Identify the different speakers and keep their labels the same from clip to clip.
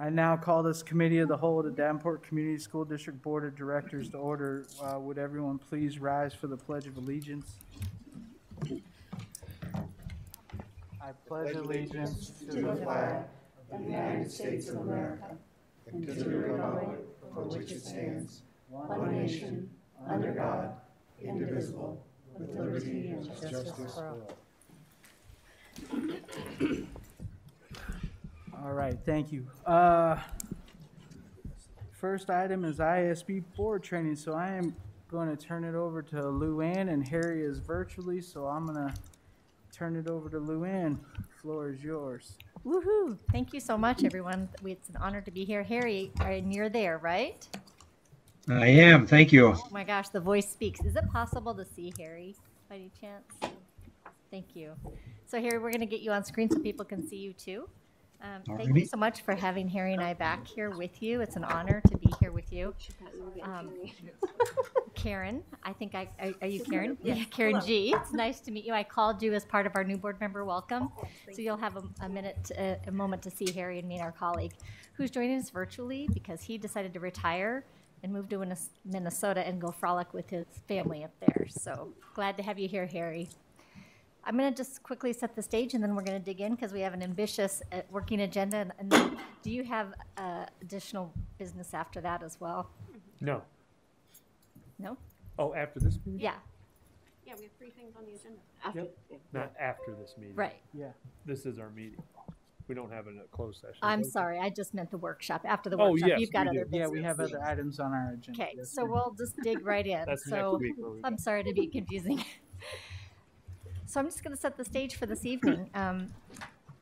Speaker 1: I now call this Committee of the Whole of the Davenport Community School District Board of Directors to order. Would everyone please rise for the Pledge of Allegiance? I pledge allegiance to the flag of the United States of America and to the republic for which it stands, one nation, under God, indivisible, with liberty and justice for all. All right, thank you. First item is ISB board training, so I am going to turn it over to Luann, and Harry is virtually, so I'm going to turn it over to Luann. The floor is yours.
Speaker 2: Woohoo! Thank you so much, everyone. It's an honor to be here. Harry, and you're there, right?
Speaker 3: I am. Thank you.
Speaker 2: Oh my gosh, the voice speaks. Is it possible to see Harry by any chance? Thank you. So Harry, we're going to get you on screen so people can see you too. Thank you so much for having Harry and I back here with you. It's an honor to be here with you. Karen, I think are you Karen? Yeah, Karen G. It's nice to meet you. I called you as part of our new board member welcome. So you'll have a moment to see Harry and meet our colleague who's joining us virtually because he decided to retire and move to Minnesota and go frolic with his family up there. So glad to have you here, Harry. I'm going to just quickly set the stage, and then we're going to dig in because we have an ambitious working agenda. And then, do you have additional business after that as well?
Speaker 4: No.
Speaker 2: No?
Speaker 4: Oh, after this meeting?
Speaker 2: Yeah.
Speaker 5: Yeah, we have 3 things on the agenda.
Speaker 4: Yep. Not after this meeting.
Speaker 2: Right.
Speaker 1: Yeah.
Speaker 4: This is our meeting. We don't have a closed session.
Speaker 2: I'm sorry. I just meant the workshop. After the
Speaker 4: Oh,
Speaker 2: workshop,
Speaker 4: yes,
Speaker 2: you've got
Speaker 4: we
Speaker 2: other
Speaker 4: do.
Speaker 2: business.
Speaker 1: Yeah, we have other items on our agenda.
Speaker 2: Okay,
Speaker 1: Yes,
Speaker 2: so
Speaker 1: sir.
Speaker 2: we'll just dig right in.
Speaker 4: That's
Speaker 2: So
Speaker 4: next week. Where we
Speaker 2: I'm sorry to be confusing. So I'm just going to set the stage for this evening.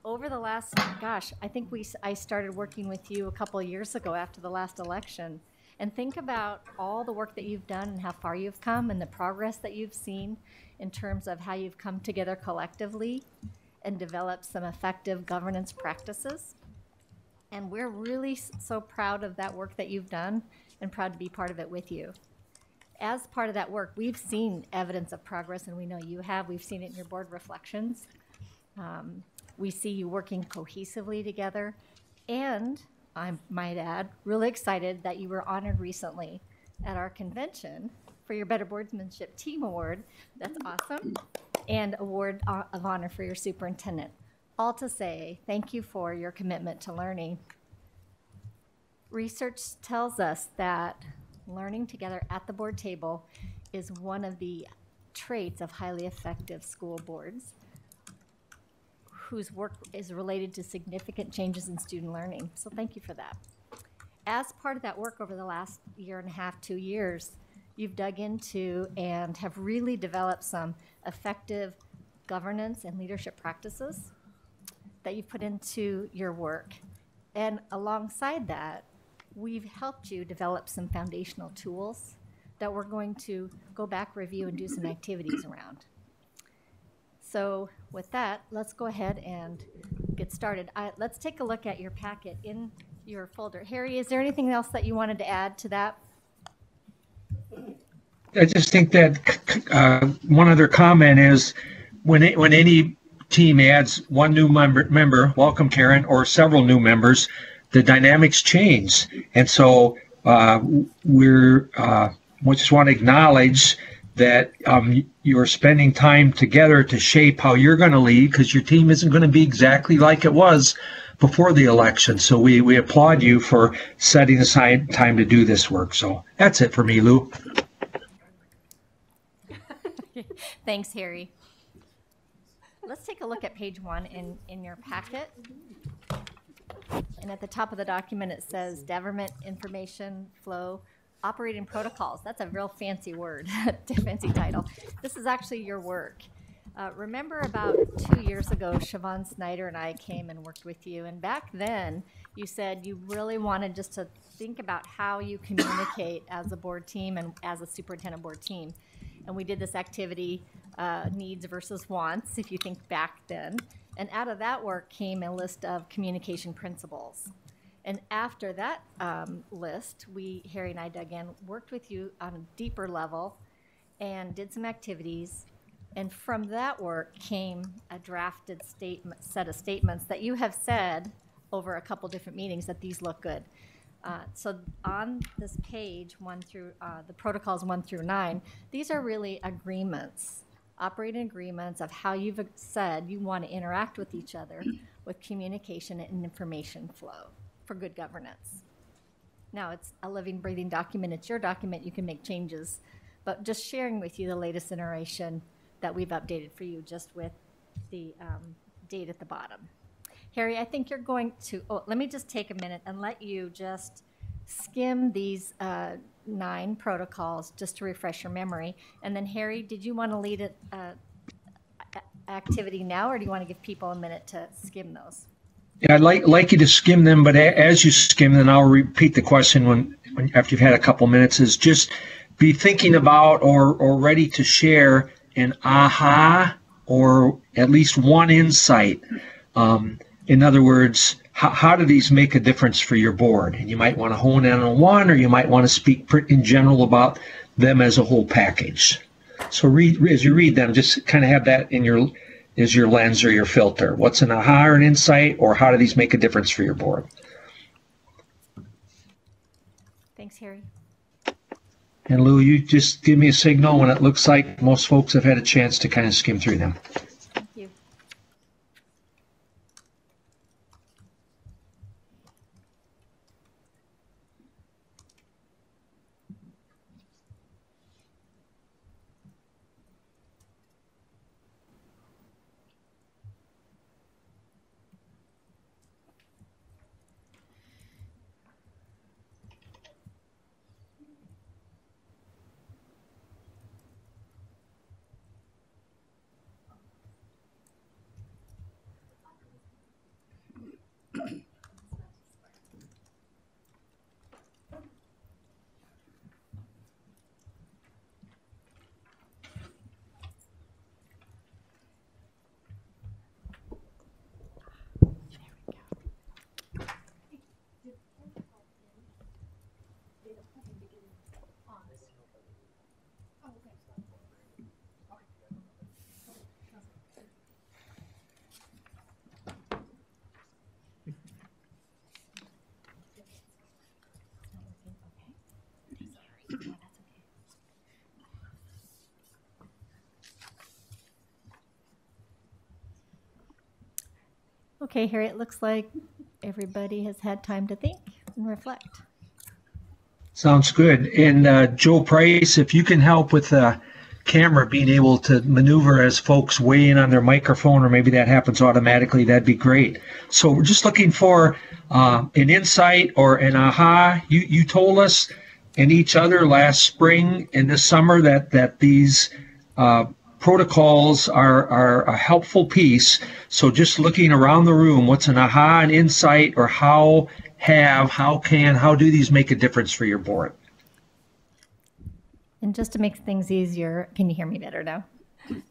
Speaker 2: Over the last, I think I started working with you a couple of years ago after the last election. And think about all the work that you've done and how far you've come and the progress that you've seen in terms of how you've come together collectively and developed some effective governance practices. And we're really so proud of that work that you've done and proud to be part of it with you. As part of that work, we've seen evidence of progress, and we know you have. We've seen it in your board reflections. We see you working cohesively together. And I might add, really excited that you were honored recently at our convention for your Better Boardsmanship Team Award. That's awesome. And Award of Honor for your superintendent. All to say, thank you for your commitment to learning. Research tells us that learning together at the board table is one of the traits of highly effective school boards whose work is related to significant changes in student learning. So thank you for that. As part of that work over the last year and a half, 2 years, you've dug into and have really developed some effective governance and leadership practices that you've put into your work. And alongside that, we've helped you develop some foundational tools that we're going to go back, review, and do some activities around. So with that, let's go ahead and get started. Let's take a look at your packet in your folder. Harry, is there anything else that you wanted to add to that?
Speaker 3: I just think that one other comment is when any team adds one new member, welcome Karen, or several new members, the dynamics change. And so we just want to acknowledge that you're spending time together to shape how you're going to lead, because your team isn't going to be exactly like it was before the election. So we applaud you for setting aside time to do this work. So that's it for me, Lou.
Speaker 2: Thanks, Harry. Let's take a look at page 1 in your packet. And at the top of the document, it says Government Information Flow Operating Protocols. That's a real fancy word, fancy title. This is actually your work. Remember about 2 years ago, Siobhan Snyder and I came and worked with you. And back then, you said you really wanted just to think about how you communicate as a board team and as a superintendent board team. And we did this activity, needs versus wants, if you think back then. And out of that work came a list of communication principles. And after that list, Harry and I dug in, worked with you on a deeper level, and did some activities. And from that work came a drafted set of statements that you have said over a couple different meetings that these look good. So on this page, the protocols 1 through 9, these are really agreements, operating agreements of how you've said you want to interact with each other with communication and information flow for good governance. Now, it's a living, breathing document. It's your document. You can make changes. But just sharing with you the latest iteration that we've updated for you just with the date at the bottom. Harry, I think you're going to, let me just take a minute and let you just skim these 9 protocols just to refresh your memory. And then Harry, did you want to lead it activity now, or do you want to give people a minute to skim those?
Speaker 3: Yeah, I'd like you to skim them, but as you skim them, I'll repeat the question when after you've had a couple minutes, is just be thinking about or ready to share an aha or at least one insight. In other words, how do these make a difference for your board? And you might want to hone in on one, or you might want to speak in general about them as a whole package. So as you read them, just kind of have that in your lens or your filter. What's an aha or an insight, or how do these make a difference for your board?
Speaker 2: Thanks, Harry.
Speaker 3: And Lou, you just give me a signal when it looks like most folks have had a chance to kind of skim through them.
Speaker 2: Thank you. Okay, Harry, it looks like everybody has had time to think and reflect.
Speaker 3: Sounds good. And Joe Price, if you can help with the camera being able to maneuver as folks weigh in on their microphone, or maybe that happens automatically, that'd be great. So we're just looking for an insight or an aha. You told us and each other last spring and this summer that these protocols are a helpful piece. So just looking around the room, what's an aha, an insight, or how do these make a difference for your board?
Speaker 2: And just to make things easier, can you hear me better now?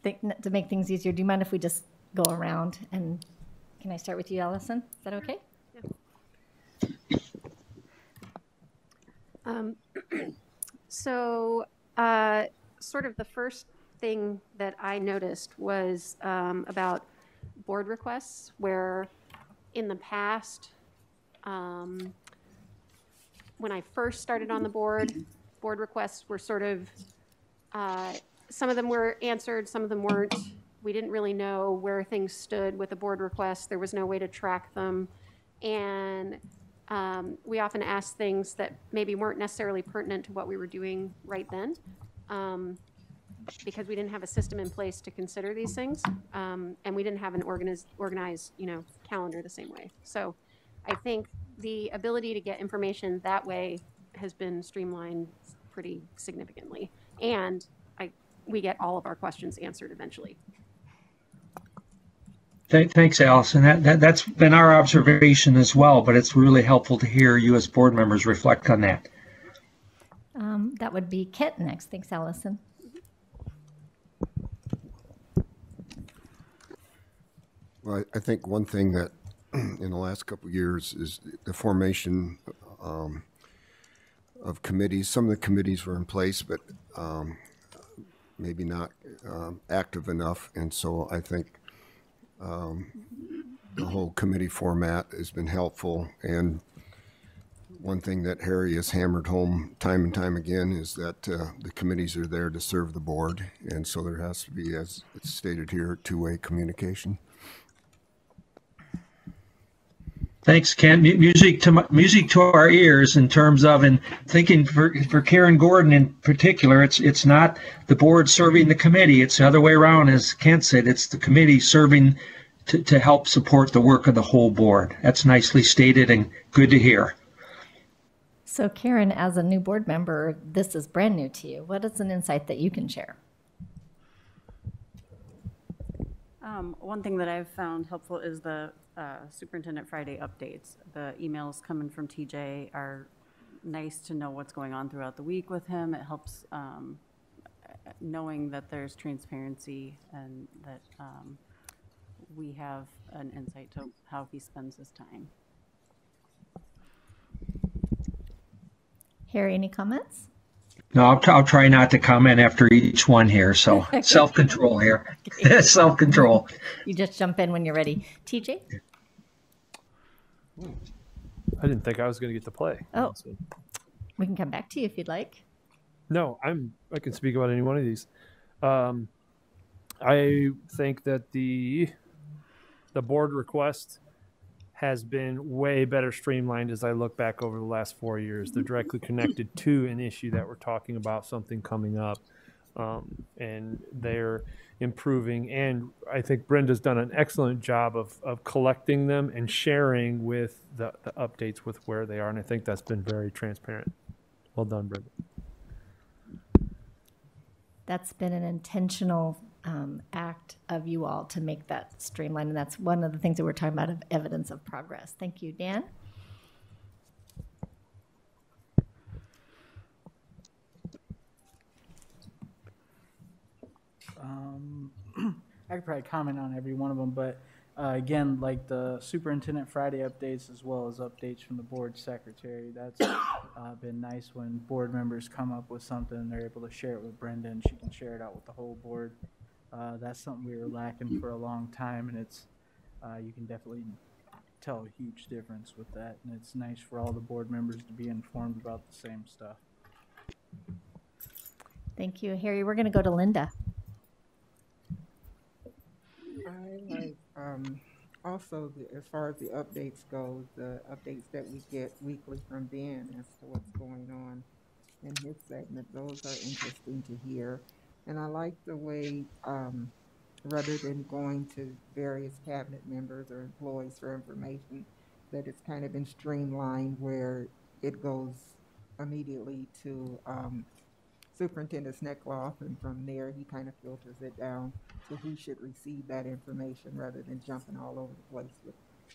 Speaker 2: To make things easier, do you mind if we just go around, and can I start with you, Allison? Is that okay?
Speaker 5: Yeah. So sort of the first thing that I noticed was about board requests, where in the past, when I first started on the board requests were sort of, some of them were answered, some of them weren't. We didn't really know where things stood with a board request. There was no way to track them. And we often asked things that maybe weren't necessarily pertinent to what we were doing right then, because we didn't have a system in place to consider these things, and we didn't have an organized, calendar the same way. So I think the ability to get information that way has been streamlined pretty significantly, and we get all of our questions answered eventually.
Speaker 3: Thanks, Allison. That's been our observation as well, but it's really helpful to hear you as board members reflect on that.
Speaker 2: That would be Kit next. Thanks, Allison.
Speaker 6: Well, I think one thing that in the last couple of years is the formation of committees. Some of the committees were in place, but maybe not active enough. And so I think the whole committee format has been helpful. And one thing that Harry has hammered home time and time again is that the committees are there to serve the board. And so there has to be, as it's stated here, two-way communication.
Speaker 3: Thanks, Ken. Music to our ears in terms of, and thinking for Karen Gordon in particular, it's not the board serving the committee. It's the other way around, as Ken said. It's the committee serving to help support the work of the whole board. That's nicely stated and good to hear.
Speaker 2: So Karen, as a new board member, this is brand new to you. What is an insight that you can share?
Speaker 7: One thing that I've found helpful is the Superintendent Friday updates. The emails coming from TJ are nice to know what's going on throughout the week with him. It helps knowing that there's transparency and that we have an insight to how he spends his time.
Speaker 2: Harry, any comments?
Speaker 3: No, I'll try not to comment after each one here. So self-control here. Self-control.
Speaker 2: You just jump in when you're ready. TJ?
Speaker 4: I didn't think I was going to get to play.
Speaker 2: Oh.
Speaker 4: So,
Speaker 2: We can come back to you if you'd like.
Speaker 4: no, I can speak about any one of these. I think that the board request has been way better streamlined as I look back over the last 4 years. They're directly connected to an issue that we're talking about, something coming up, and they're improving. And I think Brenda's done an excellent job of collecting them and sharing with the updates with where they are. And I think that's been very transparent. Well done, Brenda.
Speaker 2: That's been an intentional act of you all to make that streamlined, and that's one of the things that we're talking about of evidence of progress. Thank you. Dan?
Speaker 1: I could probably comment on every one of them, but again, like the Superintendent Friday updates as well as updates from the board secretary, that's been nice when board members come up with something and they're able to share it with Brenda and she can share it out with the whole board. That's something we were lacking for a long time, and it's you can definitely tell a huge difference with that, and it's nice for all the board members to be informed about the same stuff.
Speaker 2: Thank you. Harry, we're going to go to Linda.
Speaker 8: I like also as far as the updates go, the updates that we get weekly from Ben as to what's going on in his segment. Those are interesting to hear. And I like the way, rather than going to various cabinet members or employees for information, that it's kind of been streamlined where it goes immediately to Superintendent Sneckloff, and from there he kind of filters it down to who should receive that information rather than jumping all over the place with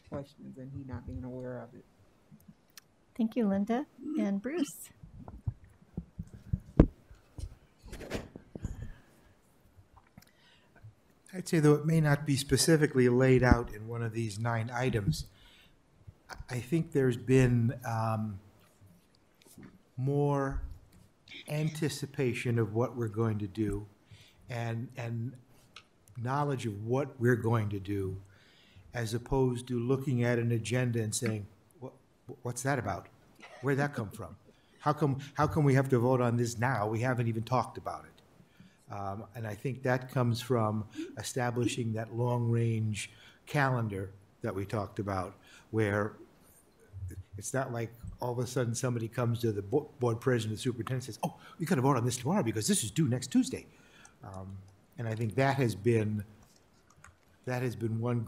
Speaker 8: questions and he not being aware of it.
Speaker 2: Thank you, Linda. And Bruce?
Speaker 9: I'd say, though it may not be specifically laid out in one of these 9 items, I think there's been more anticipation of what we're going to do and knowledge of what we're going to do, as opposed to looking at an agenda and saying, what's that about? Where'd that come from? How come we have to vote on this now? We haven't even talked about it. And I think that comes from establishing that long-range calendar that we talked about, where it's not like all of a sudden somebody comes to the board president, the superintendent, and says, oh, we got to vote on this tomorrow because this is due next Tuesday. And I think that has been one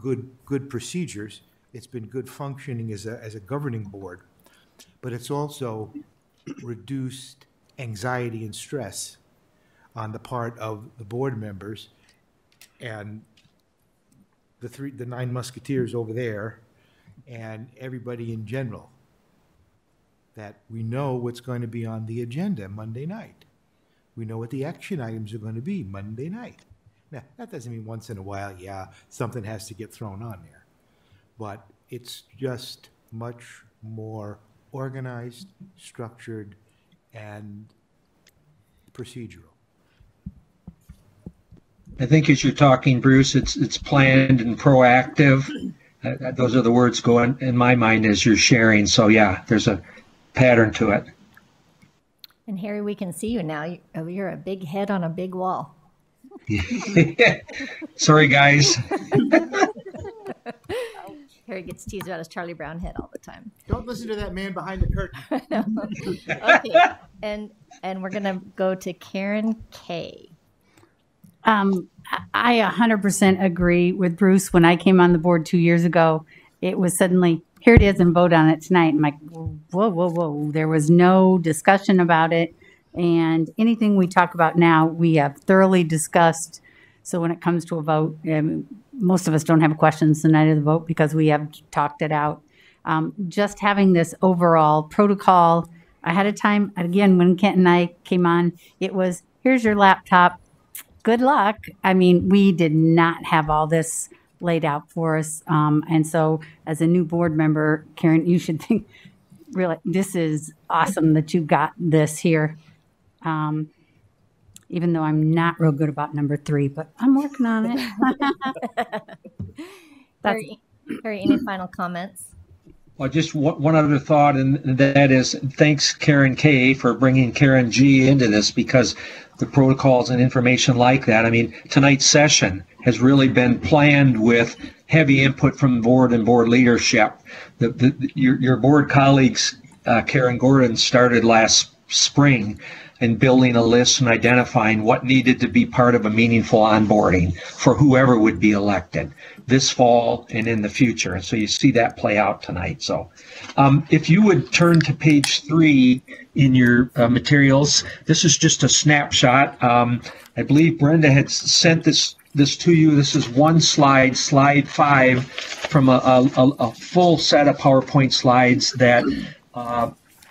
Speaker 9: good procedures. It's been good functioning as a governing board, but it's also reduced anxiety and stress on the part of the board members and the 9 musketeers over there and everybody in general, that we know what's going to be on the agenda Monday night. We know what the action items are going to be Monday night. Now, that doesn't mean once in a while, yeah, something has to get thrown on there. But it's just much more organized, structured, and procedural.
Speaker 3: I think as you're talking, Bruce, it's planned and proactive. Those are the words going in my mind as you're sharing. So yeah, there's a pattern to it.
Speaker 2: And Harry, we can see you now. You're a big head on a big wall.
Speaker 3: Sorry, guys.
Speaker 2: Harry gets teased about his Charlie Brown head all the time.
Speaker 9: Don't listen to that man behind the curtain.
Speaker 2: Okay, and we're gonna go to Karen K.
Speaker 10: I 100% agree with Bruce. When I came on the board 2 years ago, it was suddenly, here it is and vote on it tonight. I'm like, whoa, whoa, whoa. There was no discussion about it. And anything we talk about now, we have thoroughly discussed. So when it comes to a vote, most of us don't have questions the night of the vote because we have talked it out. Just having this overall protocol ahead of time, again, when Kent and I came on, it was, here's your laptop. Good luck. I mean, we did not have all this laid out for us. And so as a new board member, Karen, you should think, really, this is awesome that you got this here. Even though I'm not real good about number 3, but I'm working on it.
Speaker 2: Harry, any final comments?
Speaker 3: Well, just one other thought, and that is thanks Karen K for bringing Karen G into this, because the protocols and information like that. I mean, tonight's session has really been planned with heavy input from the board and board leadership. Your board colleagues, Karen Gordon, started last spring in building a list and identifying what needed to be part of a meaningful onboarding for whoever would be elected this fall and in the future. And so you see that play out tonight. So if you would turn to page 3 in your materials, this is just a snapshot. I believe Brenda had sent this to you. This is one slide, slide 5, from a full set of PowerPoint slides that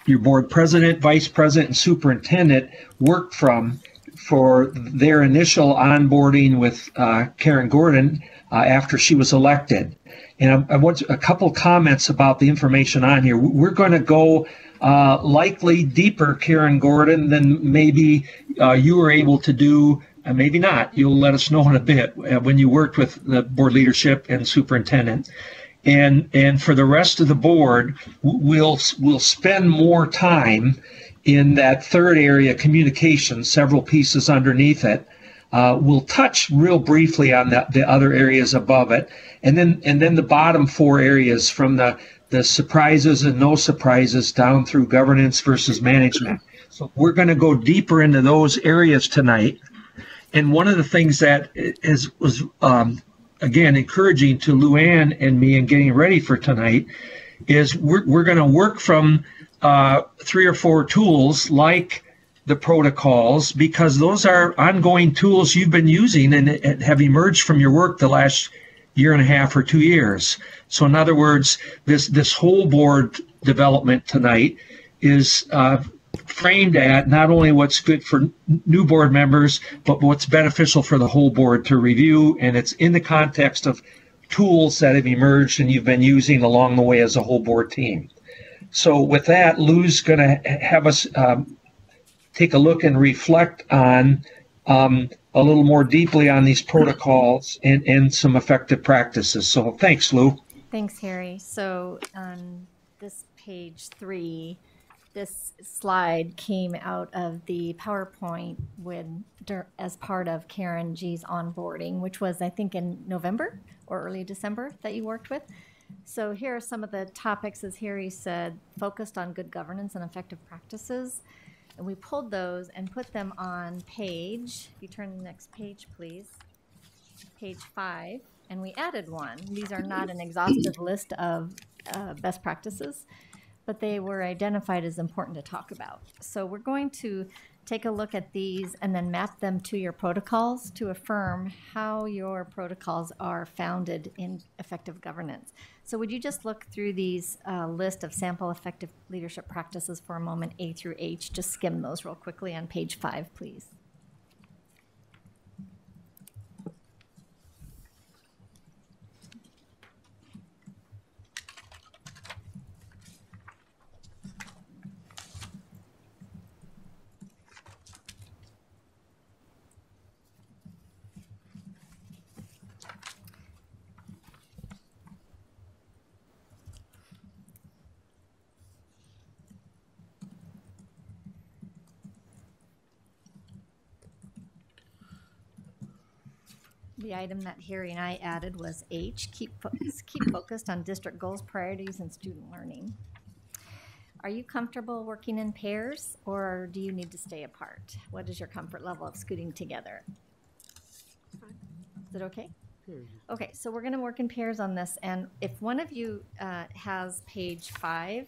Speaker 3: your board president, vice president, and superintendent worked from for their initial onboarding with Karen Gordon after she was elected. And I want a couple comments about the information on here. We're going to go likely deeper, Karen Gordon, than maybe you were able to do, and maybe not. You'll let us know in a bit when you worked with the board leadership and superintendent. And for the rest of the board, we'll spend more time in that third area, communication, several pieces underneath it. We'll touch real briefly on the other areas above it, and then the bottom 4 areas, from the surprises and no surprises down through governance versus management. So we're going to go deeper into those areas tonight. And one of the things that was again encouraging to Luann and me in getting ready for tonight is we're going to work from 3 or 4 tools like the protocols, because those are ongoing tools you've been using and have emerged from your work the last year and a half or 2 years. So in other words, this whole board development tonight is framed at not only what's good for new board members, but what's beneficial for the whole board to review. And it's in the context of tools that have emerged and you've been using along the way as a whole board team. So with that, Lou's going to have us take a look and reflect on a little more deeply on these protocols and some effective practices. So thanks, Lou.
Speaker 2: Thanks, Harry. So on this page 3, this slide came out of the PowerPoint as part of Karen G's onboarding, which was, I think, in November or early December that you worked with. So here are some of the topics, as Harry said, focused on good governance and effective practices. And we pulled those and put them on page, if you turn to the next page, please, page 5, and we added one. These are not an exhaustive list of best practices, but they were identified as important to talk about. So we're going to take a look at these and then map them to your protocols to affirm how your protocols are founded in effective governance. So would you just look through these list of sample effective leadership practices for a moment, A through H, just skim those real quickly on page 5, please. The item that Harry and I added was H, keep focused on district goals, priorities, and student learning. Are you comfortable working in pairs, or do you need to stay apart? What is your comfort level of scooting together? Is it okay? Okay, so we're going to work in pairs on this, and if one of you has page 5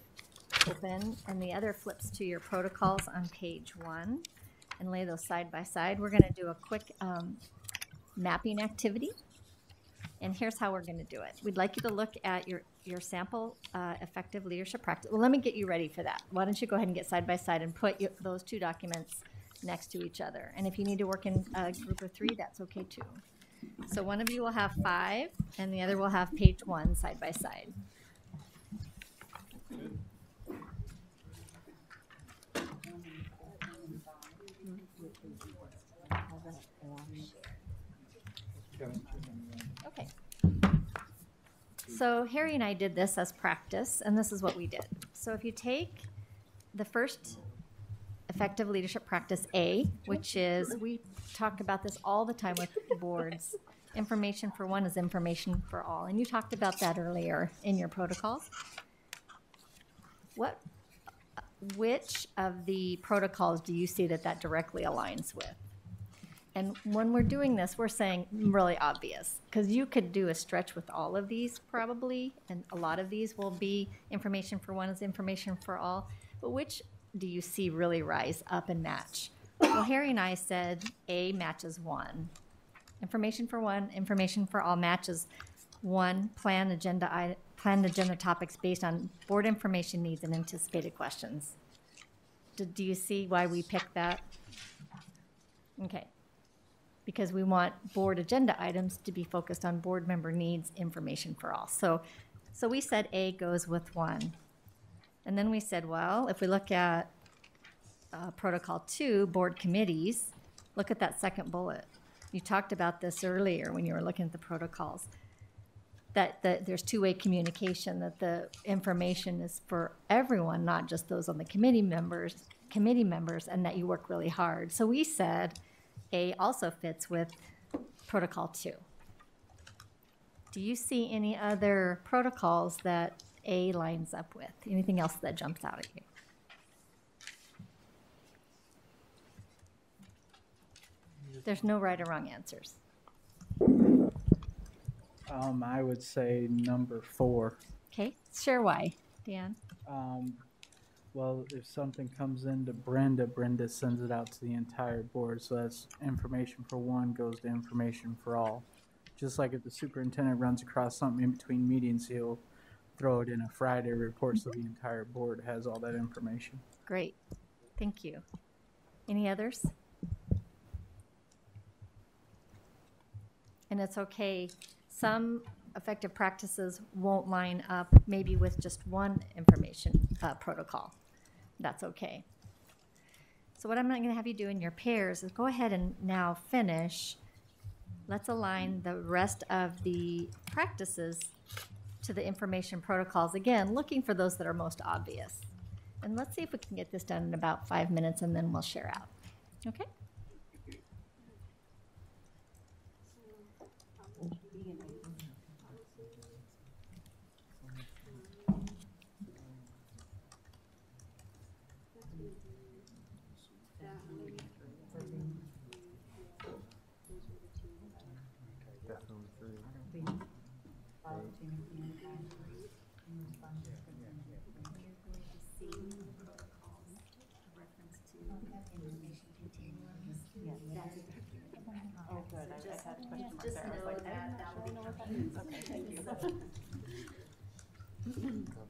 Speaker 2: open and the other flips to your protocols on page 1 and lay those side by side, we're going to do a quick mapping activity. And here's how we're going to do it. We'd like you to look at your sample effective leadership practice. Well, let me get you ready for that. Why don't you go ahead and get side by side and put those 2 documents next to each other. And if you need to work in a group of 3, that's okay too. So one of you will have 5 and the other will have page 1 side by side. Okay. So Harry and I did this as practice, and this is what we did. So if you take the first effective leadership practice A, which is, we talk about this all the time with boards, information for one is information for all. And you talked about that earlier in your protocols. Which of the protocols do you see that directly aligns with? And when we're doing this, we're saying really obvious, because you could do a stretch with all of these probably, and a lot of these will be information for one is information for all. But which do you see really rise up and match? Well, Harry and I said A matches 1. Information for one, information for all matches 1 planned agenda topics based on board information needs and anticipated questions. Do you see why we picked that? Okay. Because we want board agenda items to be focused on board member needs, information for all. So we said A goes with 1. And then we said, well, if we look at protocol 2, board committees, look at that second bullet. You talked about this earlier when you were looking at the protocols, that there's 2-way communication, that the information is for everyone, not just those on the committee members, and that you work really hard. So we said A also fits with protocol 2. Do you see any other protocols that A lines up with? Anything else that jumps out at you? There's no right or wrong answers.
Speaker 1: I would say number 4.
Speaker 2: Okay, share why, Dan.
Speaker 1: Well, if something comes into Brenda, Brenda sends it out to the entire board. So that's information for one goes to information for all. Just like if the superintendent runs across something in between meetings, he'll throw it in a Friday report so the entire board has all that information.
Speaker 2: Great, thank you. Any others? And it's okay. Some effective practices won't line up maybe with just one information protocol. That's okay. So what I'm going to have you do in your pairs is go ahead and now finish. Let's align the rest of the practices to the information protocols. Again, looking for those that are most obvious. And let's see if we can get this done in about 5 minutes, and then we'll share out. Okay?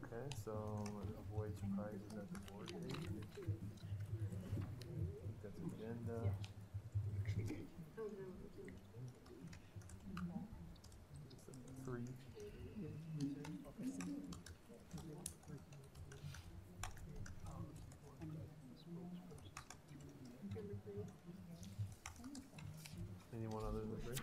Speaker 4: Okay, so avoid surprises at the board meeting. That's agenda. 3. Anyone other than 3?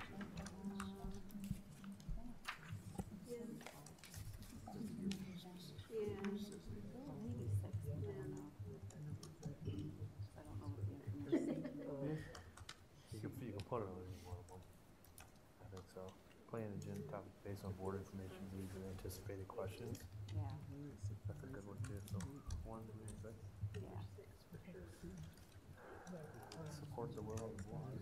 Speaker 4: You can put it on any one of them. I Plan agenda topic based on board information needs and anticipated questions.
Speaker 7: Yeah,
Speaker 4: That's a good one too. So 1 through 6.
Speaker 7: yeah.
Speaker 4: Support the will of the board.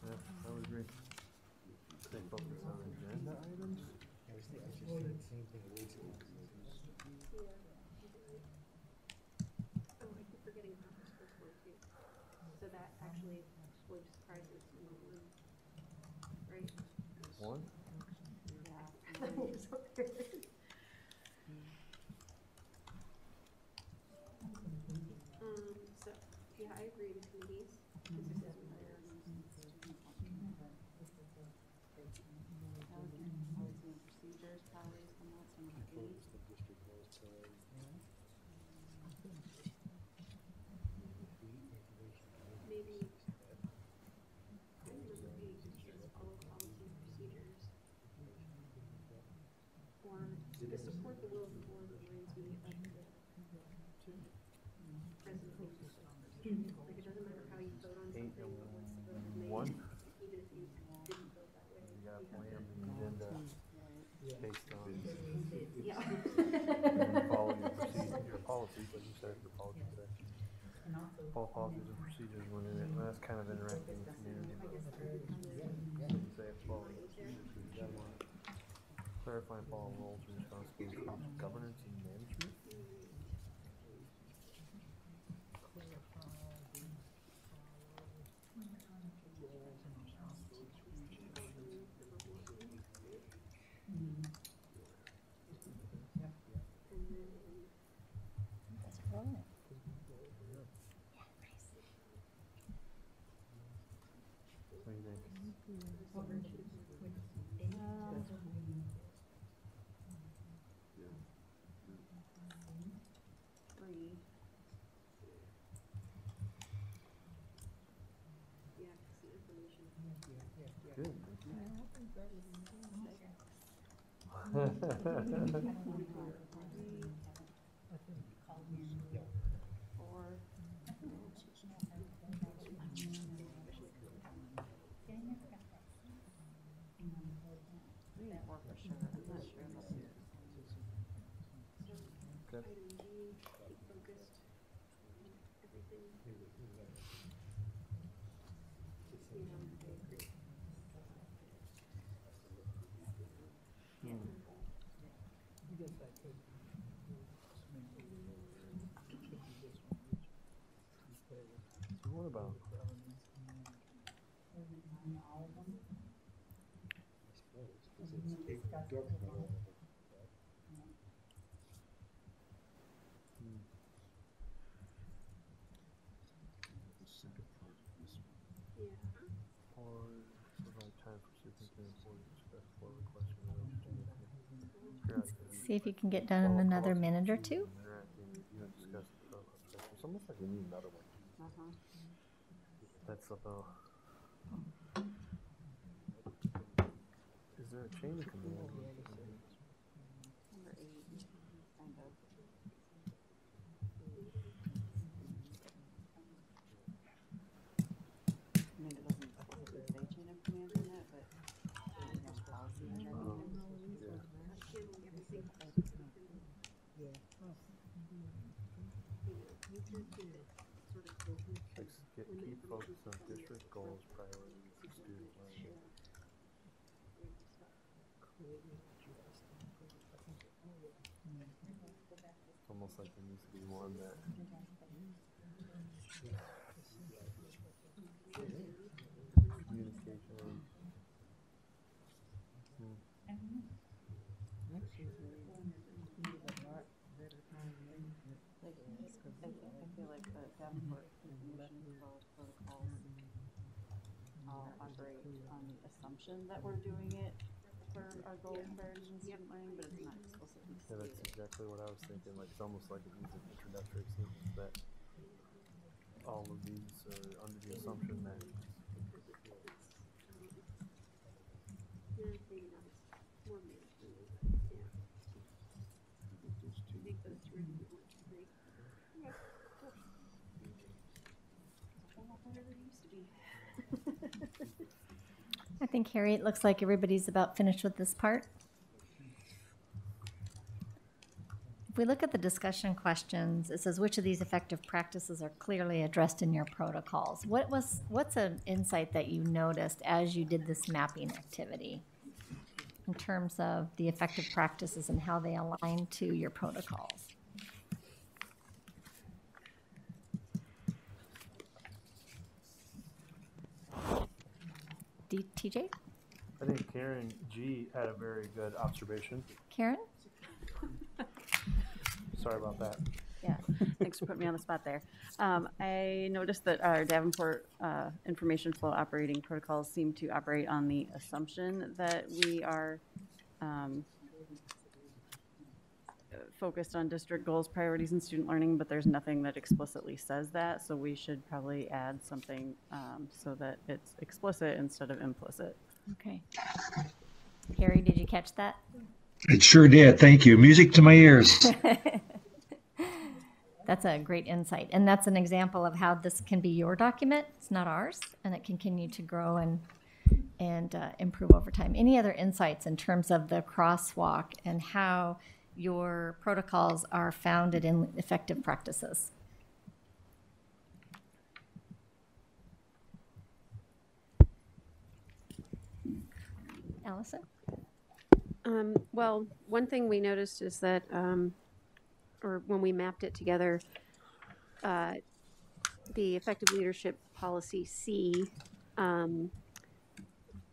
Speaker 4: Yeah, I would agree. Stay focused on agenda items.
Speaker 5: So that actually would surprise us, right?
Speaker 7: Yeah.
Speaker 5: So, yeah, I agree, the committees, consistent with priorities.
Speaker 7: Policy and procedures probably come out some of the eight.
Speaker 5: Maybe, I don't know, maybe just says follow policy and procedures. Or to support the will of the board reminds me of the presentation. Like, it doesn't matter how you vote on something, but once the vote is made,
Speaker 4: 1.
Speaker 5: even if you didn't vote that way.
Speaker 4: You got to plan the agenda based on
Speaker 5: Yeah.
Speaker 4: and follow your procedure, your policies, like you said, your policies there. Follow policies and procedures when in it. And that's kind of interacting with the community. You say follow procedures, you got one. Clarify and follow roles and responsibilities for governance and management. What do you think?
Speaker 7: Three.
Speaker 5: Yeah, because the information.
Speaker 4: Good.
Speaker 7: Four. Three and four for sure. I'm not sure about six.
Speaker 4: Okay.
Speaker 5: Item G, keep focused on everything. Yeah, I agree.
Speaker 4: So what about?
Speaker 5: Yeah.
Speaker 4: Or provide time for superintendent board to discuss for requesting and understanding.
Speaker 2: See if you can get done in another minute or two.
Speaker 4: Interacting, you know, discuss the progress. It's almost like we need another one. That's about. Is there a chain of command?
Speaker 7: Number 8, kind of. I mean, it doesn't explicitly say chain of command in it, but there's policy in there.
Speaker 4: Keep focus on district goals, priorities, and student learning. It's almost like there needs to be one that. Communication.
Speaker 7: I feel like the Davenport information flow protocols all operate on the assumption that we're doing it for our goals, priorities, and student learning, but it's not explicitly
Speaker 4: Yeah, that's
Speaker 7: stated.
Speaker 4: exactly what I was thinking. Like it's almost like it needs an introductory sentence that all of these are under the assumption that.
Speaker 5: Maybe not. It's more management, but yeah. I think those two are the ones to agree. Okay, cool. It's a whole lot better than it used to be.
Speaker 2: I think, Harry, it looks like everybody's about finished with this part. If we look at the discussion questions, it says, which of these effective practices are clearly addressed in your protocols? What's an insight that you noticed as you did this mapping activity in terms of the effective practices and how they align to your protocols? TJ?
Speaker 4: I think Karen G had a very good observation.
Speaker 2: Karen?
Speaker 4: Sorry about that.
Speaker 7: Yeah, thanks for putting me on the spot there. I noticed that our Davenport information flow operating protocols seem to operate on the assumption that we are focused on district goals, priorities, and student learning, but there's nothing that explicitly says that, so we should probably add something so that it's explicit instead of implicit.
Speaker 2: Okay. Harry, did you catch that?
Speaker 3: It sure did. Thank you. Music to my ears.
Speaker 2: That's a great insight. And that's an example of how this can be your document. It's not ours, and it can continue to grow and improve over time. Any other insights in terms of the crosswalk and how your protocols are founded in effective practices? Allison?
Speaker 5: Well, one thing we noticed is that, or when we mapped it together, the effective leadership policy C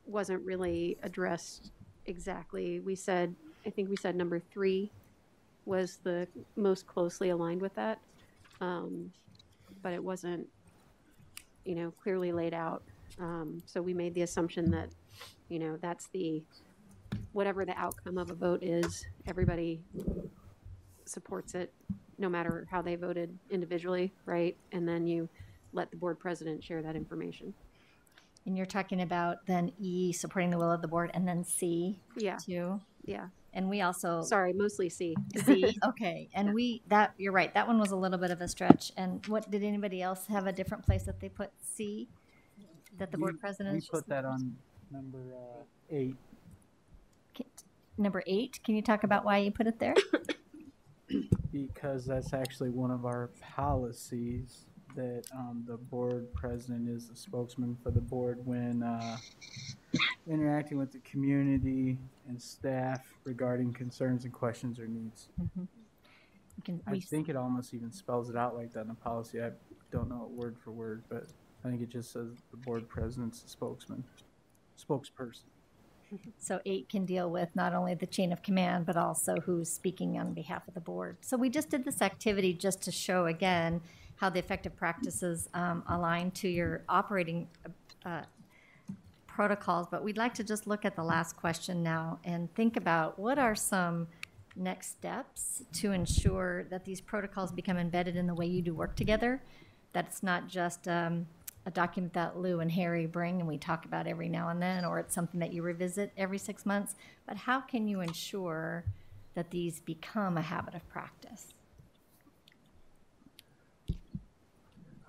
Speaker 5: wasn't really addressed exactly. I think we said number 3 was the most closely aligned with that, but it wasn't, clearly laid out. So we made the assumption that, that's whatever the outcome of a vote is, everybody supports it, no matter how they voted individually, right? And then you let the board president share that information.
Speaker 2: And you're talking about then E, supporting the will of the board, and then C,
Speaker 5: Yeah.
Speaker 2: too?
Speaker 5: Yeah.
Speaker 2: And we also...
Speaker 5: Sorry, mostly C.
Speaker 2: C, okay. And you're right, that one was a little bit of a stretch. And did anybody else have a different place that they put C? That the board president...
Speaker 1: We put that on number 8.
Speaker 2: Number 8, can you talk about why you put it there?
Speaker 1: Because that's actually one of our policies, that the board president is the spokesman for the board when interacting with the community and staff regarding concerns and questions or needs.
Speaker 2: Mm-hmm.
Speaker 1: I think it almost even spells it out like that in the policy. I don't know it word for word, but I think it just says the board president's the spokesperson.
Speaker 2: So 8 can deal with not only the chain of command, but also who's speaking on behalf of the board. So we just did this activity just to show, again, how the effective practices align to your operating protocols. But we'd like to just look at the last question now and think about what are some next steps to ensure that these protocols become embedded in the way you do work together, that it's not just a document that Lou and Harry bring and we talk about every now and then, or it's something that you revisit every 6 months, but how can you ensure that these become a habit of practice?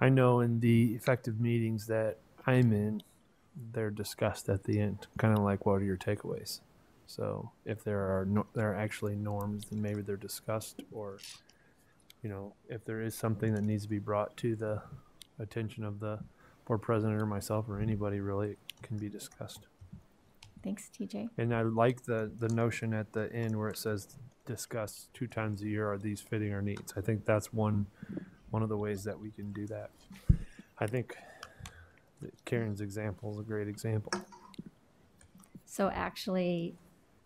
Speaker 4: I know in the effective meetings that I'm in, they're discussed at the end, kind of like what are your takeaways. So if there are actually norms, then maybe they're discussed, or if there is something that needs to be brought to the attention of the board president or myself or anybody, really, it can be discussed.
Speaker 2: Thanks, TJ.
Speaker 4: And I like the notion at the end where it says discuss 2 times a year, are these fitting our needs? I think that's one of the ways that we can do that. I think that Karen's example is a great example.
Speaker 2: So actually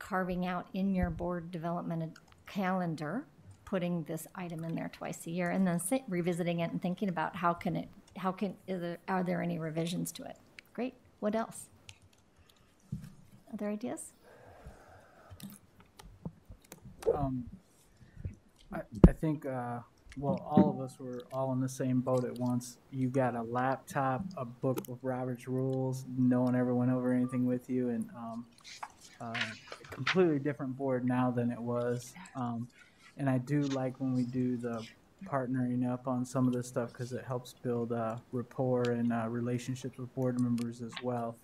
Speaker 2: carving out in your board development calendar, putting this item in there twice a year, and then revisiting it and thinking about are there any revisions to it? Great. What else? Other ideas?
Speaker 1: I think, well, all of us were all in the same boat at once. You got a laptop, a book with Robert's rules. No one ever went over anything with you, and a completely different board now than it was. And I do like when we do the partnering up on some of this stuff because it helps build rapport and relationships with board members as well.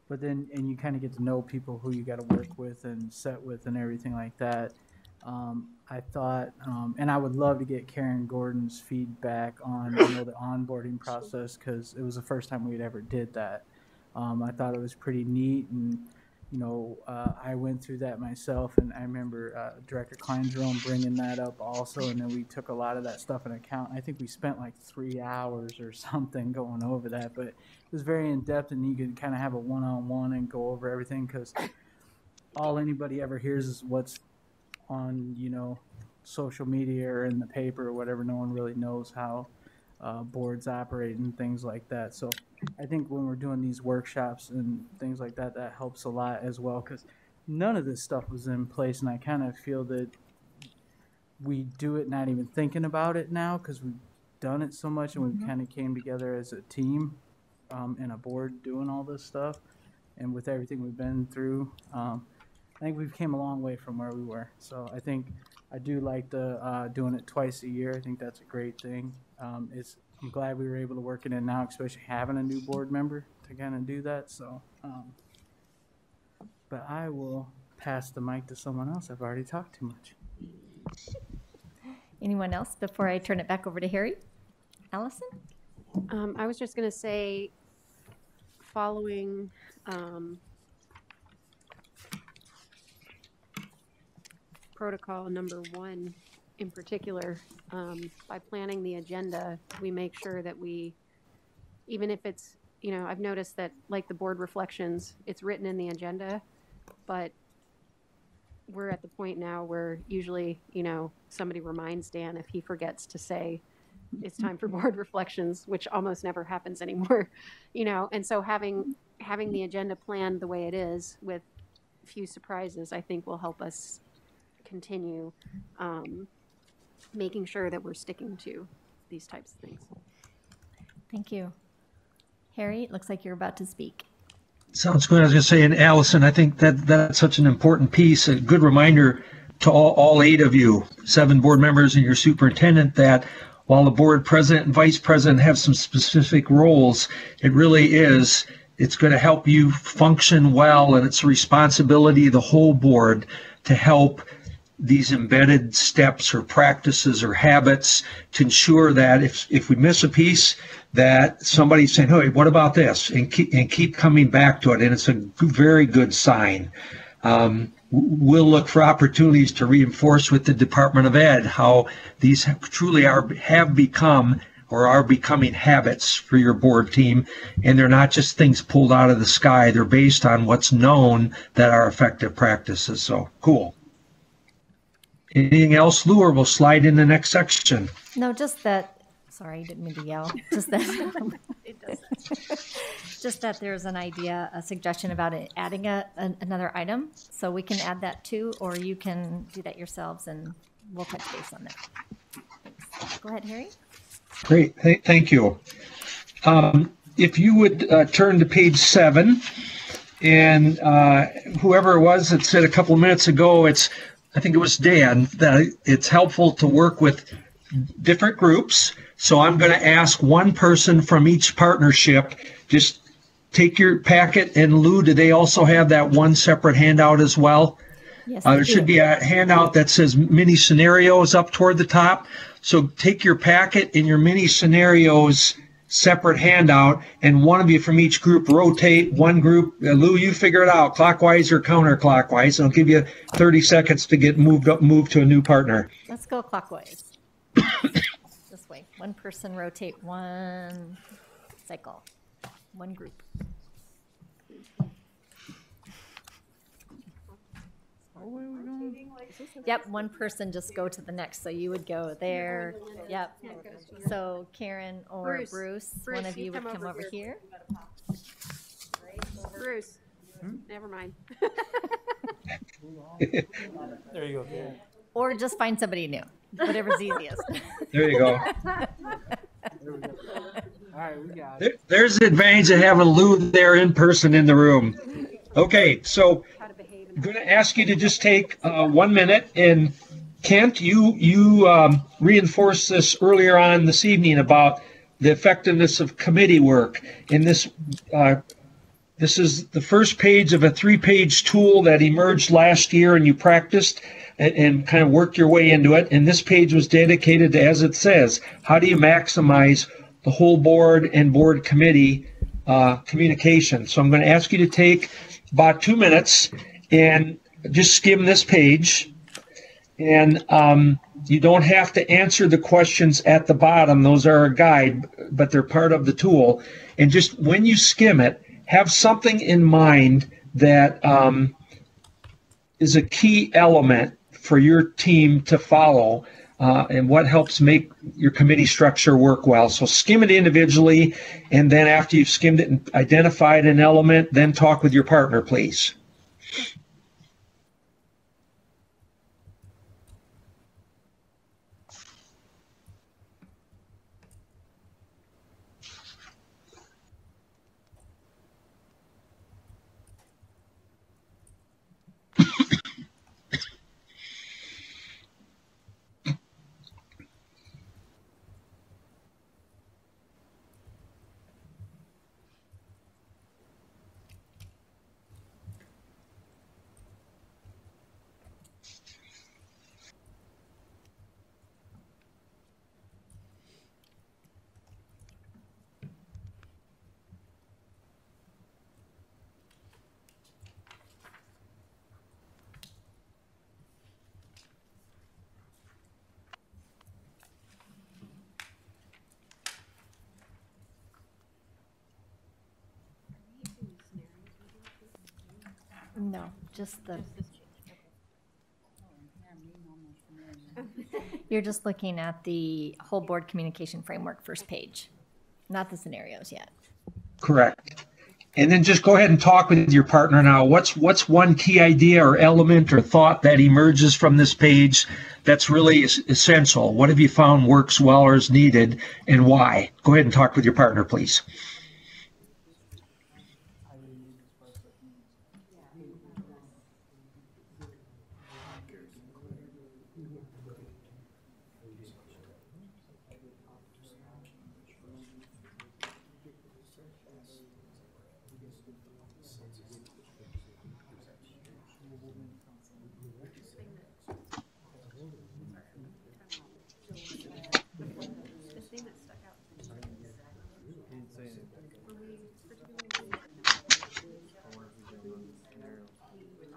Speaker 1: But then, and you kind of get to know people who you got to work with and set with and everything like that. I thought, and I would love to get Karen Gordon's feedback on, the onboarding process because it was the first time we'd ever did that. I thought it was pretty neat, and I went through that myself, and I remember Director Klein-Jerome bringing that up also, and then we took a lot of that stuff into account. I think we spent like 3 hours or something going over that, but it was very in-depth, and you could kind of have a one-on-one and go over everything because all anybody ever hears is what's on, social media or in the paper or whatever. No one really knows how boards operate and things like that. So I think when we're doing these workshops and things like that, that helps a lot as well because none of this stuff was in place, and I kind of feel that we do it not even thinking about it now because we've done it so much and we've kind of came together as a team and a board doing all this stuff. And with everything we've been through, I think we've came a long way from where we were. So I think I do like the doing it twice a year. I think that's a great thing. I'm glad we were able to work it in now, especially having a new board member to kind of do that. So, but I will pass the mic to someone else. I've already talked too much.
Speaker 2: Anyone else before I turn it back over to Harry? Allison?
Speaker 5: I was just going to say, following protocol number 1 in particular, by planning the agenda, we make sure that we, even if it's, I've noticed that like the board reflections, it's written in the agenda, but we're at the point now where usually, somebody reminds Dan if he forgets to say it's time for board reflections, which almost never happens anymore, and so having the agenda planned the way it is with few surprises, I think will help us continue making sure that we're sticking to these types of things.
Speaker 2: Thank you. Harry, it looks like you're about to speak.
Speaker 3: Sounds good. I was going to say, and Allison, I think that's such an important piece, a good reminder to all 8 of you, 7 board members and your superintendent, that while the board president and vice president have some specific roles, it really is, it's going to help you function well, and it's a responsibility of the whole board to help these embedded steps or practices or habits to ensure that if we miss a piece, that somebody's saying, hey, what about this? And keep coming back to it. And it's a very good sign. We'll look for opportunities to reinforce with the Department of Ed how these truly have become or are becoming habits for your board team. And they're not just things pulled out of the sky. They're based on what's known that are effective practices. So cool. Anything else, Lou, or we'll slide in the next section?
Speaker 2: No, just that. Sorry, I didn't mean to yell. Just that. Just that there's an idea, a suggestion about it, adding another item. So we can add that too, or you can do that yourselves, and we'll touch base on that. Thanks. Go ahead, Harry.
Speaker 3: Great. Thank you. If you would turn to page 7, and whoever it was that said a couple of minutes ago, I think it was Dan, that it's helpful to work with different groups. So I'm going to ask one person from each partnership, just take your packet, and Lou, do they also have that one separate handout as well?
Speaker 2: Yes,
Speaker 3: there should be a handout that says mini scenarios up toward the top. So take your packet and your mini scenarios separate handout, and one of you from each group rotate one group. Lou, you figure it out, clockwise or counterclockwise. I'll give you 30 seconds to get moved to a new partner.
Speaker 2: Let's go clockwise. This way. One person rotate one cycle, one group. Yep, one person just go to the next. So you would go there. Yep. So Karen or Bruce, one of you would come over here.
Speaker 5: Bruce, never mind.
Speaker 4: There you go, Karen.
Speaker 2: Or just find somebody new, whatever's easiest.
Speaker 3: There you go.
Speaker 1: There we go. All right, we got it.
Speaker 3: There's the advantage of having Lou there in person in the room. Okay, so I'm going to ask you to just take 1 minute. And Kent, you reinforced this earlier on this evening about the effectiveness of committee work. And this is the first page of a 3-page tool that emerged last year, and you practiced and kind of worked your way into it. And this page was dedicated to, as it says, how do you maximize the whole board and board committee communication. So I'm going to ask you to take about 2 minutes and just skim this page. And you don't have to answer the questions at the bottom. Those are a guide, but they're part of the tool. And just when you skim it, have something in mind that is a key element for your team to follow and what helps make your committee structure work well. So skim it individually, and then after you've skimmed it and identified an element, then talk with your partner, please.
Speaker 2: No, just the. You're just looking at the whole board communication framework first page, not the scenarios yet.
Speaker 3: Correct. And then just go ahead and talk with your partner now. What's one key idea or element or thought that emerges from this page that's really essential? What have you found works well or is needed, and why? Go ahead and talk with your partner, please.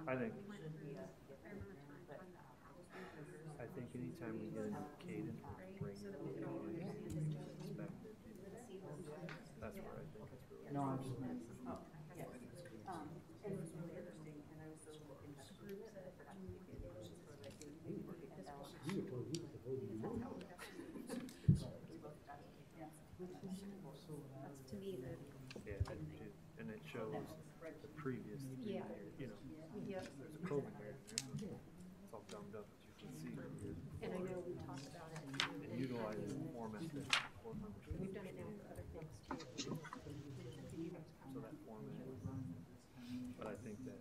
Speaker 4: I think anytime we get a cadence, that's where I think it's really.
Speaker 1: No, I'm just.
Speaker 4: Yeah, and it shows the previous 3 years, you know, there's a COVID year. It's all gummed up, but you can see.
Speaker 5: And I know we talked about it.
Speaker 4: And utilizing the format that board members can.
Speaker 5: We've done it now for other things too.
Speaker 4: So that format, but I think that.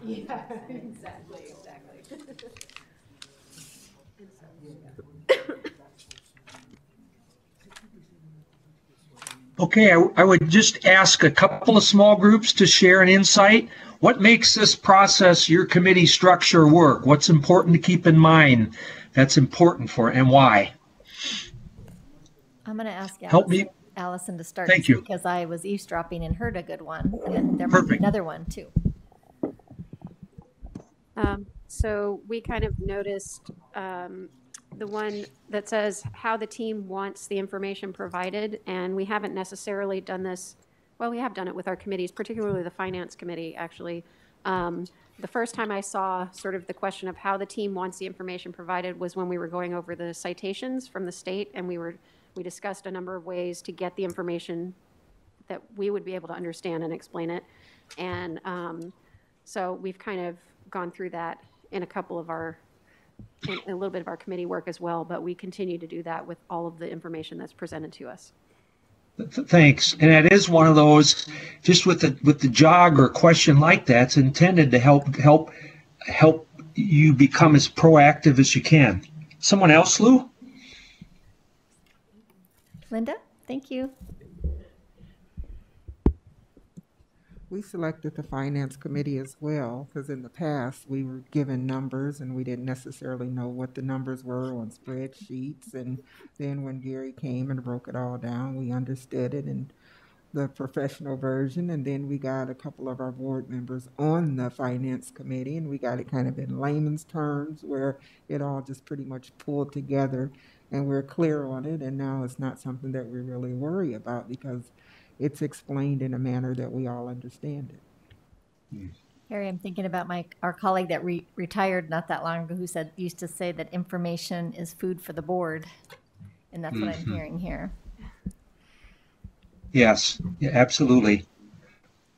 Speaker 5: Yeah, exactly, exactly.
Speaker 3: Okay, I would just ask a couple of small groups to share an insight. What makes this process, your committee structure, work? What's important to keep in mind that's important for, and why?
Speaker 2: I'm going to ask
Speaker 3: Help me.
Speaker 2: Allison to start.
Speaker 3: Thank you.
Speaker 2: Because I was eavesdropping and heard a good one, and there might be
Speaker 3: Perfect.
Speaker 2: another one too.
Speaker 5: So we kind of noticed the one that says how the team wants the information provided, and we haven't necessarily done this. Well, we have done it with our committees, particularly the finance committee, actually. The first time I saw sort of the question of how the team wants the information provided was when we were going over the citations from the state, and we discussed a number of ways to get the information that we would be able to understand and explain it. And so we've kind of gone through that in in a little bit of our committee work as well, but we continue to do that with all of the information that's presented to us.
Speaker 3: Thanks. And that is one of those, just with the jog or question like that, it's intended to help you become as proactive as you can. Someone else, Lou?
Speaker 2: Linda, thank you.
Speaker 8: We selected the finance committee as well, because in the past, we were given numbers and we didn't necessarily know what the numbers were on spreadsheets. And then when Gary came and broke it all down, we understood it in the professional version. And then we got a couple of our board members on the finance committee, and we got it kind of in layman's terms where it all just pretty much pulled together and we're clear on it. And now it's not something that we really worry about because it's explained in a manner that we all understand it.
Speaker 2: Harry, I'm thinking about our colleague that retired not that long ago who used to say that information is food for the board. And that's what I'm hearing here.
Speaker 3: Yes, yeah, absolutely.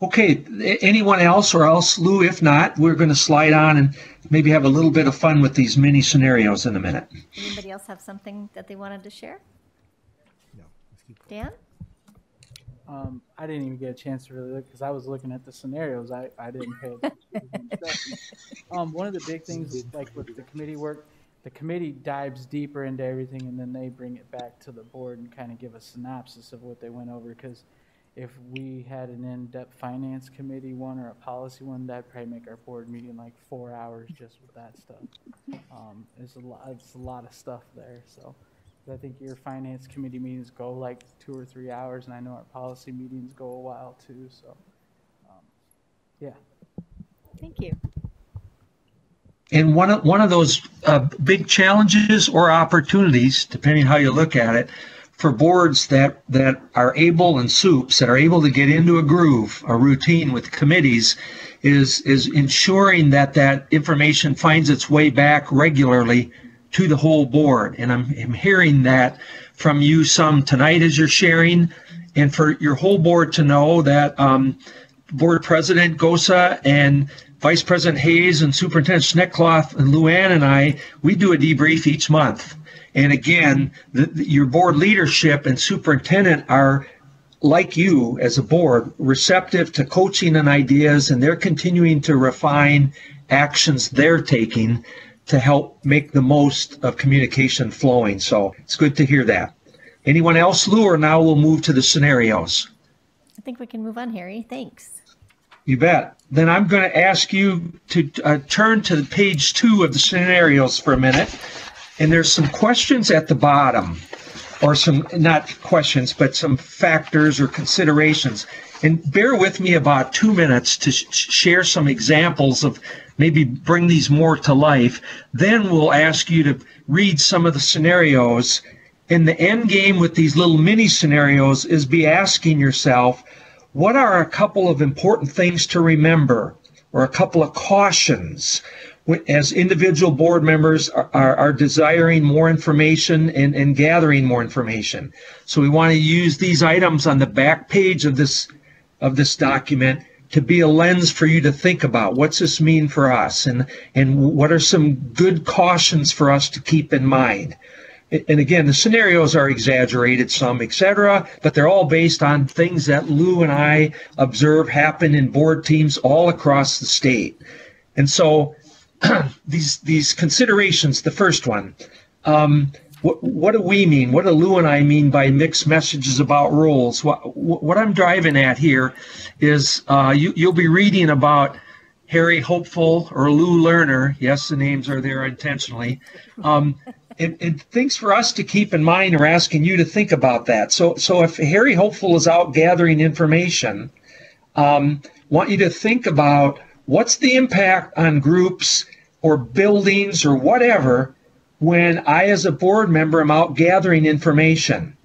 Speaker 3: Okay, anyone else, or else, Lou, if not, we're going to slide on and maybe have a little bit of fun with these mini scenarios in a minute.
Speaker 2: Anybody else have something that they wanted to share?
Speaker 9: No, let's keep
Speaker 2: Dan?
Speaker 1: I didn't even get a chance to really look because I was looking at the scenarios. I didn't pay attention. One of the big things, like with the committee work, the committee dives deeper into everything, and then they bring it back to the board and kind of give a synopsis of what they went over. Because if we had an in-depth finance committee one or a policy one, that'd probably make our board meeting like 4 hours just with that stuff. It's a lot of stuff there. So I think your finance committee meetings go like 2 or 3 hours, and I know our policy meetings go a while too. So, yeah.
Speaker 2: Thank you.
Speaker 3: And one of those big challenges or opportunities, depending how you look at it, for boards that are able, and soups that are able to get into a groove, a routine with committees, is ensuring that information finds its way back regularly to the whole board. And I'm hearing that from you some tonight as you're sharing, and for your whole board to know that Board President Gosa and Vice President Hayes and Superintendent Schneckloff and Luann and I, we do a debrief each month. And again, your board leadership and superintendent are, like you as a board, receptive to coaching and ideas, and they're continuing to refine actions they're taking to help make the most of communication flowing. So it's good to hear that. Anyone else, Lou, or now we'll move to the scenarios?
Speaker 2: I think we can move on, Harry. Thanks.
Speaker 3: You bet. Then I'm going to ask you to turn to page 2 of the scenarios for a minute. And there's some questions at the bottom, or some, not questions, but some factors or considerations. And bear with me about 2 minutes to share some examples of maybe bring these more to life. Then we'll ask you to read some of the scenarios. And the end game with these little mini scenarios is be asking yourself, what are a couple of important things to remember, or a couple of cautions as individual board members are desiring more information and gathering more information? So we want to use these items on the back page of this document to be a lens for you to think about. What's this mean for us? And what are some good cautions for us to keep in mind? And again, the scenarios are exaggerated some, etc., but they're all based on things that Lou and I observe happen in board teams all across the state. And so these considerations, the first one, what do we mean? What do Lou and I mean by mixed messages about roles? What I'm driving at here is you'll be reading about Harry Hopeful or Lou Lerner. Yes, the names are there intentionally. And things for us to keep in mind, or asking you to think about that. So if Harry Hopeful is out gathering information, want you to think about what's the impact on groups or buildings or whatever when I, as a board member, am out gathering information.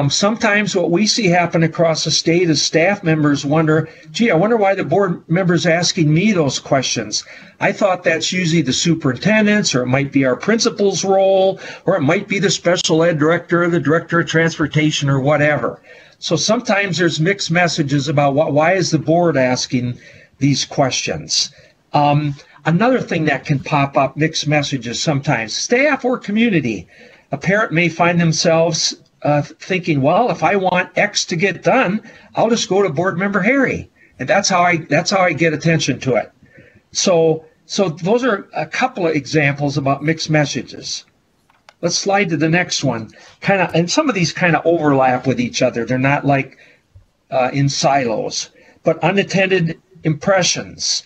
Speaker 3: Sometimes what we see happen across the state is staff members wonder, gee, I wonder why the board member's asking me those questions. I thought that's usually the superintendent's, or it might be our principal's role, or it might be the special ed director or the director of transportation or whatever. So sometimes there's mixed messages about why is the board asking these questions. Another thing that can pop up, mixed messages sometimes, staff or community. A parent may find themselves thinking, well, if I want X to get done, I'll just go to board member Harry. And that's how I get attention to it. So those are a couple of examples about mixed messages. Let's slide to the next one. And some of these kind of overlap with each other. They're not like in silos, but unintended impressions.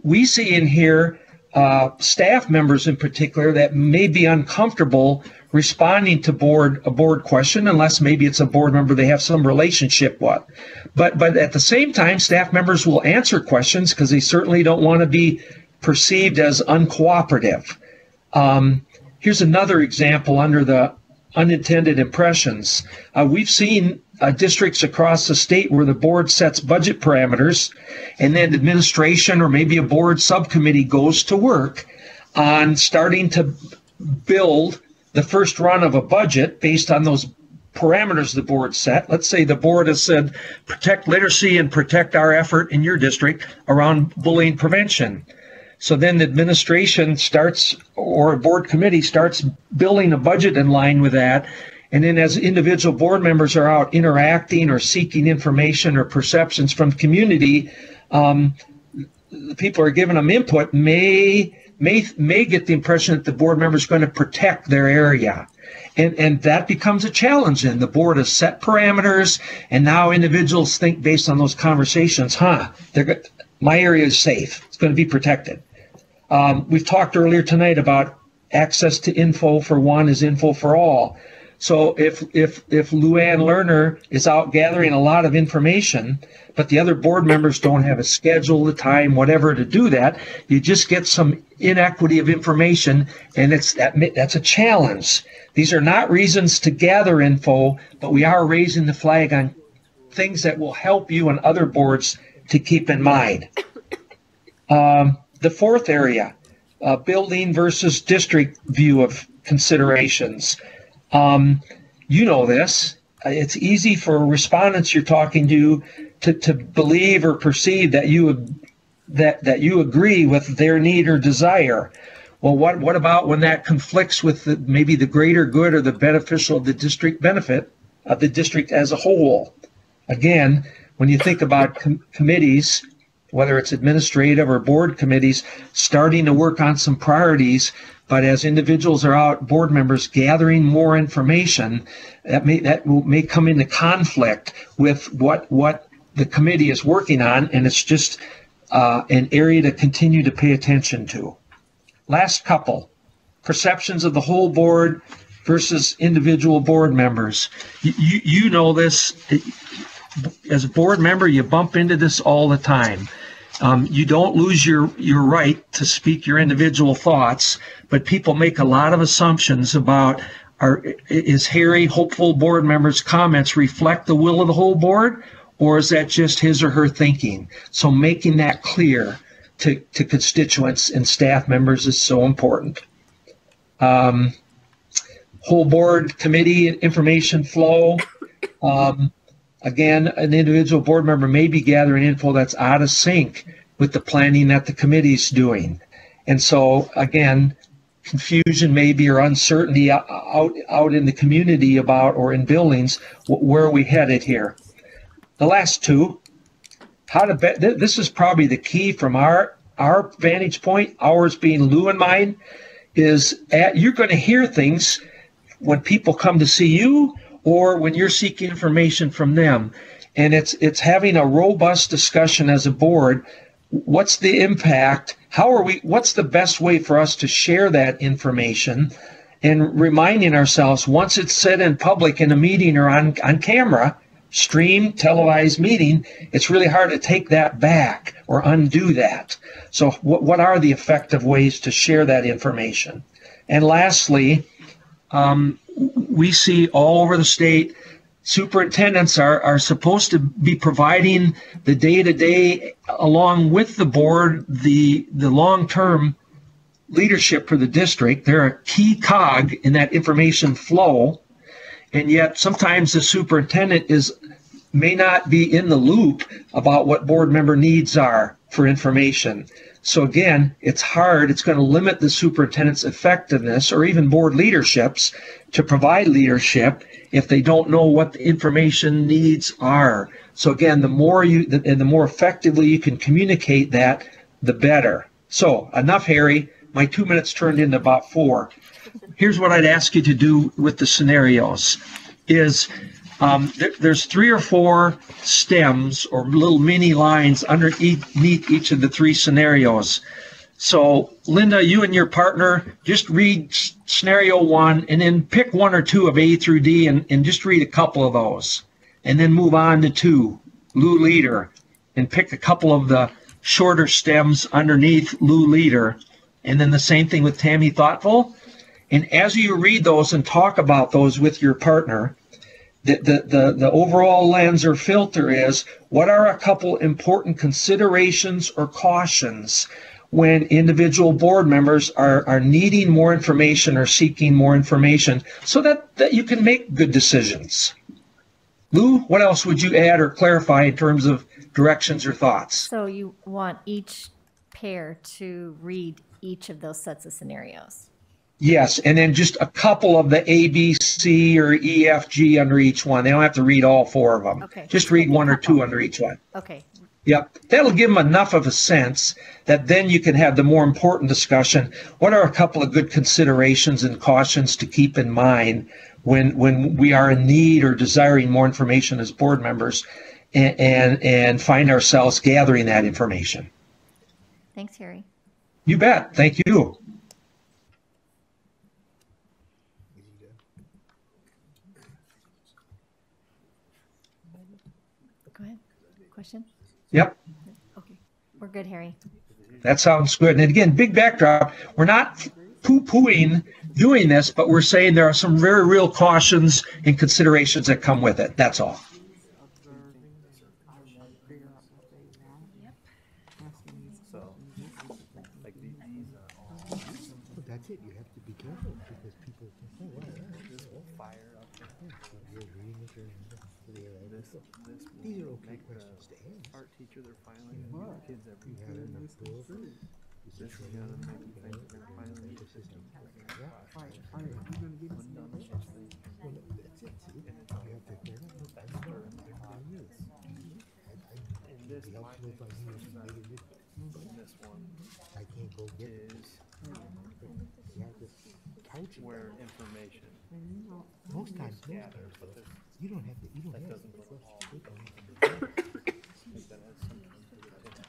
Speaker 3: We see in here staff members in particular that may be uncomfortable responding to a board question unless maybe it's a board member they have some relationship with. But at the same time, staff members will answer questions because they certainly don't want to be perceived as uncooperative. Here's another example under the unintended impressions. We've seen districts across the state where the board sets budget parameters and then administration or maybe a board subcommittee goes to work on starting to build the first run of a budget based on those parameters the board set. Let's say the board has said, protect literacy and protect our effort in your district around bullying prevention. So then the administration starts, or a board committee starts building a budget in line with that. And then as individual board members are out interacting or seeking information or perceptions from the community, the people who are giving them input may get the impression that the board member is going to protect their area. And that becomes a challenge then. The board has set parameters, and now individuals think based on those conversations, my area is safe. It's going to be protected. We've talked earlier tonight about access to info for one is info for all. So if Luann Lerner is out gathering a lot of information, but the other board members don't have a schedule, the time, whatever to do that, you just get some inequity of information, and that's a challenge. These are not reasons to gather info, but we are raising the flag on things that will help you and other boards to keep in mind. The fourth area, building versus district view of considerations. You know this. It's easy for respondents you're talking to believe or perceive that you agree with their need or desire. Well, what about when that conflicts with maybe the greater good or the beneficial of the district benefit of the district as a whole? Again, when you think about committees, whether it's administrative or board committees, starting to work on some priorities, but as individuals are out, board members gathering more information, that may come into conflict with what the committee is working on, and it's just an area to continue to pay attention to. Last couple, perceptions of the whole board versus individual board members. You know this. As a board member, you bump into this all the time. You don't lose your right to speak your individual thoughts, but people make a lot of assumptions about, is Harry hopeful board members' comments reflect the will of the whole board, or is that just his or her thinking? So making that clear to constituents and staff members is so important. Whole board committee information flow. Again, an individual board member may be gathering info that's out of sync with the planning that the committee's doing. And so, again, confusion maybe or uncertainty out in the community about, or in buildings, where are we headed here? The last two, this is probably the key from our vantage point, ours being Lou and mine, is you're going to hear things when people come to see you, or when you're seeking information from them. And it's having a robust discussion as a board. What's the impact? What's the best way for us to share that information? And reminding ourselves, once it's said in public in a meeting or on camera, streamed, televised meeting, it's really hard to take that back or undo that. So what are the effective ways to share that information? And lastly, we see all over the state, superintendents are supposed to be providing the day-to-day, along with the board, the long-term leadership for the district. They're a key cog in that information flow. and yet sometimes the superintendent may not be in the loop about what board member needs are for information. So again, it's hard. It's going to limit the superintendent's effectiveness or even board leadership's to provide leadership if they don't know what the information needs are. So again, the more effectively you can communicate that, the better. So enough, Harry. My 2 minutes turned into about 4. Here's what I'd ask you to do with the scenarios is there's 3 or 4 stems or little mini lines underneath each of the 3 scenarios. So Linda, you and your partner just read scenario 1 and then pick 1 or 2 of A through D and just read a couple of those. And then move on to 2, Lou Leader, and pick a couple of the shorter stems underneath Lou Leader. And then the same thing with Tammy Thoughtful. And as you read those and talk about those with your partner, the overall lens or filter is, what are a couple important considerations or cautions when individual board members are needing more information or seeking more information so that you can make good decisions? Lou, what else would you add or clarify in terms of directions or thoughts?
Speaker 2: So you want each pair to read each of those sets of scenarios?
Speaker 3: Yes, and then just a couple of the A, B, C, or E, F, G under each one. They don't have to read all 4 of them.
Speaker 2: Okay.
Speaker 3: Just read 1 or 2 under each one.
Speaker 2: Okay.
Speaker 3: Yep. That'll give them enough of a sense that then you can have the more important discussion. What are a couple of good considerations and cautions to keep in mind when we are in need or desiring more information as board members and find ourselves gathering that information?
Speaker 2: Thanks, Harry.
Speaker 3: You bet. Thank you.
Speaker 2: Go ahead. Question?
Speaker 3: Yep.
Speaker 2: Okay. We're good, Harry.
Speaker 3: That sounds good. And again, big backdrop, we're not poo-pooing doing this, but we're saying there are some very real cautions and considerations that come with it. That's all.
Speaker 9: That's it. You have to be careful because people think, oh, fire up. You're reading it. These are okay questions to ask.
Speaker 4: Art teacher, they're filing kids every year. This is gonna make you think that they're filing the system.
Speaker 8: Are you gonna get us
Speaker 9: Well, no, that's it. See? You have to care.
Speaker 4: And this might be this one
Speaker 9: I can't go get it.
Speaker 4: is
Speaker 9: You have to couch it.
Speaker 4: where information
Speaker 9: Most times,
Speaker 4: gathered, but this
Speaker 9: you don't have to. You don't have
Speaker 4: doesn't
Speaker 9: to.
Speaker 4: go all.
Speaker 9: Click on it.
Speaker 4: I think that has sometimes to do with it.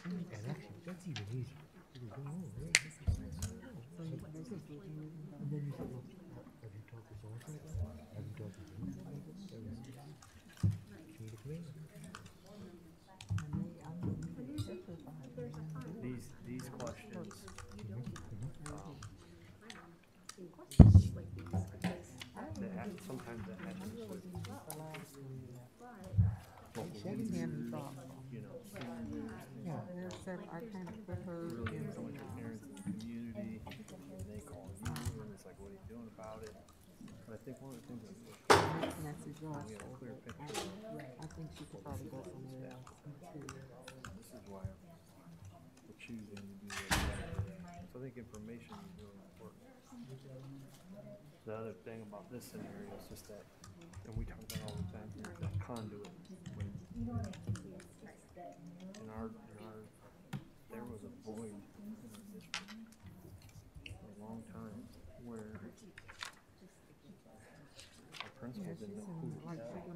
Speaker 9: And actually, that's even easier. You go, oh, yeah, this is nice. And then you say, well, have you talked to so-and-so? Have you talked to so-and-so? Need a commander.
Speaker 4: These questions, sometimes that happens with
Speaker 8: Tammy Thoughtful?
Speaker 4: you know,
Speaker 8: Yeah, I kind of put her
Speaker 4: really
Speaker 8: in
Speaker 4: influential parents in the community, and they call you, and it's like, what are you doing about it? But I think one of the things that
Speaker 8: the message
Speaker 4: we
Speaker 8: also.
Speaker 4: have a clear picture of
Speaker 8: I think she could probably go somewhere else too.
Speaker 4: this is why we're choosing to do this. So I think information is really important. The other thing about this scenario is just that, and we talk about all the time, that conduit. There was a void in our district for a long time where our principal didn't know who to tell.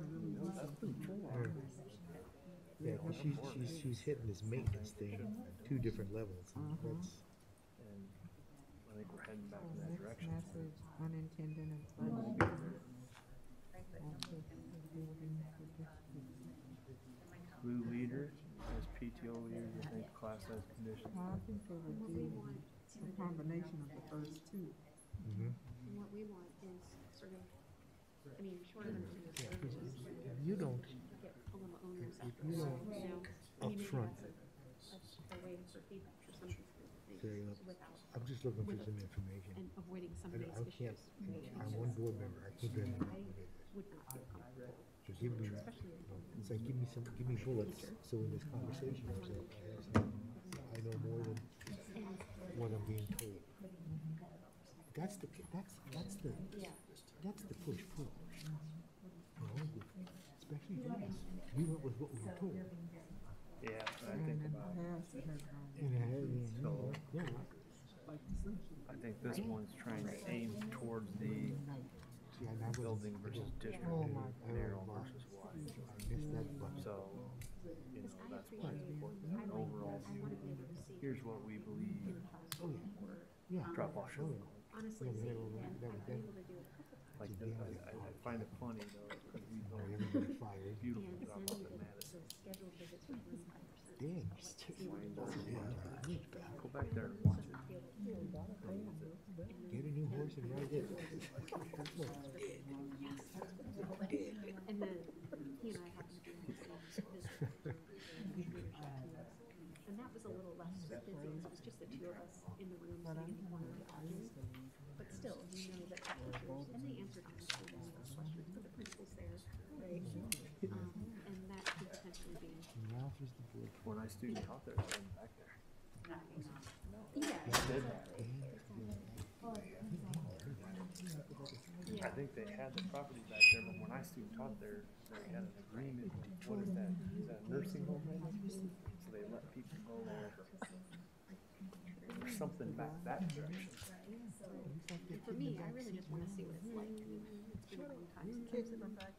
Speaker 9: Yeah, 'cause she's hitting this maintenance thing at 2 different levels. That's,
Speaker 4: And I think we're heading back in that direction.
Speaker 8: Message, unintended and pleasant.
Speaker 4: Blue leader as PTO leaders, I think class size conditions.
Speaker 8: I think they would do a combination of the first 2.
Speaker 5: And what we want is sort of, I mean, short of
Speaker 9: if you don't,
Speaker 5: get a little onerous
Speaker 9: if
Speaker 5: after,
Speaker 9: you
Speaker 5: you
Speaker 9: don't
Speaker 5: know? I
Speaker 9: up
Speaker 5: mean, maybe
Speaker 9: front,
Speaker 5: that's a way for feedback or something.
Speaker 9: Fair enough. I'm just looking for some information.
Speaker 5: and avoiding some
Speaker 9: I
Speaker 5: of
Speaker 9: don't-
Speaker 5: these
Speaker 9: I can't,
Speaker 5: issues.
Speaker 9: I'm one board member, I can't do anything about it.
Speaker 5: Would not feel comfortable.
Speaker 9: So give me, it's like, give me bullets, so in this conversation, I have some, I know more than what I'm being told. That's the push-pull. You know, especially this, we went with what we were told.
Speaker 4: Yeah, I think about so.
Speaker 9: Yeah.
Speaker 4: I think this one's trying to aim towards the
Speaker 9: See, I
Speaker 4: building versus district, narrow versus wide.
Speaker 9: I missed that button.
Speaker 4: So, you know, that's why it's important. And overall, here's what we believe.
Speaker 9: Yeah.
Speaker 4: Drop off.
Speaker 9: Oh, yeah.
Speaker 5: Honestly,
Speaker 9: Yeah,
Speaker 5: see,
Speaker 9: that was
Speaker 4: Like, I find it funny though, because we know
Speaker 9: everybody fired.
Speaker 4: beautiful drop off in Madison.
Speaker 9: Dang.
Speaker 4: Go back there and watch it.
Speaker 9: Get a new horse and ride it.
Speaker 5: and then he and I happened to be in the same visit. And that was a little less busy, it was just the two of us in the room sitting in the corner talking. But still, you know that the teachers, and they answered honestly all those questions, but the principal's there, right? And that could potentially be.
Speaker 9: Ralph is the board.
Speaker 4: When I student taught there, I wasn't back there. I think they had the property back there, but when I student taught there, they had an agreement. What is that? Is that a nursing home? So they let people go there. Or something back that direction.
Speaker 5: And for me, I really just want to see what it's like. I mean, it's been a long time since I've been back.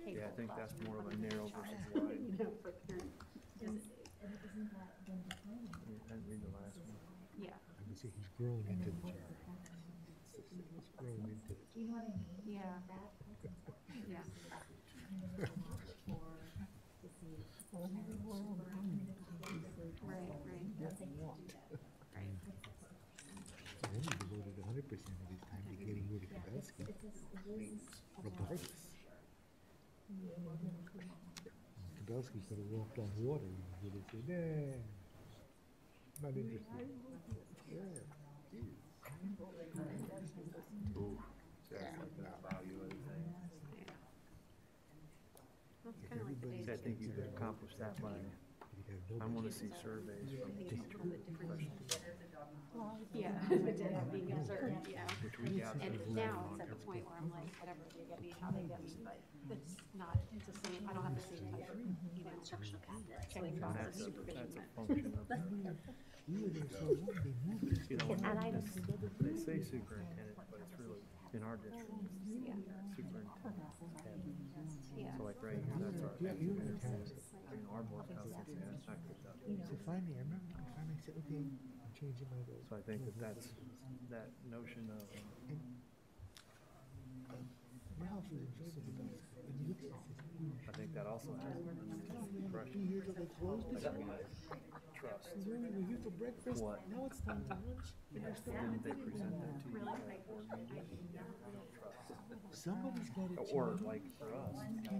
Speaker 4: Yeah, I think that's more of a narrow versus wide.
Speaker 5: You know, for parent visit days.
Speaker 4: I didn't read the last one.
Speaker 5: Yeah.
Speaker 9: I can see he's grown into the chair. He's grown into it.
Speaker 5: Yeah. Yeah. Right, right. Right.
Speaker 9: And then he devoted 100% of his time to getting rid of Kabelsky. Regardless. Kabelsky could have walked on water and he would have said, nah, not interested. Yeah.
Speaker 4: Ooh, so that's like the value of the thing.
Speaker 5: That's kind of like the days.
Speaker 4: I think you could accomplish that by, I want to see surveys from teachers, professionals,
Speaker 5: Yeah, being observed, yeah.
Speaker 4: which we got.
Speaker 5: And now it's at the point where I'm like, whatever, they get me, how they get me, but it's not the same, I don't have the same type of, you know, checking boxes,
Speaker 4: That's a
Speaker 5: supervision.
Speaker 4: function of, you know, they say superintendent, but it's really, in our district, superintendent.
Speaker 5: Yeah.
Speaker 4: So like right here, that's our, our board comes and say, that's not good enough.
Speaker 9: So finally, I remember when I finally said, okay, I'm changing my vote.
Speaker 4: So I think that that's, that notion of,
Speaker 9: Ralph was in front of the bus, and he looks at this.
Speaker 4: I think that also has an impression.
Speaker 9: 2 years ago, they closed it.
Speaker 4: Trust.
Speaker 9: We were here for breakfast,
Speaker 4: What?
Speaker 9: now it's time for lunch. And they're still
Speaker 4: Didn't they
Speaker 9: eating.
Speaker 4: present that to you? We don't trust.
Speaker 9: Somebody's got to
Speaker 4: Or like for us,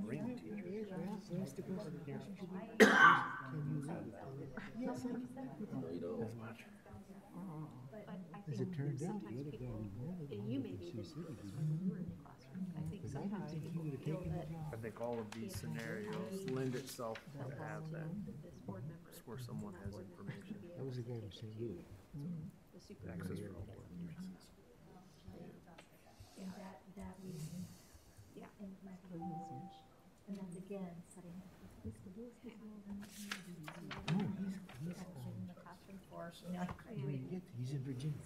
Speaker 4: ring teachers.
Speaker 9: Yes, Ralph wants to go to the person. Can you leave? Yes, I can.
Speaker 4: As much.
Speaker 9: As it turned out, the other guy we wanted,
Speaker 5: And you may be
Speaker 9: Sioux
Speaker 5: different
Speaker 9: City,
Speaker 5: because when you were in the classroom, I think
Speaker 9: because I didn't
Speaker 5: sometimes
Speaker 9: think he
Speaker 5: people
Speaker 9: would have
Speaker 5: feel
Speaker 9: taken the
Speaker 5: that
Speaker 9: job.
Speaker 4: I think all of these scenarios lend itself to have that,
Speaker 5: this board member.
Speaker 4: where someone has information.
Speaker 9: That was the guy from St. Louis.
Speaker 5: The super.
Speaker 4: Access for all board members.
Speaker 5: Yeah.
Speaker 2: And that's again setting
Speaker 9: No, he's
Speaker 2: in the classroom for,
Speaker 9: he's in Virginia.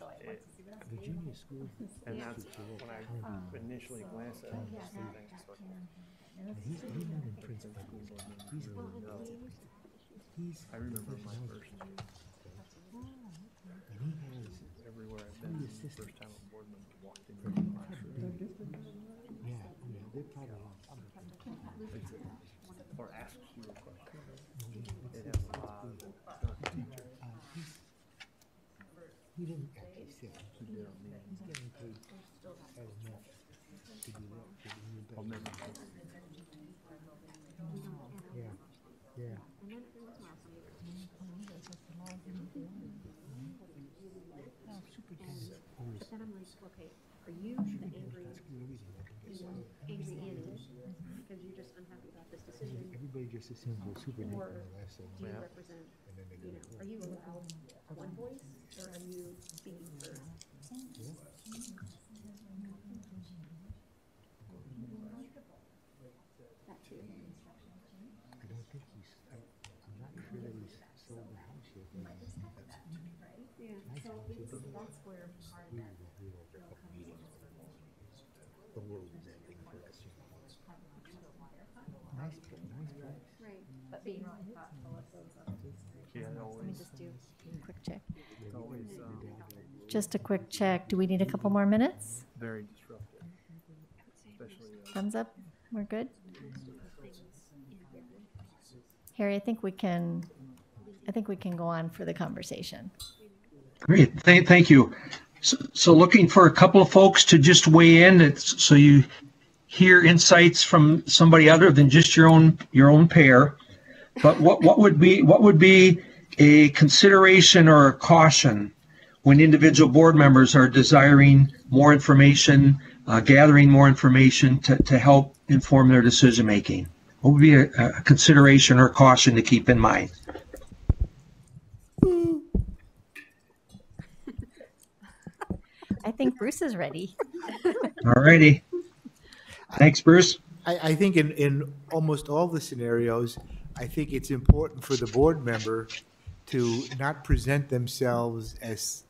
Speaker 9: Virginia School.
Speaker 4: And that's when I initially glanced at it, just thinking, so
Speaker 9: And he's not in principal. He's in He's
Speaker 4: I remember my first,
Speaker 9: and he has
Speaker 4: everywhere I've been, the first time a board member walked in the classroom.
Speaker 9: yeah, they're probably
Speaker 4: Or asks you a question. It has a lot of, it's not a teacher.
Speaker 9: he didn't actually say it.
Speaker 4: He did on me.
Speaker 9: He's getting paid as enough to do that for the new
Speaker 4: I'll
Speaker 9: budget.
Speaker 4: never forget.
Speaker 9: Yeah, yeah.
Speaker 5: And then every once in a while somebody goes, okay, are you the angry Annie? Because you're just unhappy about this decision?
Speaker 9: Everybody just assumes we're super deep
Speaker 5: Or
Speaker 9: in the last thing.
Speaker 5: do you represent, are you a loud one voice, or are you speaking for? That too.
Speaker 9: I don't think I'm not sure that he's sold the house yet.
Speaker 5: Yeah.
Speaker 2: So that's where part of that.
Speaker 9: The world is ending for us. Nice place.
Speaker 5: Right.
Speaker 2: But being really thoughtful of those other
Speaker 4: Yeah,
Speaker 2: Let me
Speaker 4: always,
Speaker 2: just do a quick check.
Speaker 4: always
Speaker 2: Just a quick check. Do we need a couple more minutes?
Speaker 4: very disruptive, especially.
Speaker 2: Thumbs up? We're good? Harry, I think we can go on for the conversation.
Speaker 3: Great, thank you. So looking for a couple of folks to just weigh in, so you hear insights from somebody other than just your own pair. But what would be a consideration or a caution when individual board members are desiring more information, gathering more information to help inform their decision making? What would be a consideration or caution to keep in mind?
Speaker 2: I think Bruce is ready.
Speaker 3: All righty. Thanks, Bruce.
Speaker 9: I think in almost all the scenarios, I think it's important for the board member to not present themselves as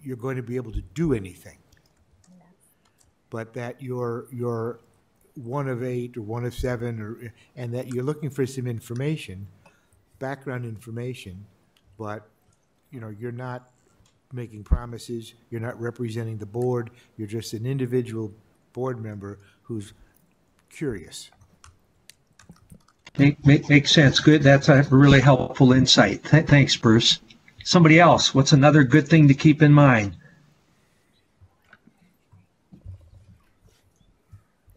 Speaker 9: you're going to be able to do anything, but that you're one of 8 or one of 7, and that you're looking for some information, background information, but you're not making promises, you're not representing the board, you're just an individual board member who's curious.
Speaker 3: Makes sense. Good. That's a really helpful insight. Thanks, Bruce. Somebody else, what's another good thing to keep in mind?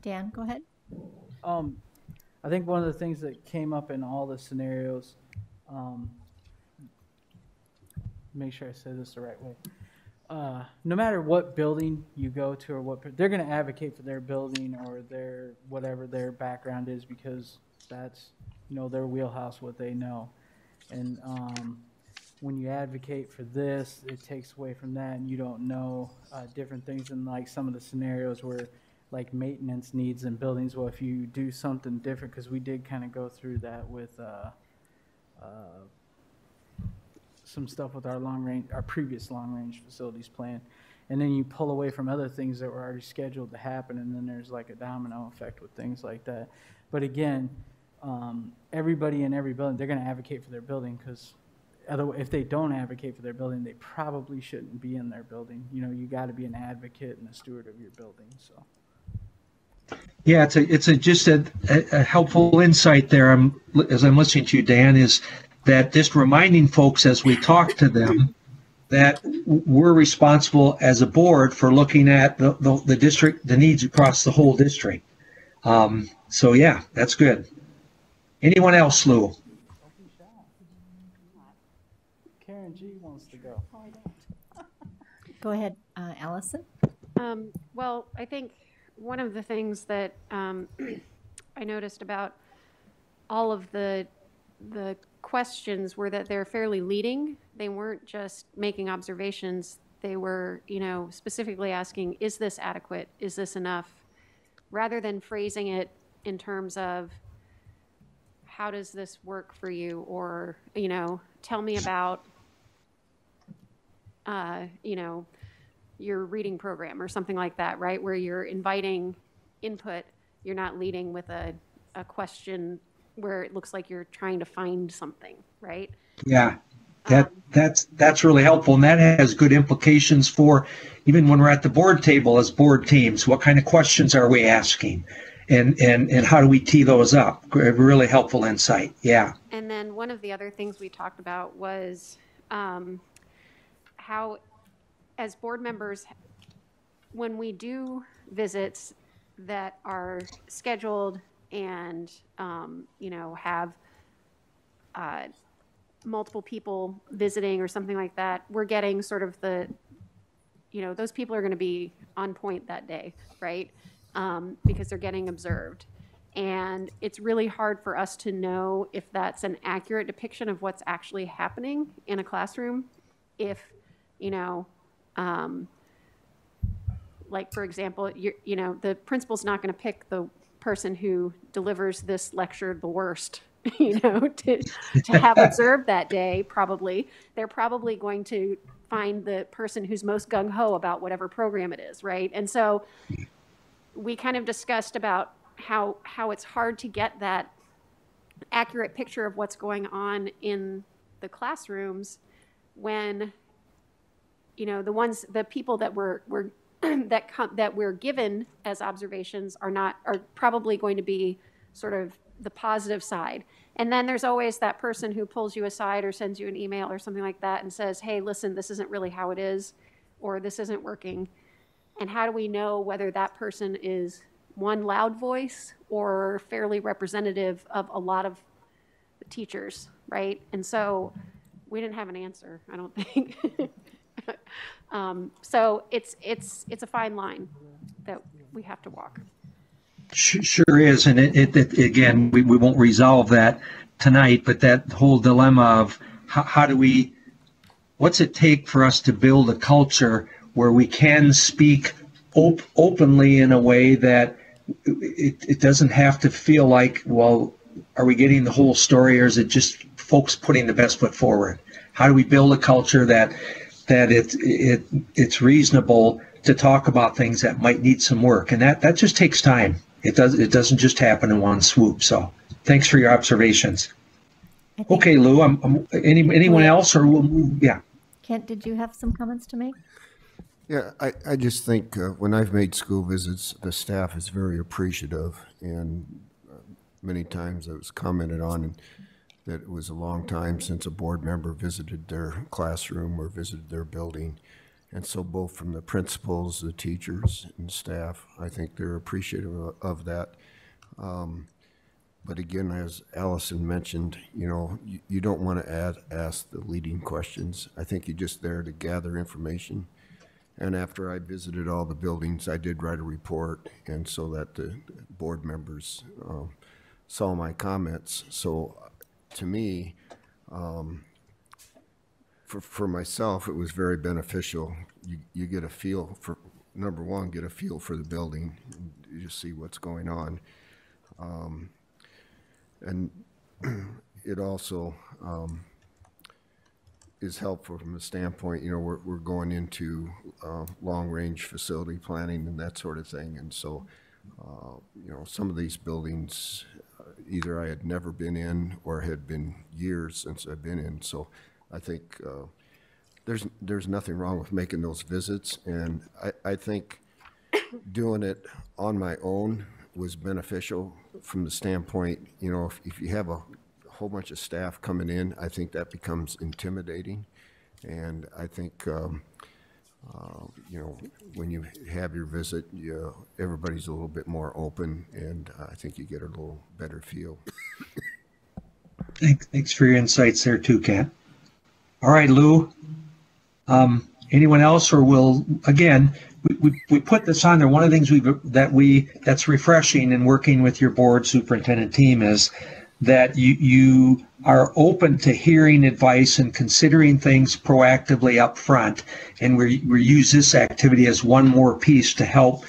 Speaker 2: Dan, go ahead.
Speaker 11: I think one of the things that came up in all the scenarios, make sure I say this the right way. No matter what building you go to or they're going to advocate for their building or their whatever their background is, because that's their wheelhouse, what they know. And when you advocate for this, it takes away from that, and you don't know different things. And like some of the scenarios where like maintenance needs in buildings, well, if you do something different, because we did kind of go through that with some stuff with our previous long-range facilities plan, and then you pull away from other things that were already scheduled to happen, and then there's like a domino effect with things like that. But again, everybody in every building, they're going to advocate for their building, because if they don't advocate for their building, they probably shouldn't be in their building. You got to be an advocate and a steward of your building. So.
Speaker 3: Yeah, it's just a helpful insight there. As I'm listening to you, Dan, is that just reminding folks as we talk to them that we're responsible as a board for looking at the district, the needs across the whole district. So yeah, that's good. Anyone else, Lou?
Speaker 11: Karen G wants to go.
Speaker 2: Go ahead, Allison.
Speaker 5: Well, I think one of the things that I noticed about all of the questions were that they're fairly leading. They weren't just making observations. They were, specifically asking, is this adequate? Is this enough? Rather than phrasing it in terms of, how does this work for you? Or, tell me about, your reading program or something like that, right? Where you're inviting input, you're not leading with a question where it looks like you're trying to find something, right?
Speaker 3: Yeah, that's really helpful, and that has good implications for even when we're at the board table as board teams. What kind of questions are we asking, and how do we tee those up? Really helpful insight. Yeah.
Speaker 5: And then one of the other things we talked about was how, as board members, when we do visits that are scheduled and have multiple people visiting or something like that, we're getting sort of the those people are going to be on point that day, right? Because they're getting observed. And it's really hard for us to know if that's an accurate depiction of what's actually happening in a classroom. If, like, for example, the principal's not going to pick the person who delivers this lecture the worst, to have observed that day, probably. They're probably going to find the person who's most gung-ho about whatever program it is, right? And so we kind of discussed about how it's hard to get that accurate picture of what's going on in the classrooms when, the people that that we're given as observations are probably going to be sort of the positive side. And then there's always that person who pulls you aside or sends you an email or something like that and says, hey, listen, this isn't really how it is, or this isn't working. And how do we know whether that person is one loud voice or fairly representative of a lot of the teachers, right? And so we didn't have an answer, I don't think. So it's a fine line that we have to walk.
Speaker 3: Sure is, and it again, we won't resolve that tonight, but that whole dilemma of how do we, what's it take for us to build a culture where we can speak openly in a way that it doesn't have to feel like, well, are we getting the whole story, or is it just folks putting the best foot forward? How do we build a culture that it's reasonable to talk about things that might need some work, and that just takes time. It doesn't just happen in one swoop. So thanks for your observations. Okay, Lou. Anyone else, or we'll move? Yeah.
Speaker 2: Kent, did you have some comments to make?
Speaker 6: Yeah, I just think when I've made school visits, the staff is very appreciative, and many times it was commented on that it was a long time since a board member visited their classroom or visited their building. And so both from the principals, the teachers, and staff, I think they're appreciative of that. But again, as Allison mentioned, you don't want to ask the leading questions. I think you're just there to gather information. And after I visited all the buildings, I did write a report, and so that the board members saw my comments. So to me, for myself, it was very beneficial. You get a feel for, number one, get a feel for the building. You just see what's going on. And it also is helpful from a standpoint, we're going into long-range facility planning and that sort of thing. And so, some of these buildings, either I had never been in or had been years since I've been in. So I think there's nothing wrong with making those visits. And I think doing it on my own was beneficial from the standpoint, if you have a whole bunch of staff coming in, I think that becomes intimidating. And I think, when you have your visit, everybody's a little bit more open, and I think you get a little better feel.
Speaker 3: Thanks for your insights there too, Kat. All right, Lou. Anyone else, or again, we put this on there. One of the things that's refreshing in working with your board superintendent team is that you are open to hearing advice and considering things proactively up front. And we use this activity as one more piece to help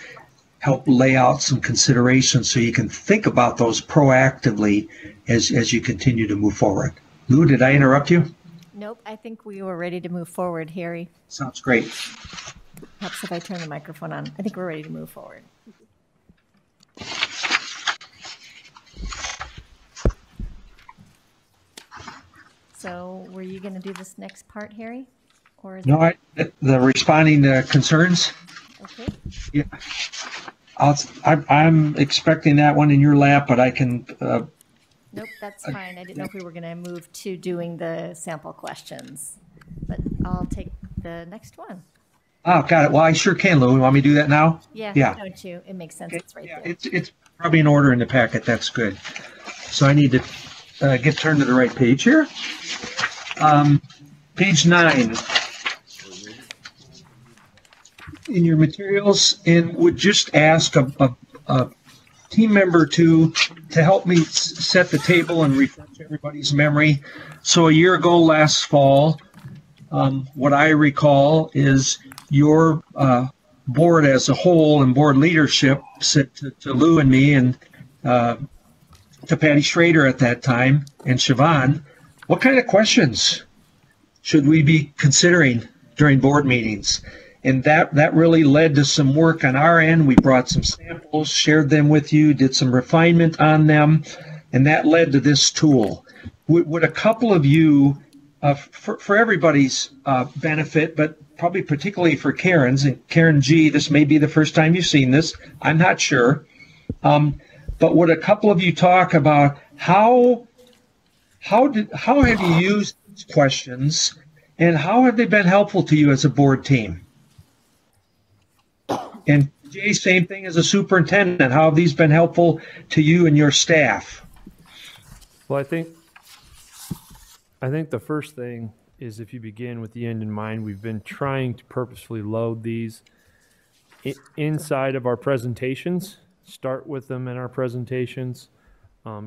Speaker 3: lay out some considerations so you can think about those proactively as you continue to move forward. Lou, did I interrupt you?
Speaker 2: Nope, I think we were ready to move forward, Harry.
Speaker 3: Sounds great.
Speaker 2: Perhaps if I turn the microphone on, I think we're ready to move forward. So were you going to do this next part, Harry? Or
Speaker 3: No, the responding to concerns?
Speaker 2: Okay.
Speaker 3: Yeah. I'm expecting that one in your lap, but I can...
Speaker 2: Nope, that's fine. I didn't know if we were going to move to doing the sample questions, but I'll take the next one.
Speaker 3: Oh, got it. Well, I sure can, Lou. You want me to do that now?
Speaker 2: Yeah,
Speaker 3: Yeah.
Speaker 2: don't you? It makes sense. It's right there.
Speaker 3: It's probably in order in the packet. That's good. So I need to get turned to the right page here. Page 9. in your materials and would just ask a team member to help me set the table and refresh everybody's memory. So a year ago, last fall, what I recall is your board as a whole and board leadership said to Lou and me and to Patty Schrader at that time and Siobhan, what kind of questions should we be considering during board meetings? And that really led to some work on our end. We brought some samples, shared them with you, did some refinement on them, and that led to this tool. Would a couple of you, for everybody's benefit, but probably particularly for Karen's, and Karen G., this may be the first time you've seen this, I'm not sure, but would a couple of you talk about how have you used these questions and how have they been helpful to you as a board team? And Jay, same thing as a superintendent. How have these been helpful to you and your staff?
Speaker 4: Well, I think the first thing is if you begin with the end in mind, we've been trying to purposefully load these inside of our presentations, start with them in our presentations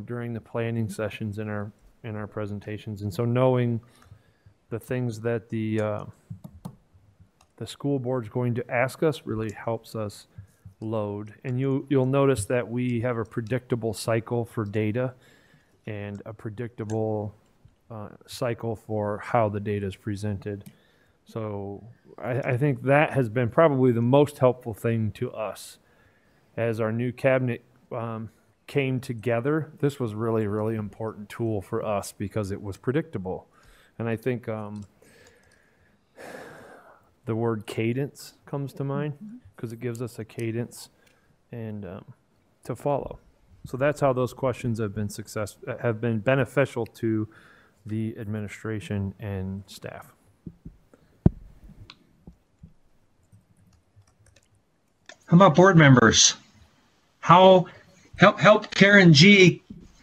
Speaker 4: during the planning sessions in our presentations. And so knowing the things that the school board's going to ask us really helps us load. And you'll notice that we have a predictable cycle for data and a predictable cycle for how the data is presented. So I think that has been probably the most helpful thing to us. As our new cabinet came together, this was really, really important tool for us because it was predictable. And I think the word cadence comes to mind because it gives us a cadence and to follow. So that's how those questions have been beneficial to the administration and staff.
Speaker 3: How about board members? How help Karen G.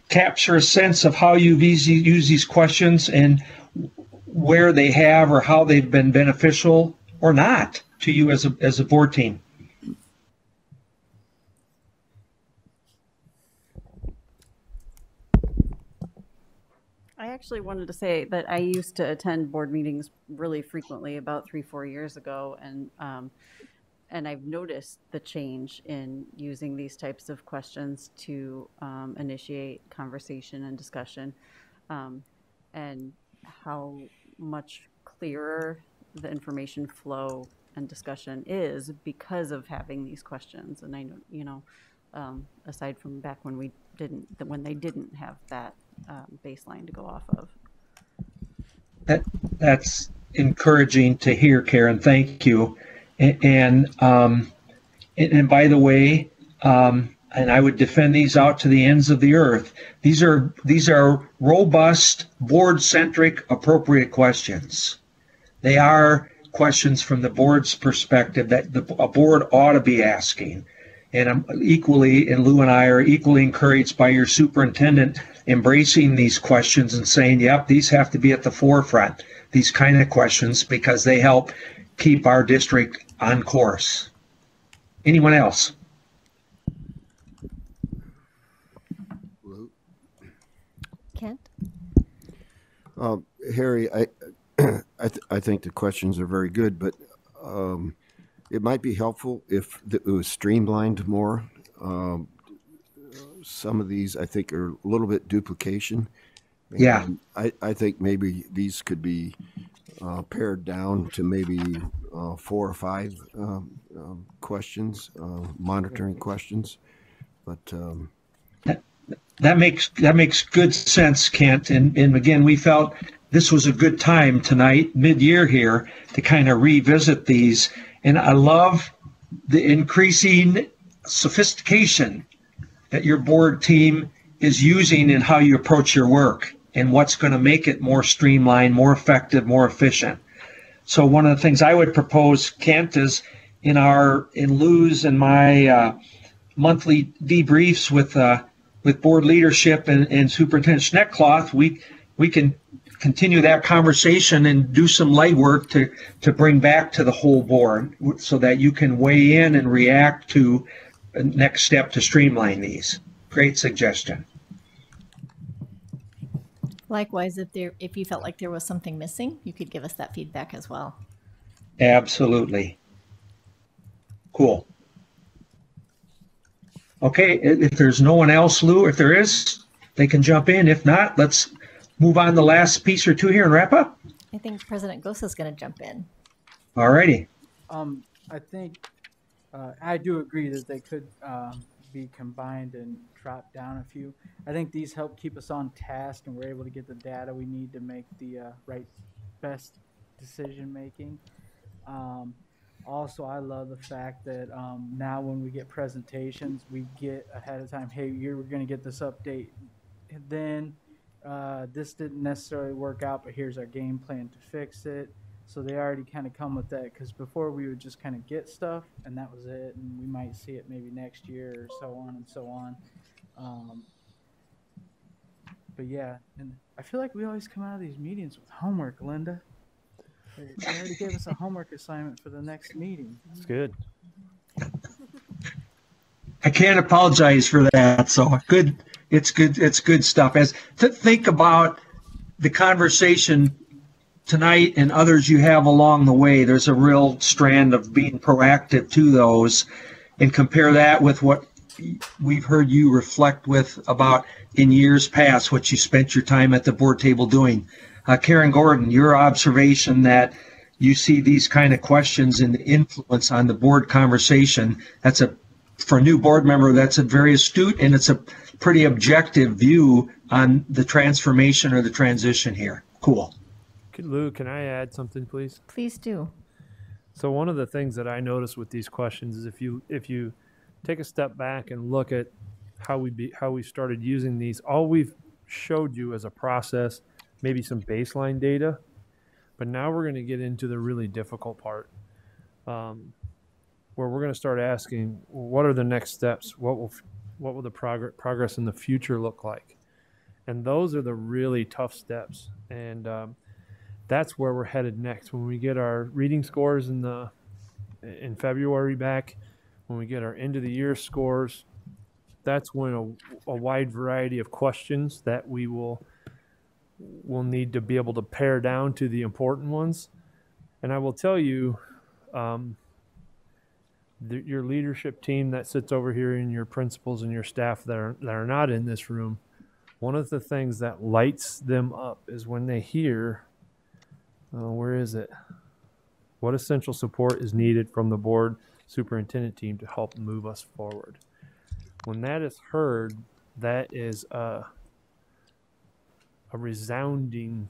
Speaker 3: capture a sense of how you've used these questions and where they have or how they've been beneficial or not to you as a board team?
Speaker 7: I actually wanted to say that I used to attend board meetings really frequently about 3-4 years ago, and I've noticed the change in using these types of questions to initiate conversation and discussion, and how much clearer the information flow and discussion is because of having these questions. And I know, aside from back when they didn't have that baseline to go off of.
Speaker 3: That's encouraging to hear, Karen. Thank you. And by the way, and I would defend these out to the ends of the earth. These are robust, board-centric, appropriate questions. They are questions from the board's perspective that a board ought to be asking. And Lou and I are equally encouraged by your superintendent embracing these questions and saying, yep, these have to be at the forefront, these kind of questions, because they help keep our district on course. Anyone else?
Speaker 2: Kent?
Speaker 6: Harry, I think the questions are very good, but it might be helpful if it was streamlined more. Some of these, I think, are a little bit duplication.
Speaker 3: Yeah.
Speaker 6: And I think maybe these could be pared down to maybe 4 or 5 questions, monitoring questions. But
Speaker 3: that makes good sense, Kent. And again, we felt this was a good time tonight, mid-year here, to kind of revisit these. And I love the increasing sophistication that your board team is using in how you approach your work and what's going to make it more streamlined, more effective, more efficient. So one of the things I would propose, Kent, is in Lou's and my monthly debriefs with board leadership and Superintendent Schneckcloth, we can continue that conversation and do some legwork to bring back to the whole board so that you can weigh in and react to the next step to streamline these. Great suggestion.
Speaker 2: Likewise, if you felt like there was something missing, you could give us that feedback as well.
Speaker 3: Absolutely. Cool. Okay, if there's no one else, Lou, if there is, they can jump in. If not, let's move on to the last piece or two here and wrap up.
Speaker 2: I think President Goss is going to jump in.
Speaker 3: All righty.
Speaker 11: I think I do agree that they could be combined and drop down a few. I think these help keep us on task, and we're able to get the data we need to make the best decision making. Also, I love the fact that now when we get presentations, we get ahead of time, hey, you're going to get this update. Then this didn't necessarily work out, but here's our game plan to fix it. So they already kind of come with that, because before we would just kind of get stuff and that was it, and we might see it maybe next year or so on and so on. But yeah, and I feel like we always come out of these meetings with homework, Linda. They already gave us a homework assignment for the next meeting.
Speaker 4: It's good.
Speaker 3: I can't apologize for that. So good. It's good. It's good stuff. As to think about the conversation tonight and others you have along the way, there's a real strand of being proactive to those, and compare that with what we've heard you reflect with about in years past, what you spent your time at the board table doing. Karen Gordon, your observation that you see these kind of questions and the influence on the board conversation, for a new board member, that's a very astute, and it's a pretty objective view on the transformation or the transition here. Cool.
Speaker 4: Lou, can I add something, please?
Speaker 2: Please do.
Speaker 4: So one of the things that I notice with these questions is if you take a step back and look at how we started using these, all we've showed you as a process, maybe some baseline data, but now we're going to get into the really difficult part, where we're going to start asking, what are the next steps? What will the progress in the future look like? And those are the really tough steps. And that's where we're headed next. When we get our reading scores in February back, when we get our end of the year scores, that's when a wide variety of questions that we'll need to be able to pare down to the important ones. And I will tell you, your leadership team that sits over here, and your principals and your staff that are not in this room, one of the things that lights them up is when they hear, where is it? What essential support is needed from the board superintendent team to help move us forward? When that is heard, that is a resounding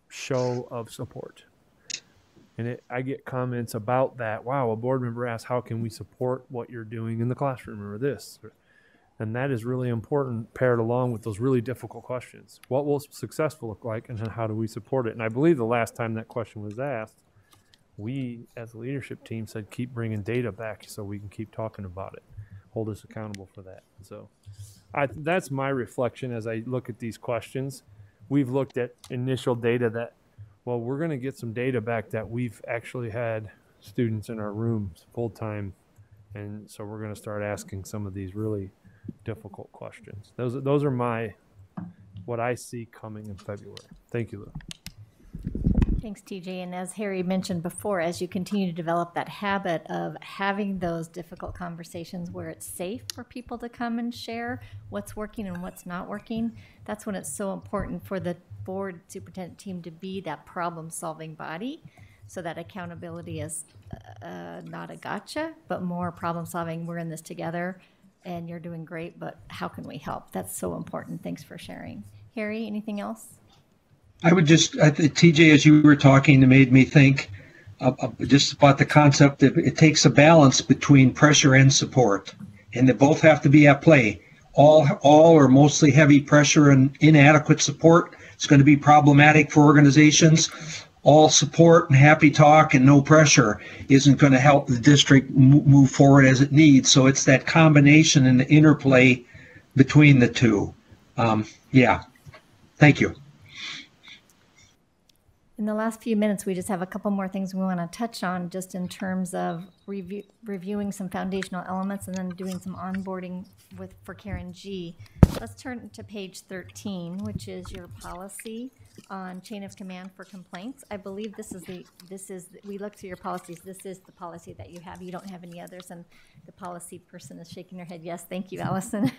Speaker 4: show of support. And I get comments about that. Wow, a board member asked, how can we support what you're doing in the classroom or this? And that is really important, paired along with those really difficult questions. What will successful look like, and then how do we support it? And I believe the last time that question was asked, we as a leadership team said, keep bringing data back so we can keep talking about it. Hold us accountable for that. So that's my reflection as I look at these questions. We've looked at initial data that, well, we're going to get some data back that we've actually had students in our rooms full time. And so we're going to start asking some of these really difficult questions. Those are what I see coming in February. Thank you, Lou.
Speaker 2: Thanks, TJ. And as Harry mentioned before, as you continue to develop that habit of having those difficult conversations where it's safe for people to come and share what's working and what's not working, that's when it's so important for the board superintendent team to be that problem-solving body, so that accountability is not a gotcha, but more problem-solving. We're in this together, and you're doing great, but how can we help? That's so important. Thanks for sharing. Harry, anything else?
Speaker 3: I would TJ, as you were talking, it made me think just about the concept that it takes a balance between pressure and support, and they both have to be at play. All or mostly heavy pressure and inadequate support is going to be problematic for organizations. All support and happy talk and no pressure isn't going to help the district move forward as it needs. So it's that combination and the interplay between the two. Yeah, thank you.
Speaker 2: In the last few minutes, we just have a couple more things we want to touch on just in terms of reviewing some foundational elements and then doing some onboarding for Karen G. Let's turn to page 13, which is your policy on chain of command for complaints. I believe we looked through your policies. This is the policy that you have. You don't have any others. And the policy person is shaking her head. Yes, thank you, Allison.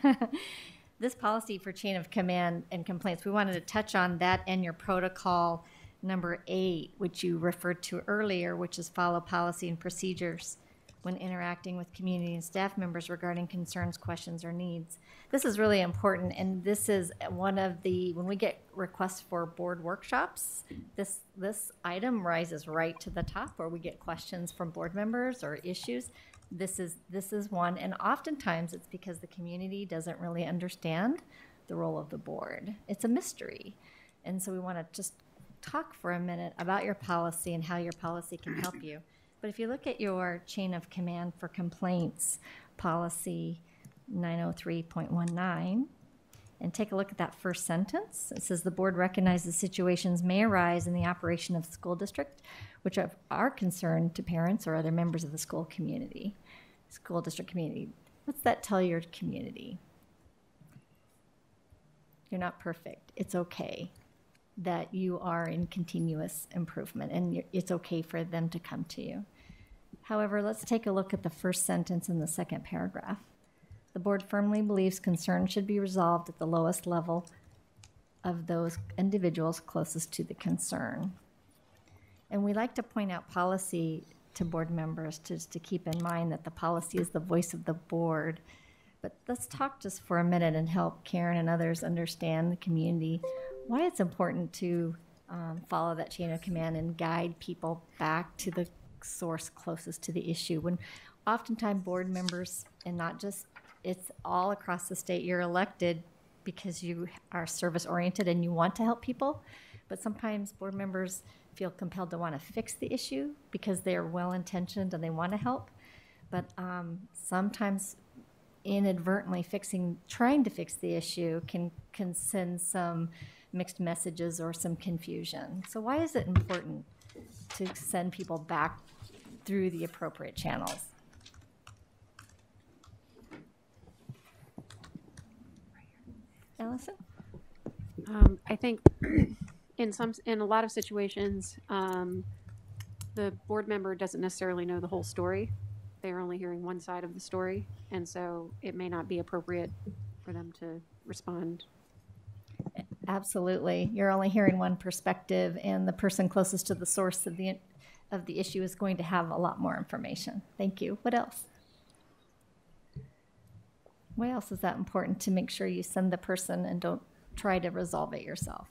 Speaker 2: This policy for chain of command and complaints, we wanted to touch on that and your protocol number 8, which you referred to earlier, which is follow policy and procedures when interacting with community and staff members regarding concerns, questions, or needs. This is really important, and this is one of the, when we get requests for board workshops, this item rises right to the top where we get questions from board members or issues. This is one, and oftentimes it's because the community doesn't really understand the role of the board. It's a mystery, and so we want to just talk for a minute about your policy and how your policy can help you. But if you look at your chain of command for complaints policy 903.19 and take a look at that first sentence, it says the board recognizes situations may arise in the operation of the school district which are concerned to parents or other members of the school district community. What's that tell your community? You're not perfect. It's okay that you are in continuous improvement, and it's okay for them to come to you. However, let's take a look at the first sentence in the second paragraph. The board firmly believes concerns should be resolved at the lowest level of those individuals closest to the concern. And we like to point out policy to board members just to keep in mind that the policy is the voice of the board. But let's talk just for a minute and help Karen and others understand the community why it's important to follow that chain of command and guide people back to the source closest to the issue. When oftentimes board members, and not just, it's all across the state, you're elected because you are service oriented and you want to help people, but sometimes board members feel compelled to want to fix the issue because they're well intentioned and they want to help, but sometimes inadvertently trying to fix the issue can send some mixed messages or some confusion. So why is it important to send people back through the appropriate channels? Allison?
Speaker 5: I think in a lot of situations, the board member doesn't necessarily know the whole story. They're only hearing one side of the story, and so it may not be appropriate for them to respond.
Speaker 2: Absolutely. You're only hearing one perspective, and the person closest to the source of the issue is going to have a lot more information. Thank you. What else? Why else is that important to make sure you send the person and don't try to resolve it yourself?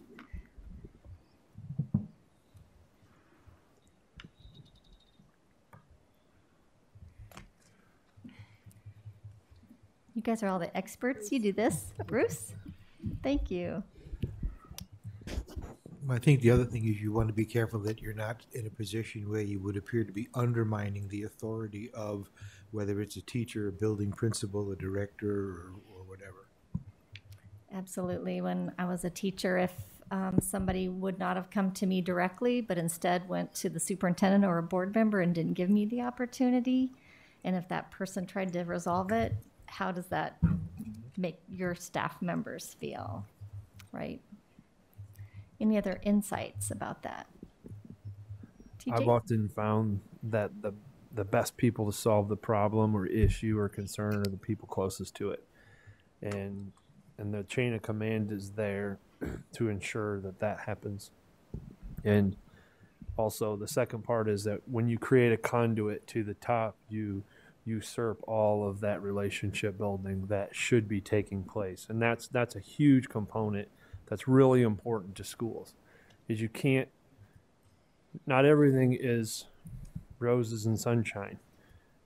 Speaker 2: You guys are all the experts. You do this. Bruce? Thank you.
Speaker 9: I think the other thing is you want to be careful that you're not in a position where you would appear to be undermining the authority of whether it's a teacher, a building principal, a director, or whatever.
Speaker 2: Absolutely. When I was a teacher, if somebody would not have come to me directly, but instead went to the superintendent or a board member and didn't give me the opportunity, and if that person tried to resolve it, how does that make your staff members feel, right? Any other insights about that? TJ?
Speaker 4: I've often found that the best people to solve the problem or issue or concern are the people closest to it. And the chain of command is there to ensure that happens. And also the second part is that when you create a conduit to the top, you usurp all of that relationship building that should be taking place. And that's a huge component that's really important to schools, is you can't, not everything is roses and sunshine.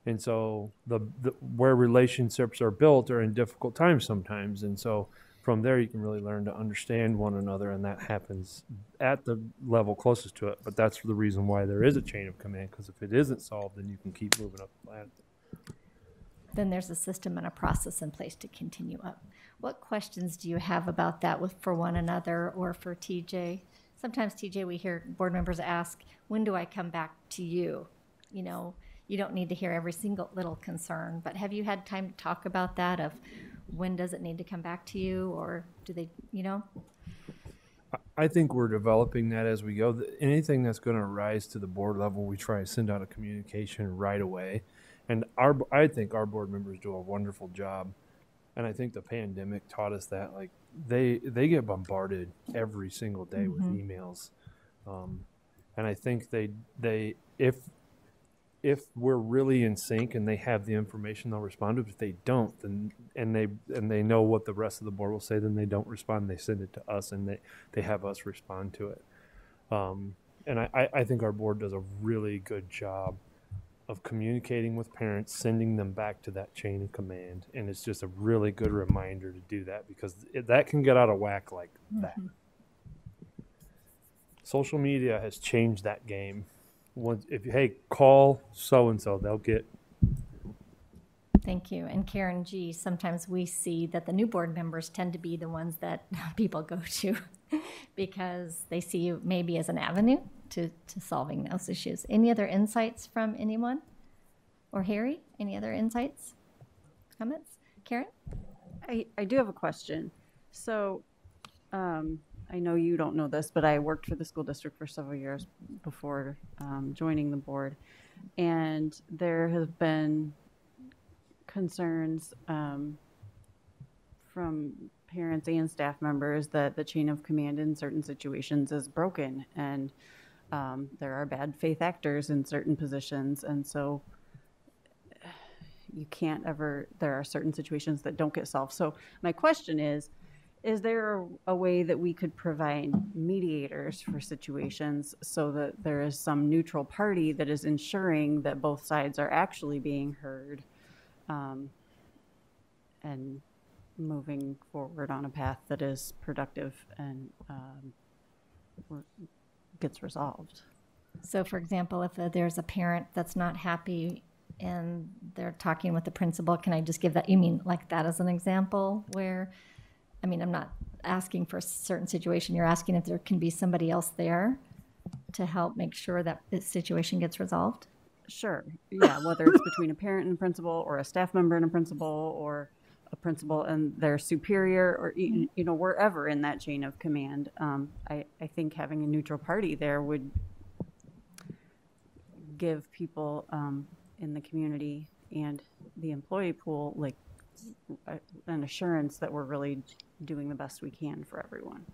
Speaker 4: And so where relationships are built are in difficult times sometimes. And so from there, you can really learn to understand one another, and that happens at the level closest to it. But that's the reason why there is a chain of command, because if it isn't solved, then you can keep moving up the ladder.
Speaker 2: Then there's a system and a process in place to continue up. What questions do you have about that for one another or for TJ sometimes, TJ, we hear board members ask, when do I come back to you? You know, you don't need to hear every single little concern, but have you had time to talk about that of when does it need to come back to you, or do they, you know?
Speaker 4: I think we're developing that as we go. Anything that's going to rise to the board level, we try to send out a communication right away. And I think our board members do a wonderful job. And I think the pandemic taught us that, like, they get bombarded every single day with emails. And I think they if we're really in sync and they have the information, they'll respond to it. If they don't, then and they know what the rest of the board will say, then they don't respond. They send it to us, and they have us respond to it. And I think our board does a really good job of communicating with parents, sending them back to that chain of command. And it's just a really good reminder to do that, because that can get out of whack like that. Social media has changed that game. Hey, call so-and-so, they'll get.
Speaker 2: Thank you. And Karen G., sometimes we see that the new board members tend to be the ones that people go to because they see you maybe as an avenue to solving those issues. Any other insights from anyone? Or Harry, any other insights, comments? Karen?
Speaker 7: I do have a question. So I know you don't know this, but I worked for the school district for several years before joining the board. And there have been concerns from parents and staff members that the chain of command in certain situations is broken, and there are bad faith actors in certain positions. And so you can't ever, there are certain situations that don't get solved. So my question is there a way that we could provide mediators for situations so that there is some neutral party that is ensuring that both sides are actually being heard and moving forward on a path that is productive and gets resolved?
Speaker 2: So, for example, if there's a parent that's not happy and they're talking with the principal, can I just give that, you mean like that as an example where, I mean, I'm not asking for a certain situation. You're asking if there can be somebody else there to help make sure that the situation gets resolved?
Speaker 7: Sure. Yeah, whether it's between a parent and a principal, or a staff member and a principal, or a principal and their superior, or, you know, wherever in that chain of command. I think having a neutral party there would give people in the community and the employee pool, like, an assurance that we're really doing the best we can for everyone.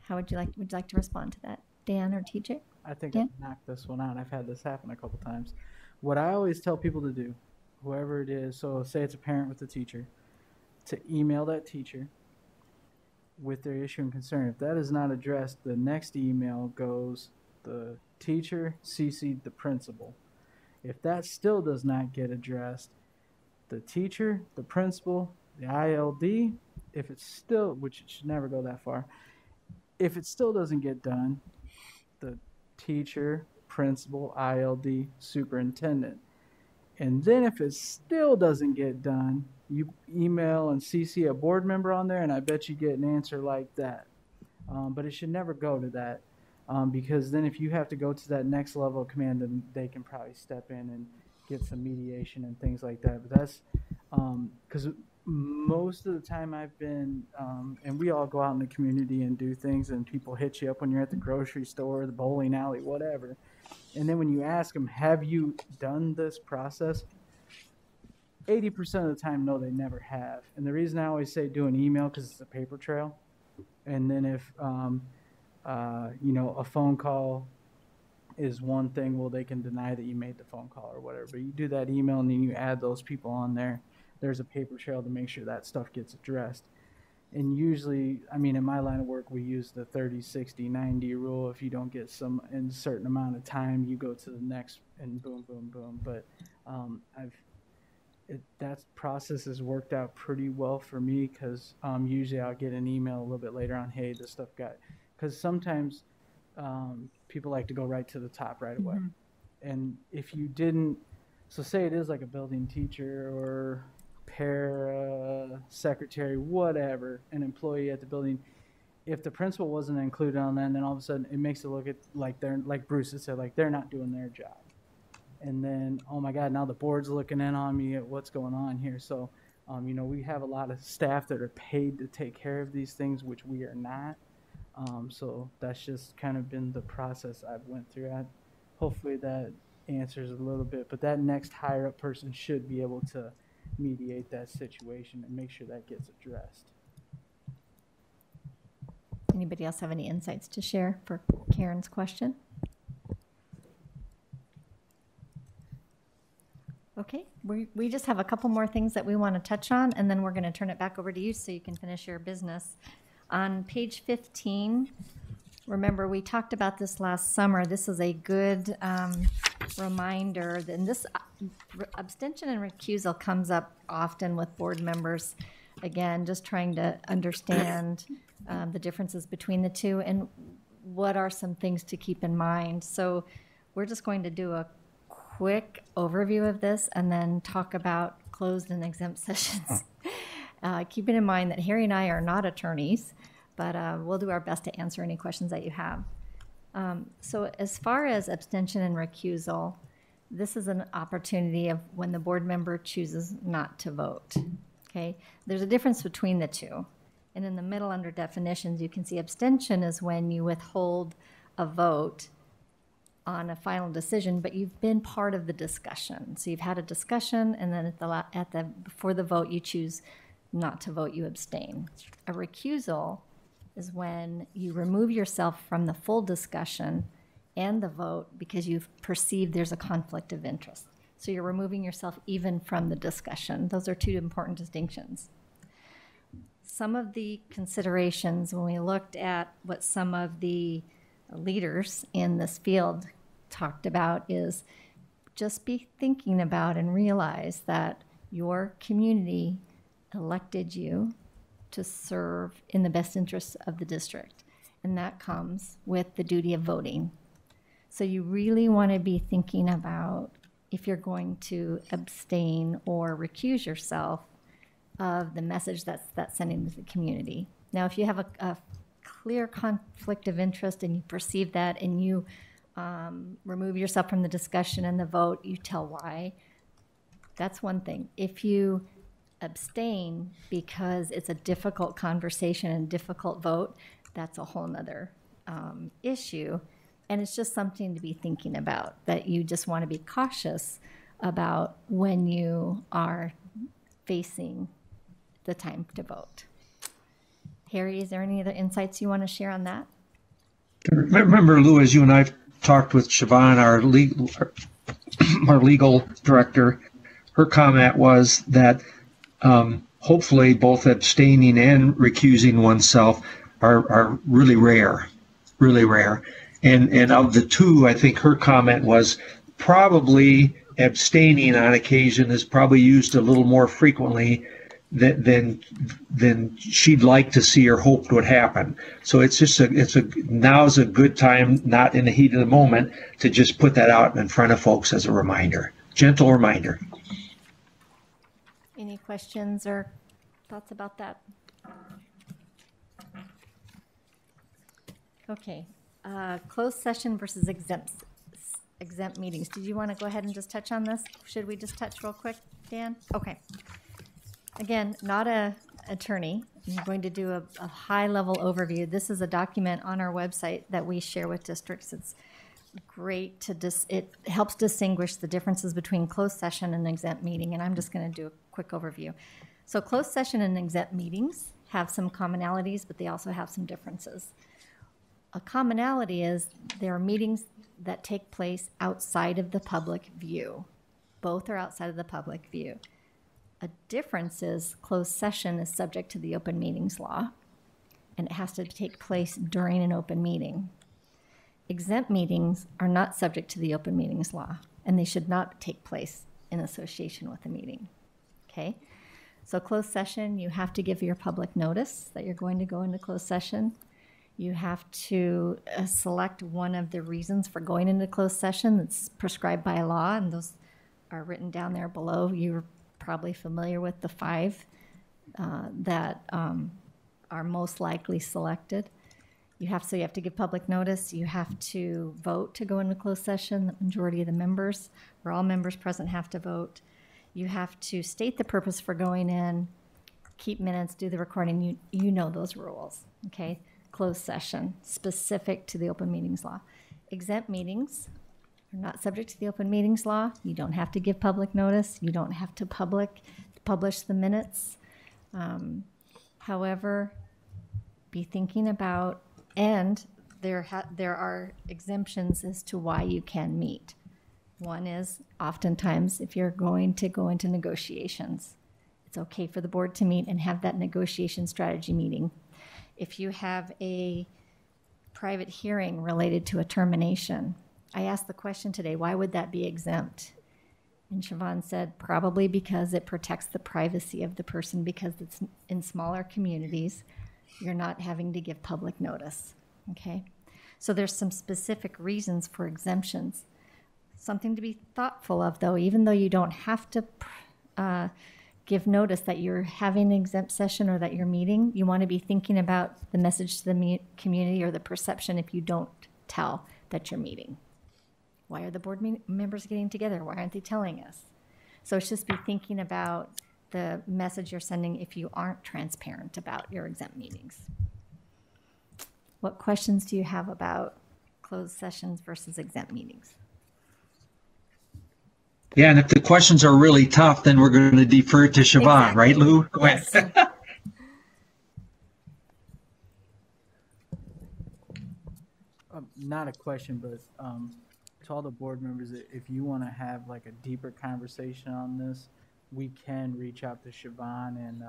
Speaker 2: How would you like to respond to that, Dan or TJ?
Speaker 11: I think
Speaker 2: Dan?
Speaker 11: I've knocked this one out. I've had this happen a couple times. What I always tell people to do, whoever it is, so say it's a parent with a teacher, to email that teacher with their issue and concern. If that is not addressed, the next email goes, the teacher CC'd the principal. If that still does not get addressed, the teacher, the principal, the ILD, if it's still, which it should never go that far, if it still doesn't get done, the teacher, principal, ILD, superintendent. And then if it still doesn't get done, you email and CC a board member on there, and I bet you get an answer like that. But it should never go to that, because then if you have to go to that next level of command, then they can probably step in and get some mediation and things like that. But that's because most of the time I've been, and we all go out in the community and do things, and people hit you up when you're at the grocery store, the bowling alley, whatever. And then when you ask them, have you done this process? 80% of the time, no, they never have. And the reason I always say do an email, because it's a paper trail. And then if, you know, a phone call is one thing, well, they can deny that you made the phone call or whatever. But you do that email, and then you add those people on there. There's a paper trail to make sure that stuff gets addressed. And usually, I mean, in my line of work, we use the 30, 60, 90 rule. If you don't get some in a certain amount of time, you go to the next, and boom, boom, boom. But that process has worked out pretty well for me, because usually I'll get an email a little bit later on, hey, this stuff got, because sometimes people like to go right to the top right away. And if you didn't, so say it is like a building teacher or para, secretary, whatever, an employee at the building, if the principal wasn't included on that, then all of a sudden it makes it look like they're, like Bruce had said, like they're not doing their job. And then, oh my God, now the board's looking in on me at what's going on here. So, we have a lot of staff that are paid to take care of these things, which we are not. So that's just kind of been the process I've went through. Hopefully that answers a little bit, but that next higher up person should be able to mediate that situation and make sure that gets addressed.
Speaker 2: Anybody else have any insights to share for Karen's question? Okay, we just have a couple more things that we want to touch on, and then we're going to turn it back over to you so you can finish your business. On page 15, remember we talked about this last summer. This is a good reminder. And this abstention and recusal comes up often with board members. Again, just trying to understand the differences between the two and what are some things to keep in mind. So we're just going to do a quick overview of this and then talk about closed and exempt sessions. Keeping in mind that Harry and I are not attorneys, but we'll do our best to answer any questions that you have. So as far as abstention and recusal, this is an opportunity of when the board member chooses not to vote. Okay, there's a difference between the two. And in the middle under definitions, you can see abstention is when you withhold a vote on a final decision, but you've been part of the discussion. So you've had a discussion, and then before the vote, you choose not to vote, you abstain. A recusal is when you remove yourself from the full discussion and the vote because you've perceived there's a conflict of interest. So you're removing yourself even from the discussion. Those are two important distinctions. Some of the considerations when we looked at what some of the leaders in this field talked about is just be thinking about and realize that your community elected you to serve in the best interests of the district. And that comes with the duty of voting. So you really want to be thinking about if you're going to abstain or recuse yourself of the message that's sending to the community. Now, if you have a clear conflict of interest and you perceive that and you remove yourself from the discussion and the vote, you tell why, that's one thing. If you abstain because it's a difficult conversation and difficult vote, that's a whole nother issue. And it's just something to be thinking about, that you just want to be cautious about when you are facing the time to vote. Harry, is there any other insights you want to share on that?
Speaker 3: Remember, Lou, as you and I talked with Siobhan, our legal director, her comment was that hopefully both abstaining and recusing oneself are really rare. And of the two, I think her comment was probably abstaining on occasion is probably used a little more frequently than she'd like to see or hoped would happen. So now's a good time, not in the heat of the moment, to just put that out in front of folks as a reminder, gentle reminder.
Speaker 2: Any questions or thoughts about that? Okay, closed session versus exempt meetings. Did you want to go ahead and just touch on this? Should we just touch real quick, Dan? Okay. Again, not an attorney. I'm going to do a high-level overview. This is a document on our website that we share with districts. It's great it helps distinguish the differences between closed session and exempt meeting, and I'm just going to do a quick overview. So closed session and exempt meetings have some commonalities, but they also have some differences. A commonality is there are meetings that take place outside of the public view. Both are outside of the public view. A difference is closed session is subject to the open meetings law, and it has to take place during an open meeting. Exempt meetings are not subject to the open meetings law, and they should not take place in association with a meeting. Okay? So closed session, you have to give your public notice that you're going to go into closed session. You have to select one of the reasons for going into closed session that's prescribed by law, and those are written down there below. You're probably familiar with the 5 that are most likely selected. You have to give public notice. You have to vote to go into closed session. The majority of the members, or all members present, have to vote. You have to state the purpose for going in, keep minutes, do the recording. You know those rules, okay? Closed session, specific to the open meetings law. Exempt meetings are not subject to the open meetings law. You don't have to give public notice. You don't have to publish the minutes. However, be thinking about, and there are exemptions as to why you can meet. One is oftentimes if you're going to go into negotiations, it's okay for the board to meet and have that negotiation strategy meeting. If you have a private hearing related to a termination, I asked the question today, why would that be exempt? And Siobhan said, probably because it protects the privacy of the person, because it's in smaller communities, you're not having to give public notice, okay? So there's some specific reasons for exemptions. Something to be thoughtful of, though, even though you don't have to give notice that you're having an exempt session or that you're meeting, you want to be thinking about the message to the community or the perception if you don't tell that you're meeting. Why are the board members getting together? Why aren't they telling us? So it's just be thinking about the message you're sending if you aren't transparent about your exempt meetings. What questions do you have about closed sessions versus exempt meetings?
Speaker 3: Yeah, and if the questions are really tough, then we're going to defer to Siobhan,
Speaker 2: Exactly.
Speaker 3: right, Lou? Go
Speaker 2: Yes.
Speaker 3: ahead.
Speaker 11: Not a question, but to all the board members, if you want to have like a deeper conversation on this, we can reach out to Siobhan and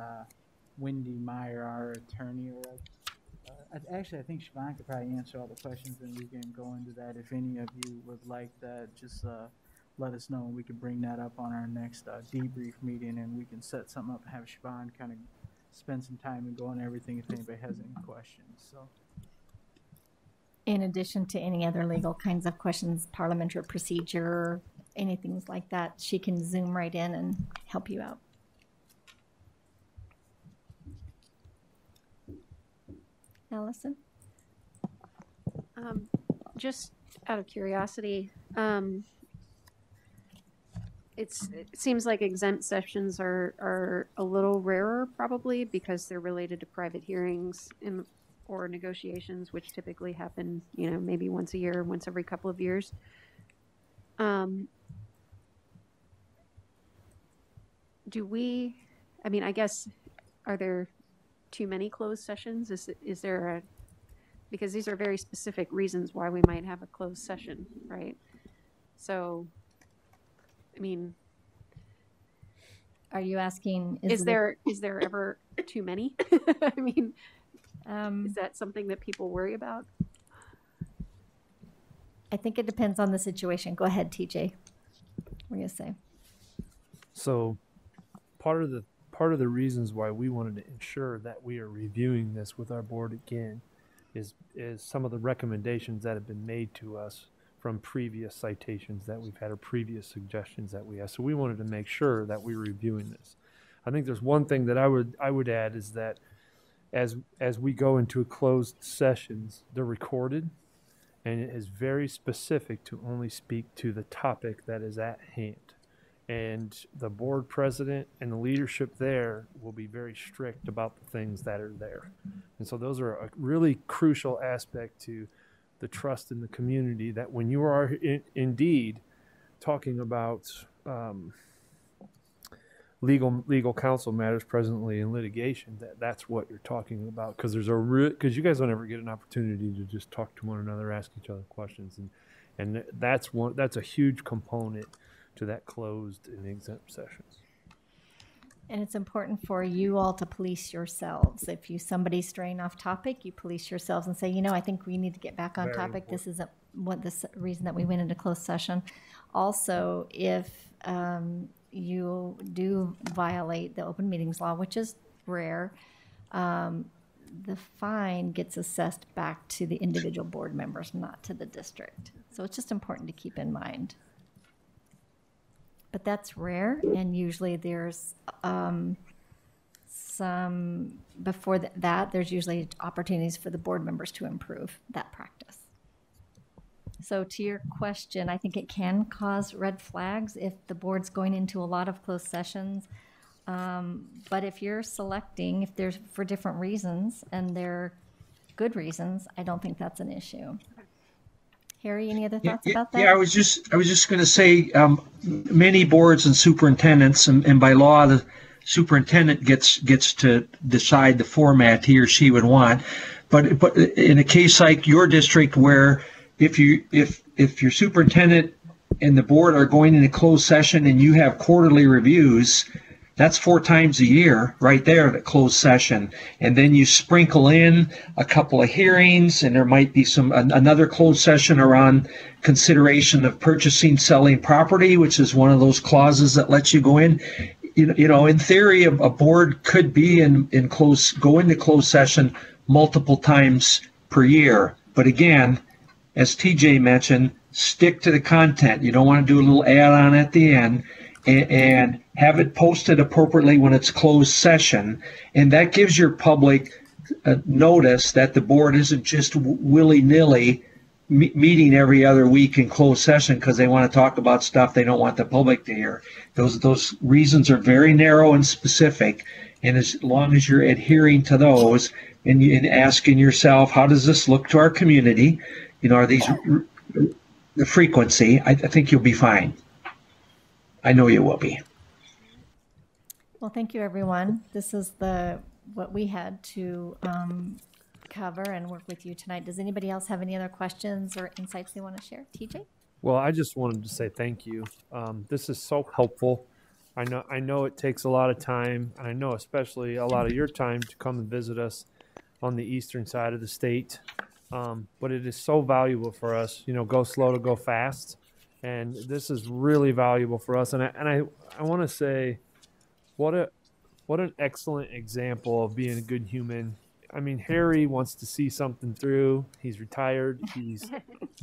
Speaker 11: Wendy Meyer, our attorney. Or actually, I think Siobhan could probably answer all the questions, and we can go into that. If any of you would like that, just let us know, and we can bring that up on our next debrief meeting, and we can set something up and have Siobhan kind of spend some time and go on everything if anybody has any questions. So.
Speaker 2: In addition to any other legal kinds of questions, parliamentary procedure, anything like that, she can zoom right in and help you out. Allison?
Speaker 5: Just out of curiosity, it seems like exempt sessions are a little rarer, probably because they're related to private hearings or negotiations, which typically happen, maybe once a year, once every couple of years. I guess, are there too many closed sessions? Is there because these are very specific reasons why we might have a closed session, right? So,
Speaker 2: are you asking,
Speaker 5: is there ever too many? Is that something that people worry about?
Speaker 2: I think it depends on the situation. Go ahead, TJ. What are you going to say?
Speaker 4: So part of the reasons why we wanted to ensure that we are reviewing this with our board again is some of the recommendations that have been made to us from previous citations that we've had or previous suggestions that we have. So we wanted to make sure that we were reviewing this. I think there's one thing that I would add is that as we go into closed sessions, they're recorded, and it is very specific to only speak to the topic that is at hand. And the board president and the leadership there will be very strict about the things that are there. And so those are a really crucial aspect to the trust in the community, that when you are indeed talking about legal counsel matters presently in litigation, that's what you're talking about, because because you guys don't ever get an opportunity to just talk to one another, ask each other questions, and that's a huge component to that closed and exempt sessions.
Speaker 2: And it's important for you all to police yourselves. If somebody's straying off topic, you police yourselves and say, I think we need to get back on
Speaker 4: Very
Speaker 2: topic.
Speaker 4: important.
Speaker 2: This isn't the reason that we went into closed session. Also, if you do violate the open meetings law, which is rare, the fine gets assessed back to the individual board members, not to the district. So it's just important to keep in mind. But that's rare, and usually there's before that, there's usually opportunities for the board members to improve that practice. So to your question, I think it can cause red flags if the board's going into a lot of closed sessions. But if you're selecting, if there's for different reasons and they're good reasons, I don't think that's an issue. Harry, any other thoughts about that?
Speaker 3: Yeah, I was just going to say, many boards and superintendents, and by law, the superintendent gets to decide the format he or she would want. But in a case like your district, where if your superintendent and the board are going into closed session and you have quarterly reviews, that's 4 times a year right there at closed session. And then you sprinkle in a couple of hearings, and there might be another closed session around consideration of purchasing, selling property, which is one of those clauses that lets you go in. You know, in theory, a board could be go into closed session multiple times per year. But again, as TJ mentioned, stick to the content. You don't want to do a little add-on at the end, and have it posted appropriately when it's closed session. And that gives your public notice that the board isn't just willy-nilly meeting every other week in closed session because they want to talk about stuff they don't want the public to hear. Those reasons are very narrow and specific. And as long as you're adhering to those and asking yourself, how does this look to our community? You know, are these the frequency? I think you'll be fine. I know you will be.
Speaker 2: Well, thank you, everyone. This is what we had to cover and work with you tonight. Does anybody else have any other questions or insights they want to share? TJ?
Speaker 4: Well, I just wanted to say thank you. This is so helpful. I know it takes a lot of time, and I know especially a lot of your time to come and visit us on the eastern side of the state. But it is so valuable for us. You know, go slow to go fast. And this is really valuable for us. And I want to say, what an excellent example of being a good human. I mean, Harry wants to see something through. He's retired. He's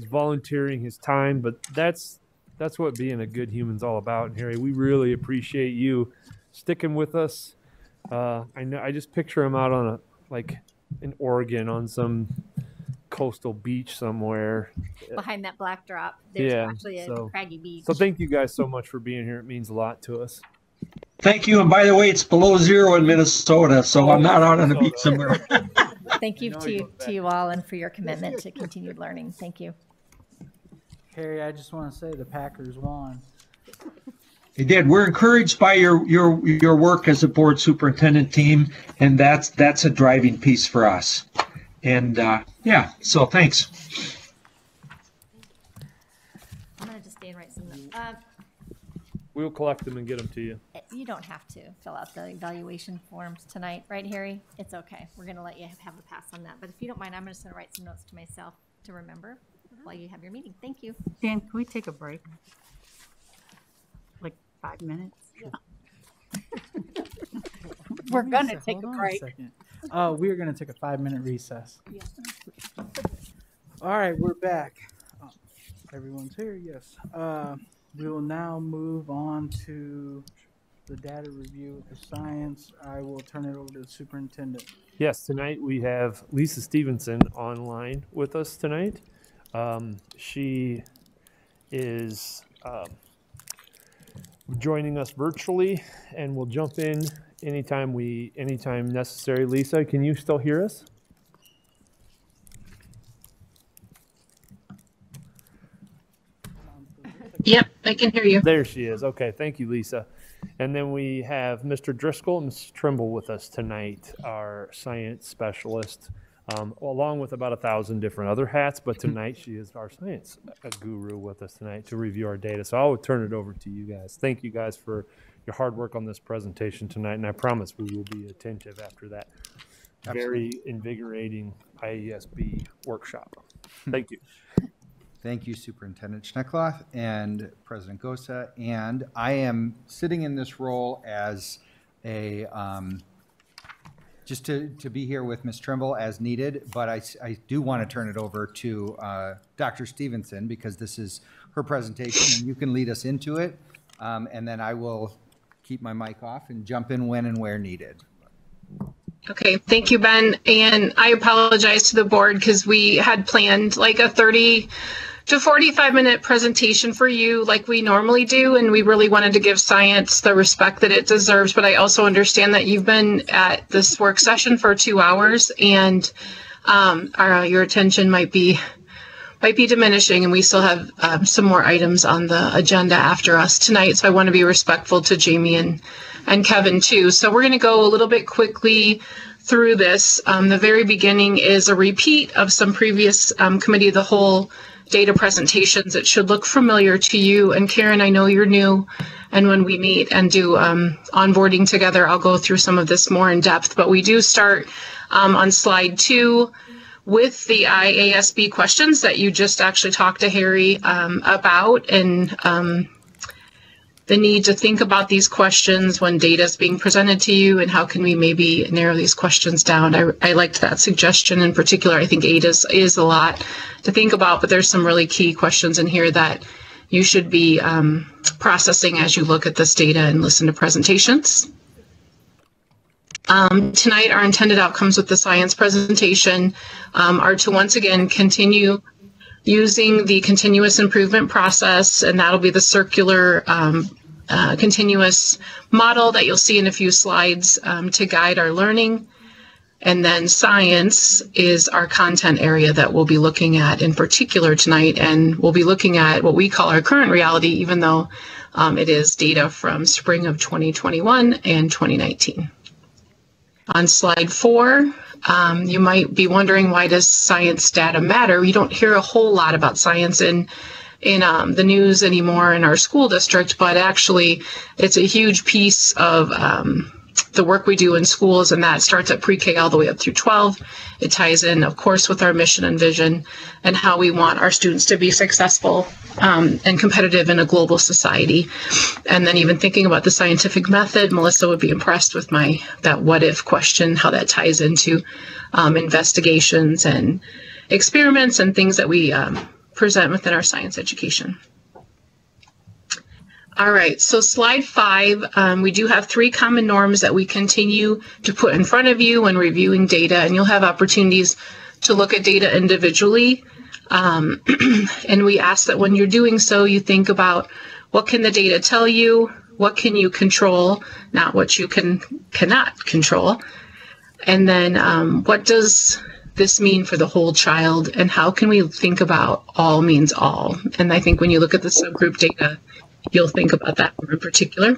Speaker 4: volunteering his time, but that's what being a good human's all about. And Harry, we really appreciate you sticking with us. I just picture him out on in Oregon on some coastal beach somewhere
Speaker 2: behind that black drop. There's actually a craggy beach.
Speaker 4: So thank you guys so much for being here. It means a lot to us.
Speaker 3: Thank you. And by the way, it's below 0 in Minnesota, so I'm not out on the beach somewhere.
Speaker 2: Thank you to you all and for your commitment to continued learning. Thank you.
Speaker 11: Harry, I just want to say the Packers won.
Speaker 3: They did. We're encouraged by your work as a board superintendent team, and that's a driving piece for us. And so thanks.
Speaker 2: I'm going to just stay and write some notes.
Speaker 4: We'll collect them and get them to you.
Speaker 2: You don't have to fill out the evaluation forms tonight, right, Harry? It's okay. We're going to let you have a pass on that. But if you don't mind, I'm just going to write some notes to myself to remember while you have your meeting. Thank you.
Speaker 10: Dan, can we take a break? Like 5 minutes? Yeah. We're going to take a break.
Speaker 11: We are going to take a 5-minute recess. Yeah. All right, we're back. Everyone's here, yes. We will now move on to the data review of the science. I will turn it over to the superintendent.
Speaker 4: Yes, tonight we have Lisa Stevenson online with us tonight. She is joining us virtually, and we'll jump in anytime necessary. Lisa, can you still hear us?
Speaker 12: Yep, I can hear you.
Speaker 4: There she is. Okay, thank you, Lisa. And then we have Mr. Driscoll and Ms. Trimble with us tonight, our science specialist, along with about 1,000 different other hats. But tonight she is our science guru with us tonight to review our data. So I'll turn it over to you guys. Thank you guys for your hard work on this presentation tonight. And I promise we will be attentive after that very invigorating IESB workshop. Thank you.
Speaker 13: Thank you, Superintendent Schneckloth and President Gosa. And I am sitting in this role as a, just to be here with Ms. Trimble as needed, but I do want to turn it over to Dr. Stevenson because this is her presentation and you can lead us into it. And then I will keep my mic off and jump in when and where needed.
Speaker 12: Okay, thank you, Ben. And I apologize to the board because we had planned like a 30 to 45-minute presentation for you like we normally do, and we really wanted to give science the respect that it deserves. But I also understand that you've been at this work session for 2 hours, and your attention might be diminishing, and we still have some more items on the agenda after us tonight. So I want to be respectful to Jamie and Kevin too. So we're going to go a little bit quickly through this. The very beginning is a repeat of some previous committee of the whole data presentations. It should look familiar to you. And Karen, I know you're new, and when we meet and do onboarding together, I'll go through some of this more in depth. But we do start on slide 2 with the IASB questions that you just actually talked to Harry about, and the need to think about these questions when data is being presented to you, and how can we maybe narrow these questions down. I liked that suggestion in particular. I think 8 is a lot to think about, but there's some really key questions in here that you should be processing as you look at this data and listen to presentations. Tonight, our intended outcomes with the science presentation are to once again continue using the continuous improvement process, and that'll be the circular continuous model that you'll see in a few slides to guide our learning. And then science is our content area that we'll be looking at in particular tonight, and we'll be looking at what we call our current reality, even though it is data from spring of 2021 and 2019. On slide 4, you might be wondering, why does science data matter? You don't hear a whole lot about science in the news anymore in our school district, but actually it's a huge piece of the work we do in schools, and that starts at pre-K all the way up through 12. It ties in, of course, with our mission and vision and how we want our students to be successful and competitive in a global society. And then even thinking about the scientific method, Melissa would be impressed with that what if question, how that ties into investigations and experiments and things that we present within our science education. All right, so slide 5, we do have 3 common norms that we continue to put in front of you when reviewing data, and you'll have opportunities to look at data individually. And we ask that when you're doing so, you think about, what can the data tell you? What can you control? Not what you cannot control. And then what does this mean for the whole child? And how can we think about all means all? And I think when you look at the subgroup data, you'll think about that more in particular.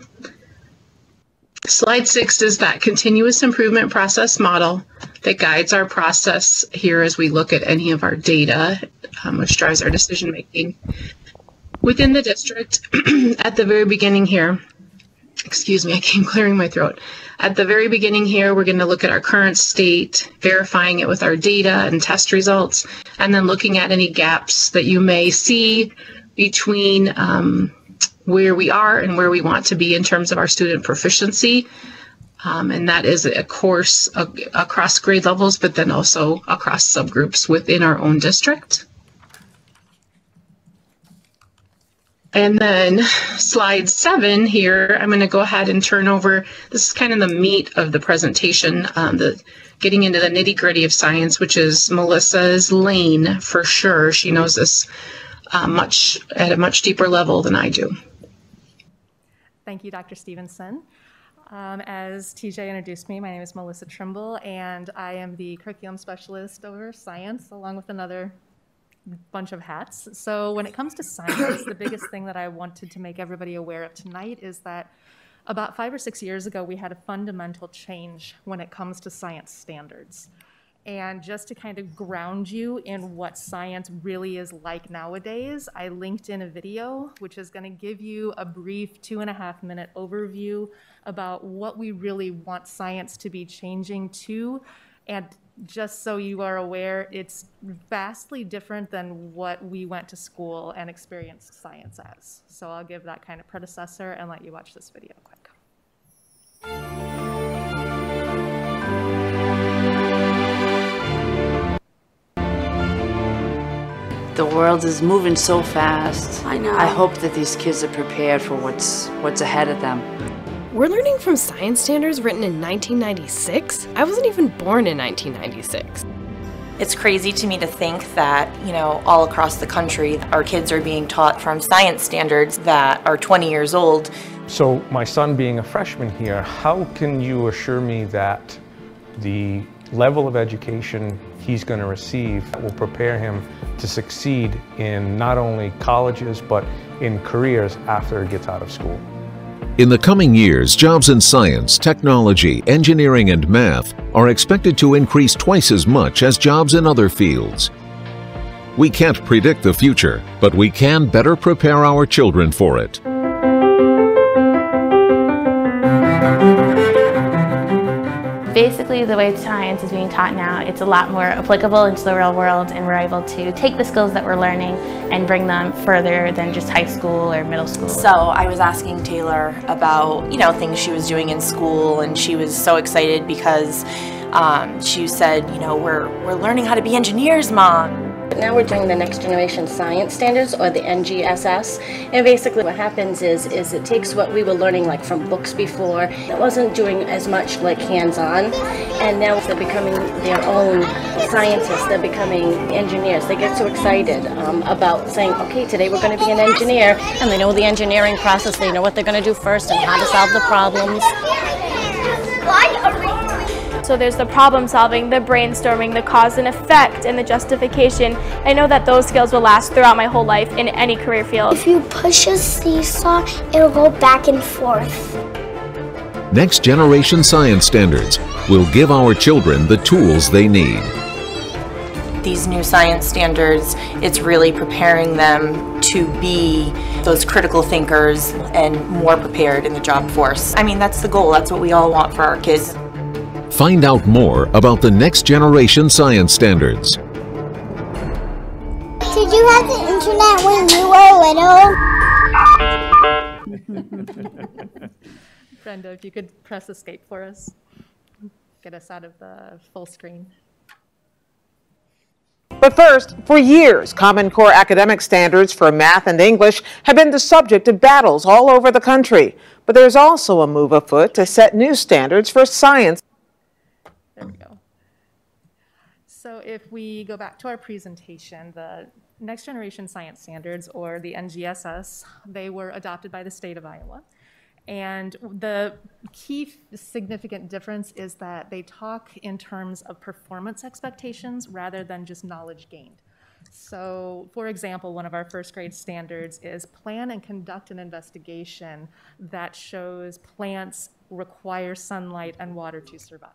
Speaker 12: Slide 6 is that continuous improvement process model that guides our process here as we look at any of our data, which drives our decision making. Within the district, at the very beginning here, excuse me, I came clearing my throat. At the very beginning here, we're going to look at our current state, verifying it with our data and test results, and then looking at any gaps that you may see between where we are and where we want to be in terms of our student proficiency. And that is a course across grade levels, but then also across subgroups within our own district. And then slide 7 here, I'm going to go ahead and turn over. This is kind of the meat of the presentation, getting into the nitty gritty of science, which is Melissa's lane for sure. She knows this at a much deeper level than I do.
Speaker 14: Thank you, Dr. Stevenson. As TJ introduced me, my name is Melissa Trimble, and I am the curriculum specialist over science, along with another bunch of hats. So when it comes to science, the biggest thing that I wanted to make everybody aware of tonight is that about 5 or 6 years ago, we had a fundamental change when it comes to science standards. And just to kind of ground you in what science really is like nowadays, I linked in a video, which is going to give you a brief 2.5-minute overview about what we really want science to be changing to. And just so you are aware, it's vastly different than what we went to school and experienced science as. So I'll give that kind of predecessor and let you watch this video quick.
Speaker 15: The world is moving so fast.
Speaker 16: I know.
Speaker 15: I hope that these kids are prepared for what's ahead of them.
Speaker 16: We're learning from science standards written in 1996? I wasn't even born in 1996.
Speaker 17: It's crazy to me to think that, all across the country, our kids are being taught from science standards that are 20 years old.
Speaker 18: So my son being a freshman here, how can you assure me that the level of education he's going to receive will prepare him to succeed in not only colleges, but in careers after he gets out of school?
Speaker 19: In the coming years, jobs in science, technology, engineering, and math are expected to increase twice as much as jobs in other fields. We can't predict the future, but we can better prepare our children for it.
Speaker 20: Basically, the way science is being taught now, it's a lot more applicable into the real world, and we're able to take the skills that we're learning and bring them further than just high school or middle school.
Speaker 17: So I was asking Taylor about, things she was doing in school, and she was so excited because she said, we're learning how to be engineers, Mom.
Speaker 21: Now we're doing the Next Generation Science Standards, or the NGSS, and basically what happens is it takes what we were learning like from books before. It wasn't doing as much like hands-on, and now they're becoming their own scientists, they're becoming engineers. They get so excited about saying, okay, today we're going to be an engineer, and they know the engineering process, they know what they're going to do first and how to solve the problems.
Speaker 22: So there's the problem solving, the brainstorming, the cause and effect, and the justification. I know that those skills will last throughout my whole life in any career field.
Speaker 23: If you push a seesaw, it'll go back and forth.
Speaker 19: Next Generation Science Standards will give our children the tools they need.
Speaker 17: These new science standards, it's really preparing them to be those critical thinkers and more prepared in the job force. I mean, that's the goal. That's what we all want for our kids.
Speaker 19: Find out more about the Next Generation Science Standards.
Speaker 23: Did you have the internet when you were little?
Speaker 14: Brenda, if you could press escape for us. Get us out of the full screen.
Speaker 24: But first, for years, Common Core academic standards for math and English have been the subject of battles all over the country. But there's also a move afoot to set new standards for science.
Speaker 14: There we go. So if we go back to our presentation, the Next Generation Science Standards, or the NGSS, they were adopted by the state of Iowa. And the key significant difference is that they talk in terms of performance expectations rather than just knowledge gained. So, for example, one of our first grade standards is plan and conduct an investigation that shows plants require sunlight and water to survive.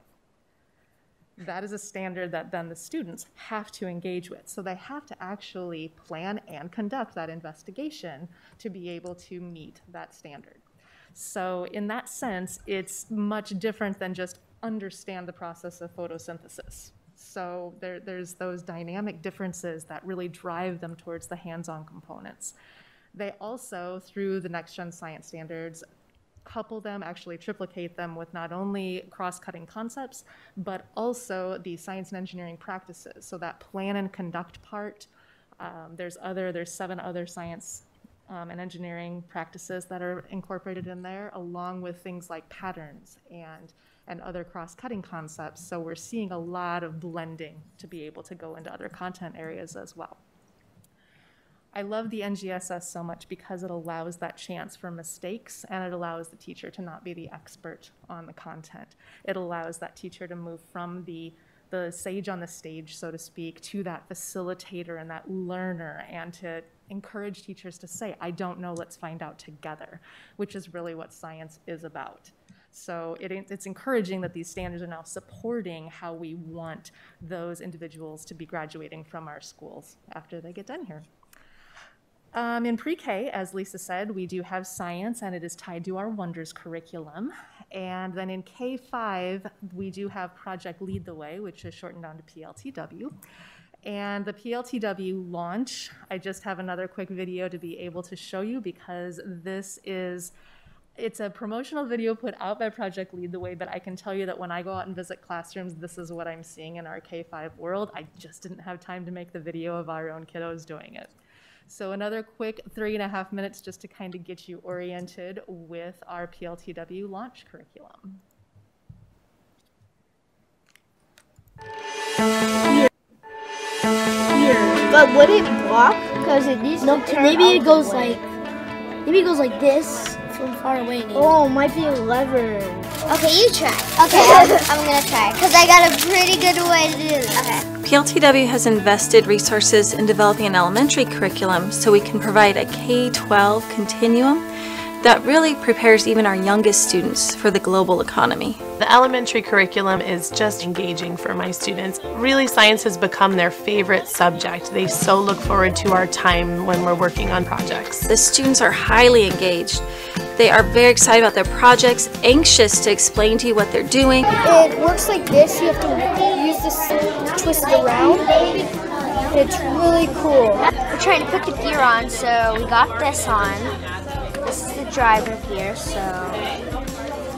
Speaker 14: That is a standard that then the students have to engage with. So they have to actually plan and conduct that investigation to be able to meet that standard. So in that sense, it's much different than just understand the process of photosynthesis. So there's those dynamic differences that really drive them towards the hands-on components. They also, through the Next Gen Science Standards, couple them, actually triplicate them with not only cross-cutting concepts, but also the science and engineering practices. So that plan and conduct part, there's 7 other science and engineering practices that are incorporated in there, along with things like patterns and other cross-cutting concepts. So we're seeing a lot of blending to be able to go into other content areas as well. I love the NGSS so much because it allows that chance for mistakes, and it allows the teacher to not be the expert on the content. It allows that teacher to move from the sage on the stage, so to speak, to that facilitator and that learner, and to encourage teachers to say, I don't know, let's find out together, which is really what science is about. So it's encouraging that these standards are now supporting how we want those individuals to be graduating from our schools after they get done here. In pre-K, as Lisa said, we do have science, and it is tied to our Wonders curriculum. And then in K-5, we do have Project Lead the Way, which is shortened down to PLTW. And the PLTW launch, I just have another quick video to be able to show you, because it's a promotional video put out by Project Lead the Way, but I can tell you that when I go out and visit classrooms, this is what I'm seeing in our K-5 world. I just didn't have time to make the video of our own kiddos doing it. So another quick 3.5 minutes just to kind of get you oriented with our PLTW launch curriculum.
Speaker 23: But would it block? Because it needs to turn maybe it goes like this from far away. Maybe. Oh, might be a lever. Okay, you try. Okay, I'm gonna try because I got a pretty good way to do this. Okay.
Speaker 17: PLTW has invested resources in developing an elementary curriculum so we can provide a K-12 continuum that really prepares even our youngest students for the global economy.
Speaker 1: The elementary curriculum is just engaging for my students. Really, science has become their favorite subject. They so look forward to our time when we're working on projects.
Speaker 17: The students are highly engaged. They are very excited about their projects, anxious to explain to you what they're doing.
Speaker 23: It works like this. You have to use this to twist it around. It's really cool. We're trying to put the gear on, so we got this on. This is the driver gear, so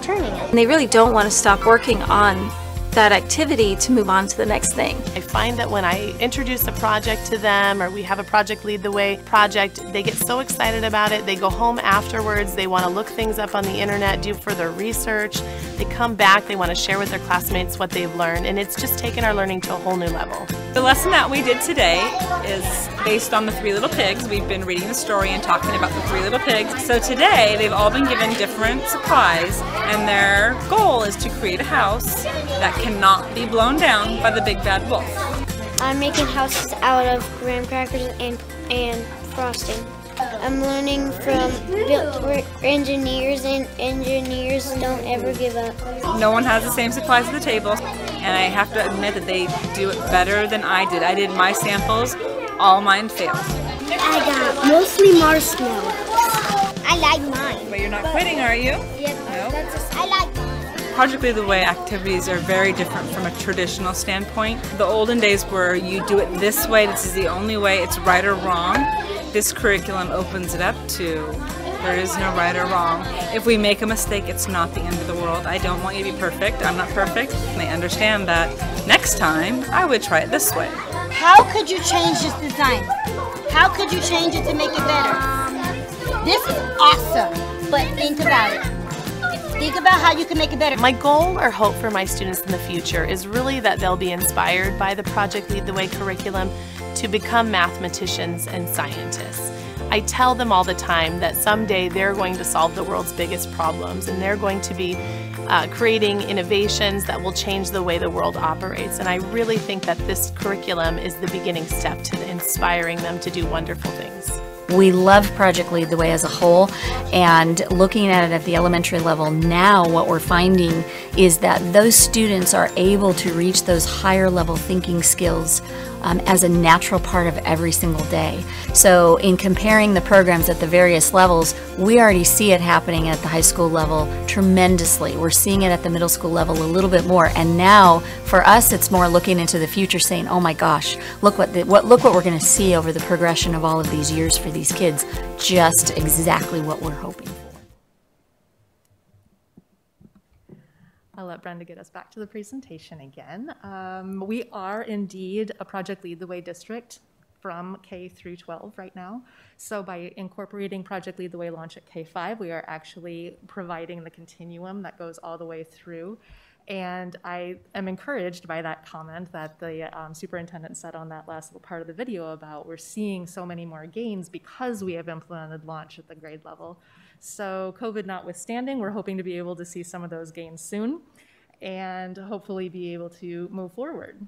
Speaker 23: turning it.
Speaker 17: And they really don't want to stop working on that activity to move on to the next thing.
Speaker 1: I find that when I introduce a project to them, or we have a project lead the way project, they get so excited about it. They go home afterwards, they want to look things up on the internet, do further research. They come back, they want to share with their classmates what they've learned, and it's just taken our learning to a whole new level.
Speaker 6: The lesson that we did today is based on the Three Little Pigs. We've been reading the story and talking about the Three Little Pigs. So today they've all been given different supplies, and their goal is to create a house that cannot be blown down by the big bad wolf.
Speaker 23: I'm making houses out of graham crackers and frosting. I'm learning from engineers, and engineers don't ever give up.
Speaker 6: No one has the same supplies at the table, and I have to admit that they do it better than I did. I did my samples, all mine failed.
Speaker 23: I got mostly marshmallows. I like mine.
Speaker 6: But you're not quitting, are you?
Speaker 23: Yep.
Speaker 6: No.
Speaker 23: I like mine.
Speaker 6: Project Lead the Way activities are very different from a traditional standpoint. The olden days where you do it this way, this is the only way, it's right or wrong. This curriculum opens it up to there is no right or wrong. If we make a mistake, it's not the end of the world. I don't want you to be perfect. I'm not perfect. And they understand that next time I would try it this way.
Speaker 23: How could you change this design? How could you change it to make it better? This is awesome, but think about it. Think about how you can make it better.
Speaker 1: My goal or hope for my students in the future is really that they'll be inspired by the Project Lead the Way curriculum to become mathematicians and scientists. I tell them all the time that someday they're going to solve the world's biggest problems, and they're going to be creating innovations that will change the way the world operates. And I really think that this curriculum is the beginning step to inspiring them to do wonderful things.
Speaker 8: We love Project Lead the Way as a whole, and looking at it at the elementary level now, what we're finding is that those students are able to reach those higher level thinking skills as a natural part of every single day. So in comparing the programs at the various levels, we already see it happening at the high school level tremendously. We're seeing it at the middle school level a little bit more, and now for us it's more looking into the future, saying, oh my gosh, look what we're going to see over the progression of all of these years for these kids. Just exactly what we're hoping for.
Speaker 14: I'll let Brenda get us back to the presentation again. We are indeed a Project Lead the Way district from K through 12 right now. So by incorporating Project Lead the Way launch at K5, we are actually providing the continuum that goes all the way through. And I am encouraged by that comment that the superintendent said on that last little part of the video about we're seeing so many more gains because we have implemented launch at the grade level. So COVID notwithstanding, we're hoping to be able to see some of those gains soon and hopefully be able to move forward.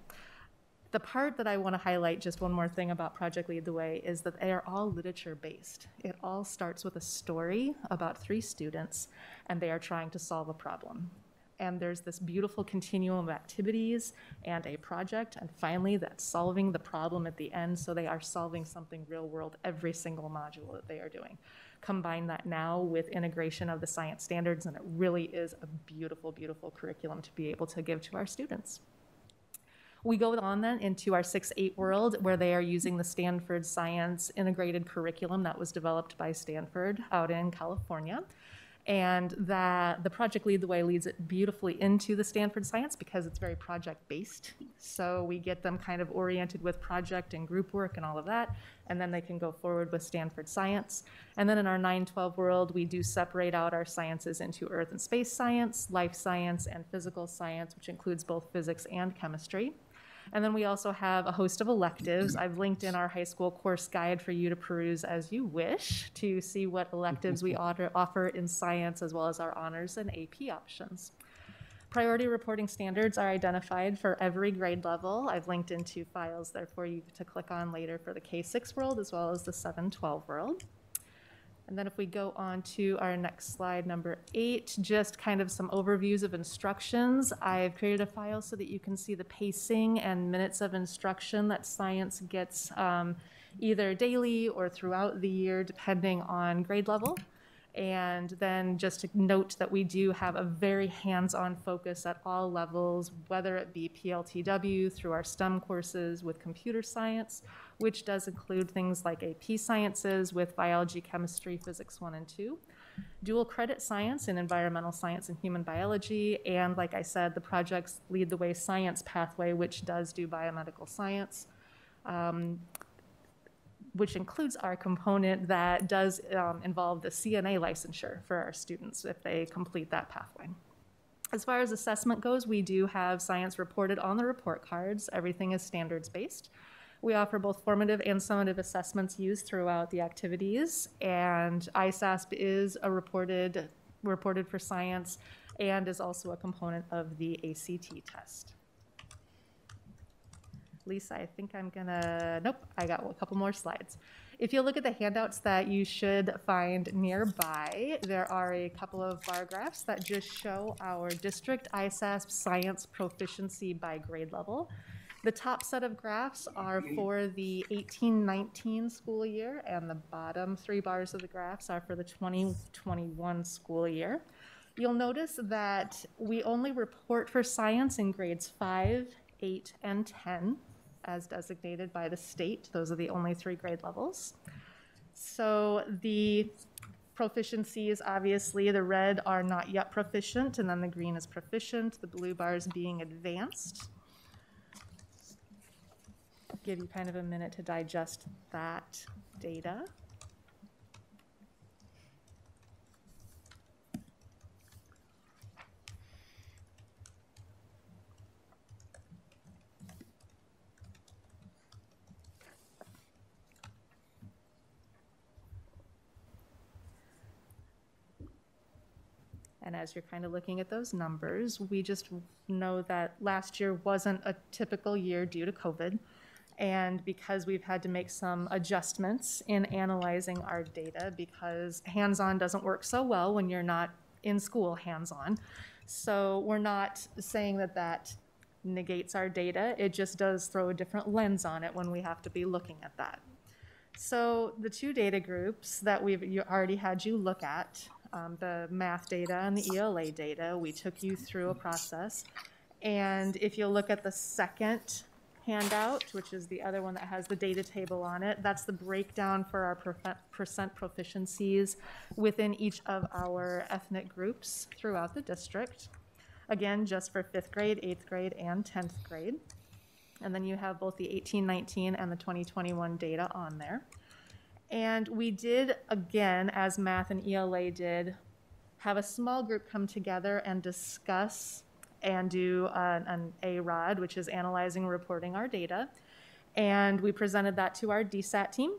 Speaker 14: The part that I want to highlight, just one more thing about Project Lead the Way, is that they are all literature based. It all starts with a story about 3 students, and they are trying to solve a problem. And there's this beautiful continuum of activities and a project, and finally that's solving the problem at the end, so they are solving something real world every single module that they are doing. Combine that now with integration of the science standards, and it really is a beautiful, beautiful curriculum to be able to give to our students. We go on then into our 6-8 world, where they are using the Stanford Science Integrated Curriculum that was developed by Stanford out in California. and that the project Lead the Way leads it beautifully into the Stanford Science because it's very project-based. So we get them kind of oriented with project and group work and all of that, and then they can go forward with Stanford Science. And then in our 9-12 world, we do separate out our sciences into earth and space science, life science, and physical science, which includes both physics and chemistry. And then we also have a host of electives. I've linked in our high school course guide for you to peruse as you wish to see what electives we offer in science, as well as our honors and AP options. Priority reporting standards are identified for every grade level. I've linked in 2 files there for you to click on later for the K-6 world as well as the 7-12 world. And then if we go on to our next slide, number 8, just kind of some overviews of instructions. I've created a file so that you can see the pacing and minutes of instruction that science gets either daily or throughout the year, depending on grade level. And then just to note that we do have a very hands-on focus at all levels, whether it be PLTW through our STEM courses with computer science, which does include things like AP sciences with biology, chemistry, physics 1 and 2, dual credit science in environmental science and human biology, and like I said, the projects Lead the Way science pathway, which does do biomedical science, which includes our component that does involve the CNA licensure for our students if they complete that pathway. As far as assessment goes, we do have science reported on the report cards. Everything is standards-based. We offer both formative and summative assessments used throughout the activities, and ISASP is a reported for science and is also a component of the ACT test. Lisa, I think I'm gonna, nope, I got a couple more slides. If you look at the handouts that you should find nearby, there are a couple of bar graphs that just show our district ISASP science proficiency by grade level. The top set of graphs are for the 18-19 school year, and the bottom 3 bars of the graphs are for the 20-21 school year. You'll notice that we only report for science in grades 5, 8, and 10, as designated by the state. Those are the only 3 grade levels. So the proficiencies, obviously, the red are not yet proficient, and then the green is proficient, the blue bars being advanced. Give you kind of a minute to digest that data. And as you're kind of looking at those numbers, we just know that last year wasn't a typical year due to COVID. And because we've had to make some adjustments in analyzing our data, because hands-on doesn't work so well when you're not in school hands-on. So we're not saying that that negates our data. It just does throw a different lens on it when we have to be looking at that. So the 2 data groups that we've already had you look at, the math data and the ELA data, we took you through a process. And if you look at the second handout, which is the other one that has the data table on it, that's the breakdown for our percent proficiencies within each of our ethnic groups throughout the district. Again, just for 5th grade, 8th grade, and 10th grade. And then you have both the 18-19 and the 20-21 data on there. And we did, again, as math and ELA did, have a small group come together and discuss and do an AROD, which is analyzing and reporting our data. And we presented that to our DSAT team,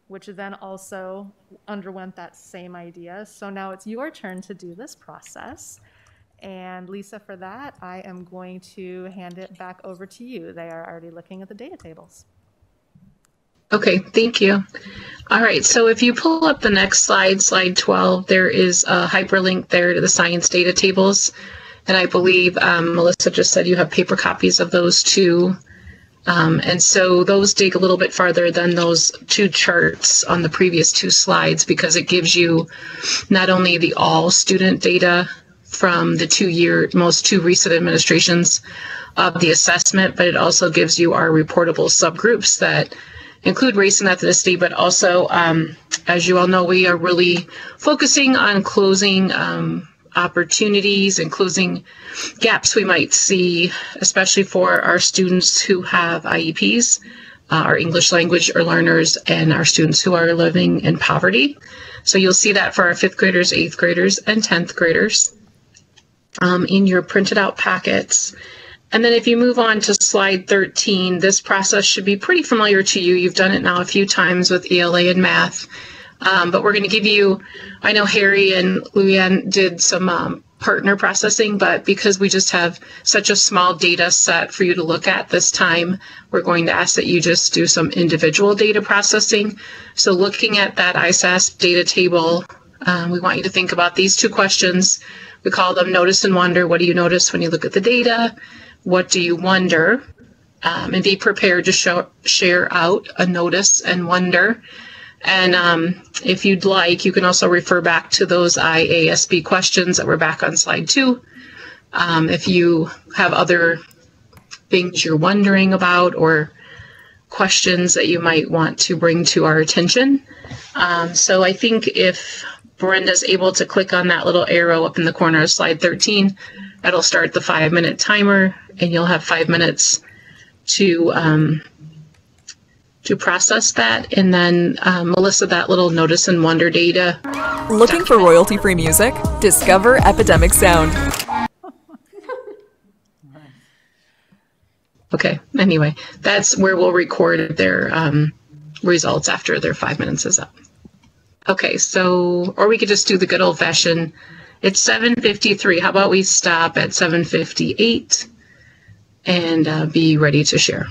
Speaker 14: which then also underwent that same idea. So now it's your turn to do this process. And Lisa, for that, I am going to hand it back over to you. They are already looking at the data tables.
Speaker 12: Okay, thank you. All right, so if you pull up the next slide, slide 12, there is a hyperlink there to the science data tables. And I believe Melissa just said you have paper copies of those too. And so those dig a little bit farther than those 2 charts on the previous 2 slides, because it gives you not only the all student data from the most 2 recent administrations of the assessment, but it also gives you our reportable subgroups that include race and ethnicity, but also, as you all know, we are really focusing on closing opportunities and closing gaps we might see, especially for our students who have IEPs, our English language learners, and our students who are living in poverty. So you'll see that for our 5th graders, 8th graders, and 10th graders in your printed out packets. And then if you move on to slide 13, this process should be pretty familiar to you. You've done it now a few times with ELA and math. But we're going to give you, I know Harry and Luann did some partner processing, but because we just have such a small data set for you to look at this time, we're going to ask that you just do some individual data processing. So looking at that ISAS data table, we want you to think about these 2 questions. We call them notice and wonder. What do you notice when you look at the data? What do you wonder? And be prepared to share out a notice and wonder. And if you'd like, you can also refer back to those IASB questions that were back on slide 2. If you have other things you're wondering about or questions that you might want to bring to our attention. So I think if Brenda's able to click on that little arrow up in the corner of slide 13, that'll start the 5-minute timer, and you'll have 5 minutes to process that. And then Melissa, that little notice and wonder data.
Speaker 3: Looking for royalty-free music? Discover Epidemic Sound.
Speaker 12: Okay, anyway, that's where we'll record their results after their 5 minutes is up. Okay, so, or we could just do the good old-fashioned, it's 7:53. How about we stop at 7:58 and be ready to share.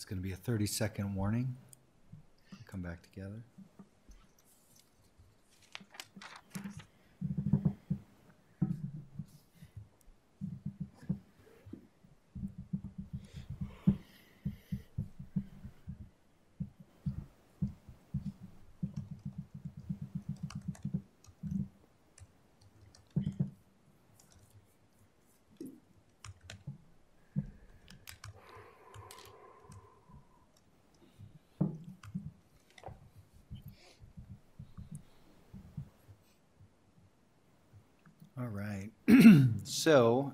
Speaker 13: It's going to be a 30-second warning. Come back together. All right. So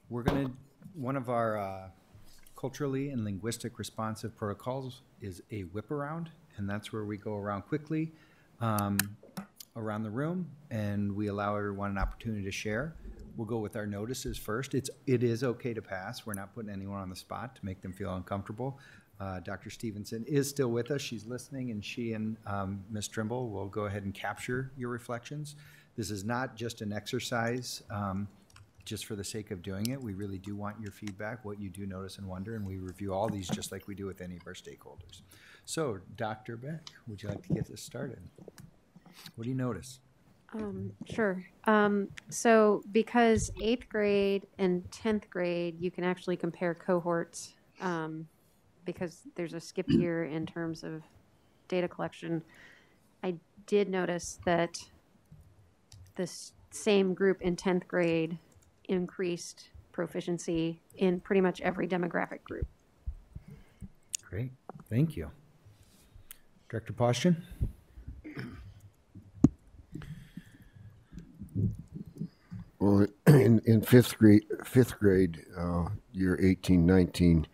Speaker 13: we're going to, one of our culturally and linguistic responsive protocols is a whip around, and that's where we go around quickly around the room, and we allow everyone an opportunity to share. We'll go with our notices first. It is okay to pass. We're not putting anyone on the spot to make them feel uncomfortable. Dr. Stevenson is still with us. She's listening, and she and Ms. Trimble will go ahead and capture your reflections. This is not just an exercise just for the sake of doing it. We really do want your feedback, what you do notice and wonder, and we review all these just like we do with any of our stakeholders. So, Dr. Beck, would you like to get this started? What do you notice?
Speaker 2: Sure. So because 8th grade and 10th grade, you can actually compare cohorts because there's a skip year in terms of data collection. I did notice that this same group in 10th grade increased proficiency in pretty much every demographic group.
Speaker 13: Great. Thank you. Director Postian?
Speaker 5: Well, in fifth grade, year 18-19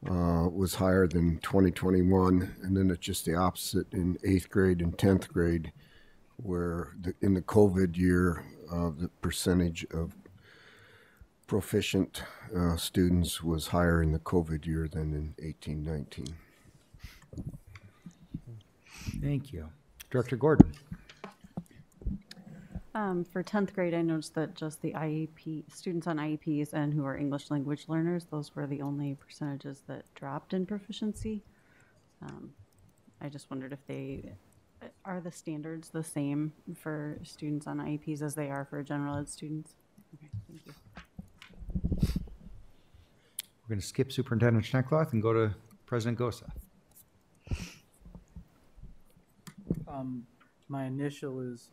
Speaker 5: was higher than 2021, and then it's just the opposite in 8th grade and 10th grade, where in the COVID year, the percentage of proficient students was higher in the COVID year than in 18-19.
Speaker 13: Thank you. Director Gordon?
Speaker 7: For 10th grade, I noticed that just the IEP, students on IEPs and who are English language learners, those were the only percentages that dropped in proficiency. I just wondered if are the standards the same for students on IEPs as they are for general ed students? Okay, thank you.
Speaker 13: We're going to skip Superintendent Schneckloth and go to President Gosa.
Speaker 11: My initial is,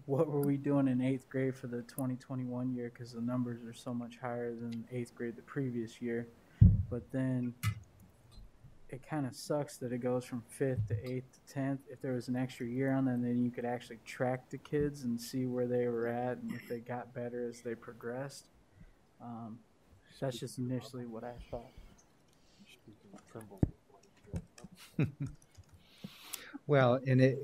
Speaker 11: what were we doing in 8th grade for the 2021 year? Because the numbers are so much higher than 8th grade the previous year. But then it kind of sucks that it goes from 5th to 8th to 10th. If there was an extra year on them, then you could actually track the kids and see where they were at and if they got better as they progressed. That's just initially what I thought.
Speaker 13: Well, and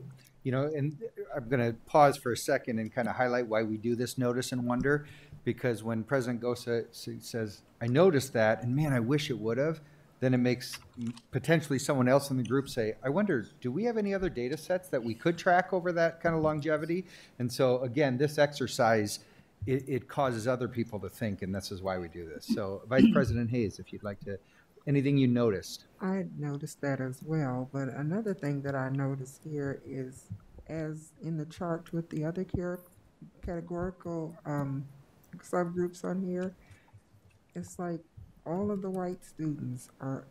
Speaker 13: and I'm going to pause for a second and kind of highlight why we do this notice and wonder, because when President Gosa says, I noticed that, and man, I wish it would have, then it makes potentially someone else in the group say, I wonder, do we have any other data sets that we could track over that kind of longevity? And so, again, this exercise, it causes other people to think, and this is why we do this. So, Vice President Hayes, if you'd like to, anything you noticed?
Speaker 9: I noticed that as well, but another thing that I noticed here is, as in the chart with the other categorical subgroups on here, it's like all of the white students are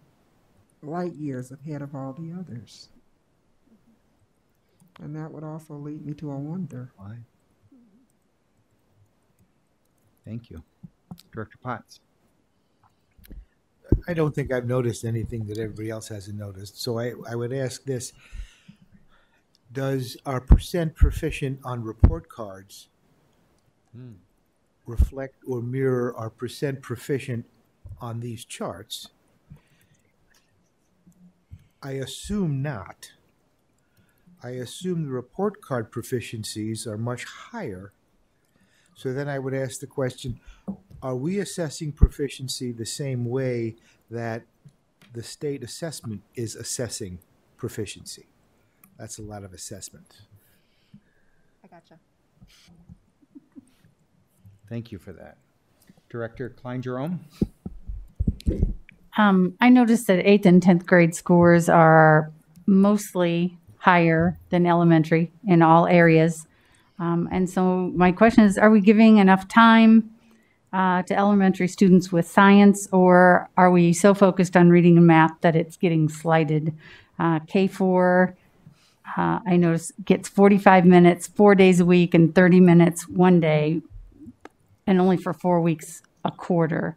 Speaker 9: light years ahead of all the others. And that would also lead me to a wonder.
Speaker 13: Why? Thank you. Director Potts.
Speaker 25: I don't think I've noticed anything that everybody else hasn't noticed. So I would ask this. Does our percent proficient on report cards reflect or mirror our percent proficient on these charts? I assume not. I assume the report card proficiencies are much higher. So then I would ask the question, are we assessing proficiency the same way that the state assessment is assessing proficiency? That's a lot of assessment.
Speaker 14: I gotcha.
Speaker 13: Thank you for that. Director Klein-Jerome?
Speaker 4: I noticed that 8th and 10th grade scores are mostly higher than elementary in all areas. And so my question is, are we giving enough time to elementary students with science, or are we so focused on reading and math that it's getting slighted? K4, I notice, gets 45 minutes 4 days a week and 30 minutes one day, and only for 4 weeks a quarter.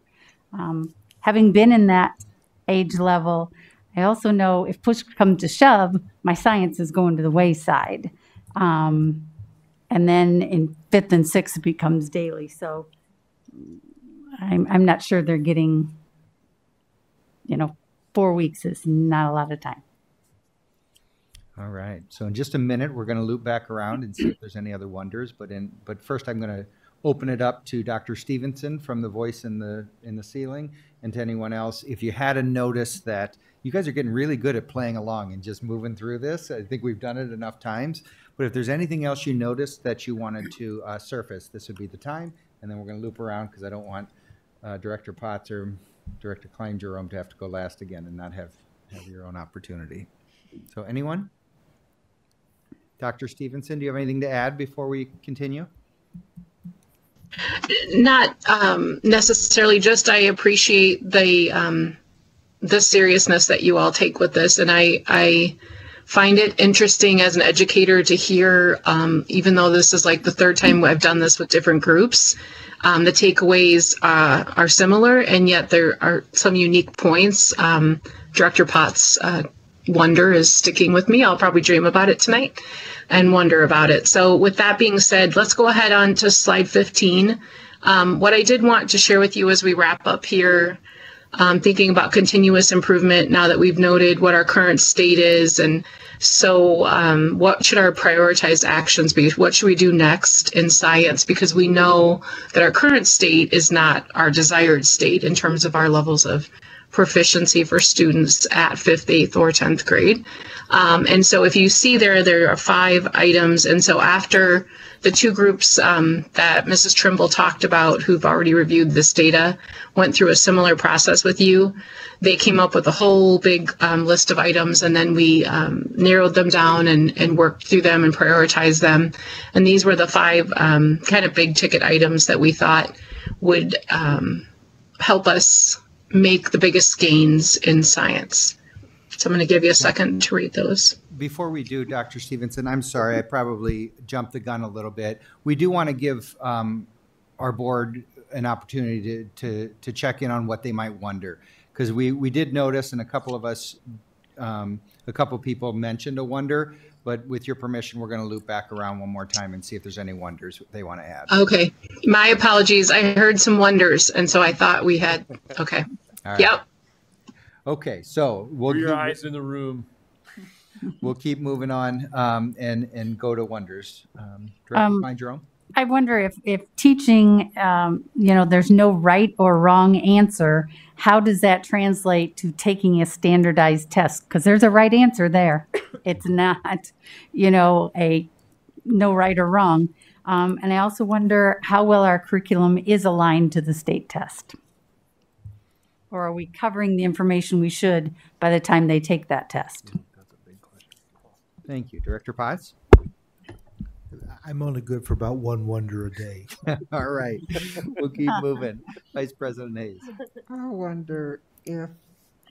Speaker 4: Having been in that age level, I also know if push comes to shove, my science is going to the wayside. And then in 5th and 6th, it becomes daily. So I'm not sure they're getting, 4 weeks is not a lot of time.
Speaker 13: All right. So in just a minute, we're going to loop back around and see if there's any other wonders. But first, I'm going to open it up to Dr. Stevenson from the Voice in the Ceiling, and to anyone else. If you had a notice that you guys are getting really good at playing along and just moving through this, I think we've done it enough times. But if there's anything else you noticed that you wanted to surface, this would be the time. And then we're going to loop around because I don't want Director Potts or Director Klein-Jerome to have to go last again and not have your own opportunity. So anyone? Dr. Stevenson, do you have anything to add before we continue?
Speaker 12: Not necessarily, just I appreciate the seriousness that you all take with this, and I find it interesting as an educator to hear, even though this is like the third time I've done this with different groups, the takeaways are similar, and yet there are some unique points. Director Potts' wonder is sticking with me. I'll probably dream about it tonight and wonder about it. So with that being said, let's go ahead on to slide 15. What I did want to share with you as we wrap up here, thinking about continuous improvement now that we've noted what our current state is, and so what should our prioritized actions be? What should we do next in science? Because we know that our current state is not our desired state in terms of our levels of proficiency for students at 5th, 8th, or 10th grade. And so if you see there are 5 items. And so after the 2 groups that Mrs. Trimble talked about, who've already reviewed this data, went through a similar process with you, they came up with a whole big list of items, and then we narrowed them down and worked through them and prioritized them. And these were the 5 kind of big ticket items that we thought would help us make the biggest gains in science. So I'm going to give you a second to read those.
Speaker 13: Before we do, Dr. Stevenson, I'm sorry, I probably jumped the gun a little bit. We do want to give our board an opportunity to check in on what they might wonder, because we did notice, and a couple of us, a couple people mentioned a wonder, but with your permission, we're going to loop back around one more time and see if there's any wonders they want to add.
Speaker 12: Okay. My apologies. I heard some wonders, and so I thought we had, okay.
Speaker 13: All right.
Speaker 12: Yep.
Speaker 13: Okay, so we'll
Speaker 10: your eyes in the room.
Speaker 13: We'll keep moving on and go to wonders. Director Klein-Jerome?
Speaker 4: I wonder if teaching, there's no right or wrong answer, how does that translate to taking a standardized test? Because there's a right answer there. It's not, a no right or wrong. And I also wonder how well our curriculum is aligned to the state test. Or are we covering the information we should by the time they take that test?
Speaker 13: That's a big question. Thank you. Director Potts?
Speaker 25: I'm only good for about 1 wonder a day.
Speaker 13: All right. We'll keep moving. Vice President Hayes.
Speaker 9: I wonder if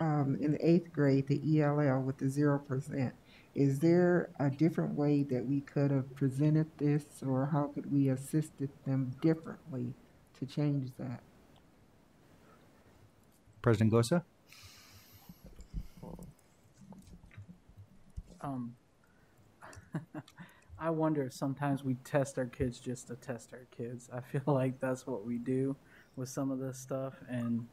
Speaker 9: in the 8th grade, the ELL with the 0%, is there a different way that we could have presented this, or how could we assisted them differently to change that?
Speaker 13: President Gosa?
Speaker 11: I wonder if sometimes we test our kids just to test our kids. I feel like that's what we do with some of this stuff, and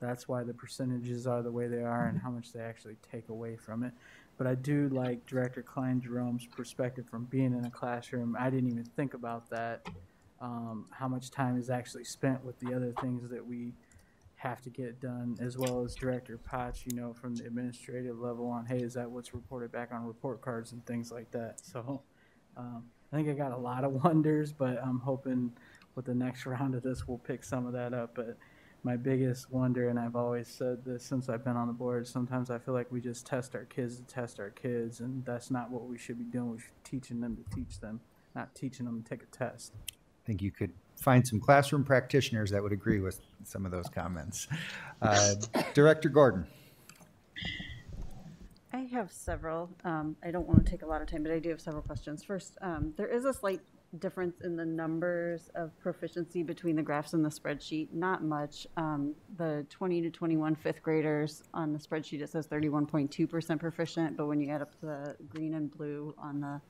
Speaker 11: that's why the percentages are the way they are and how much they actually take away from it. But I do like Director Klein-Jerome's perspective from being in a classroom. I didn't even think about that, how much time is actually spent with the other things that we have to get done, as well as Director Potts, from the administrative level on, hey, is that what's reported back on report cards and things like that. So I think I got a lot of wonders, but I'm hoping with the next round of this, we'll pick some of that up. But my biggest wonder, and I've always said this since I've been on the board, sometimes I feel like we just test our kids to test our kids, and that's not what we should be doing. We should be teaching them to teach them, not teaching them to take a test.
Speaker 13: I think you could find some classroom practitioners that would agree with some of those comments. Director Gordon.
Speaker 7: I have several. I don't want to take a lot of time, but I do have several questions. First, there is a slight difference in the numbers of proficiency between the graphs and the spreadsheet. Not much. The 20 to 21 fifth graders on the spreadsheet, it says 31.2% proficient, but when you add up the green and blue on the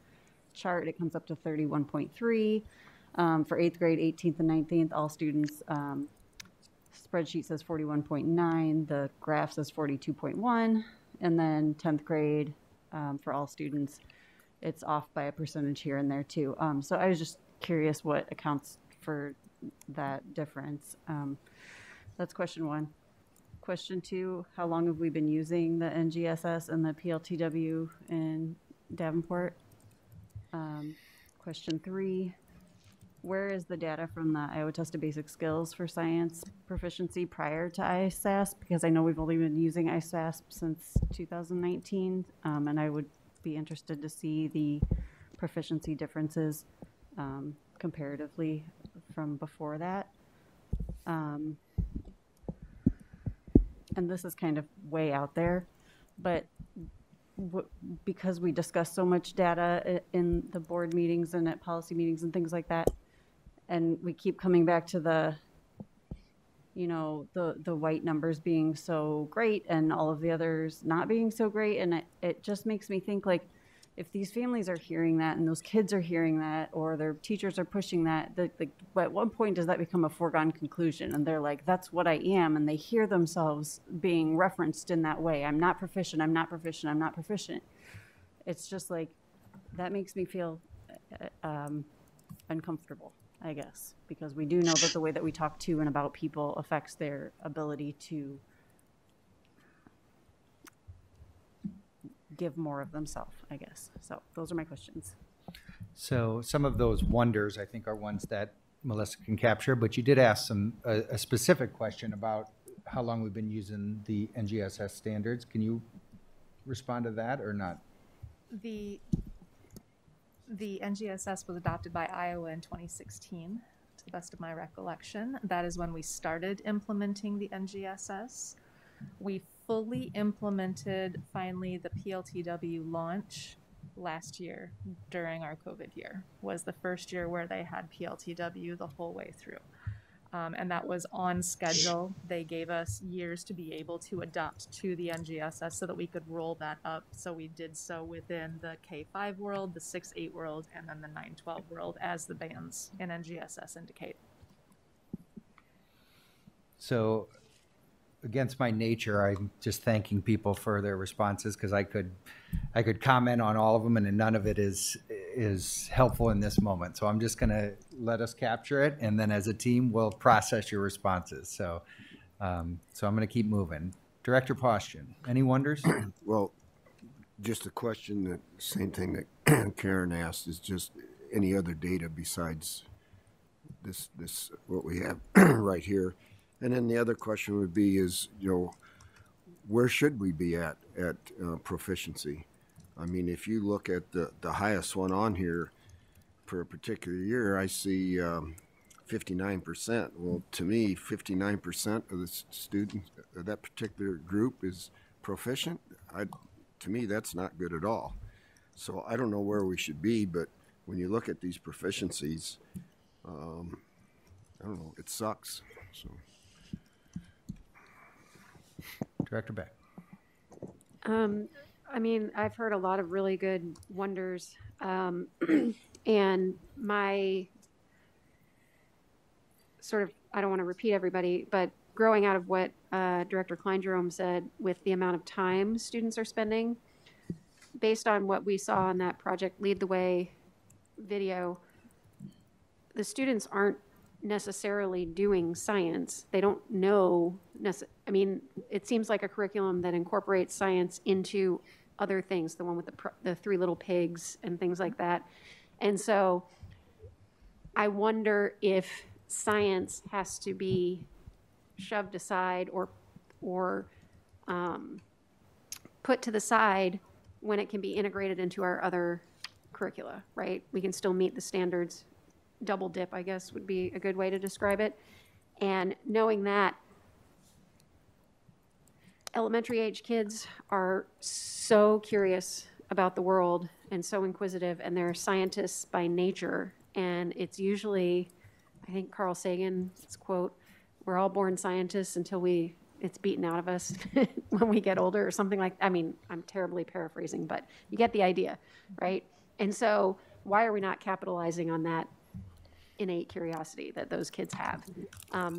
Speaker 7: chart, it comes up to 31.3. For 8th grade, 18th and 19th, all students, spreadsheet says 41.9, the graph says 42.1, and then 10th grade, for all students, it's off by a percentage here and there too. So I was just curious what accounts for that difference. That's question one. Question two, how long have we been using the NGSS and the PLTW in Davenport? Question three, where is the data from the Iowa Test of Basic Skills for science proficiency prior to ISASP? Because I know we've only been using ISASP since 2019, and I would be interested to see the proficiency differences comparatively from before that. And this is kind of way out there, but because we discuss so much data in the board meetings and at policy meetings and things like that, and we keep coming back to the, you know, the white numbers being so great and all of the others not being so great. And it just makes me think, like, if these families are hearing that and those kids are hearing that, or their teachers are pushing that, at what point does that become a foregone conclusion? And they're like, that's what I am. And they hear themselves being referenced in that way. I'm not proficient. I'm not proficient. I'm not proficient. It's just like, that makes me feel uncomfortable, I guess, because we do know that the way that we talk to and about people affects their ability to give more of themselves, I guess. So those are my questions.
Speaker 13: So some of those wonders, I think, are ones that Melissa can capture, but you did ask a specific question about how long we've been using the NGSS standards. Can you respond to that or not?
Speaker 14: The NGSS was adopted by Iowa in 2016, to the best of my recollection. That is when we started implementing the NGSS. We fully implemented, finally, the PLTW launch last year during our COVID year. Was the first year where they had PLTW the whole way through. And that was on schedule. They gave us years to be able to adapt to the NGSS so that we could roll that up. So we did so within the K-5 world, the 6-8 world, and then the 9-12 world, as the bands in NGSS indicate.
Speaker 13: So against my nature, I'm just thanking people for their responses, because I could comment on all of them, and none of it is helpful in this moment. So I'm just going to let us capture it, and then as a team, we'll process your responses. So I'm going to keep moving. Director Postian, any wonders?
Speaker 5: Well, just a question, that same thing that Karen asked, is just any other data besides this what we have right here. And then the other question would be is, you know, where should we be at proficiency? I mean, if you look at the highest one on here for a particular year, I see 59%. Well, to me, 59% of the students of that particular group is proficient. To me, that's not good at all. So I don't know where we should be, but when you look at these proficiencies, I don't know, it sucks. So.
Speaker 13: Director Beck.
Speaker 2: I mean, I've heard a lot of really good wonders, and my sort of, I don't want to repeat everybody, but growing out of what Director Klein-Jerome said with the amount of time students are spending, based on what we saw on that Project Lead the Way video, the students aren't necessarily doing science. They don't know. I mean, it seems like a curriculum that incorporates science into other things, the one with the three little pigs and things like that. And so I wonder if science has to be shoved aside or put to the side when it can be integrated into our other curricula, right? We can still meet the standards. Double dip, I guess, would be a good way to describe it. And knowing that elementary age kids are so curious about the world and so inquisitive, and they're scientists by nature. And it's usually, I think Carl Sagan's quote, we're all born scientists until it's beaten out of us when we get older or something like that. I mean, I'm terribly paraphrasing, but you get the idea, right? And so why are we not capitalizing on that innate curiosity that those kids have?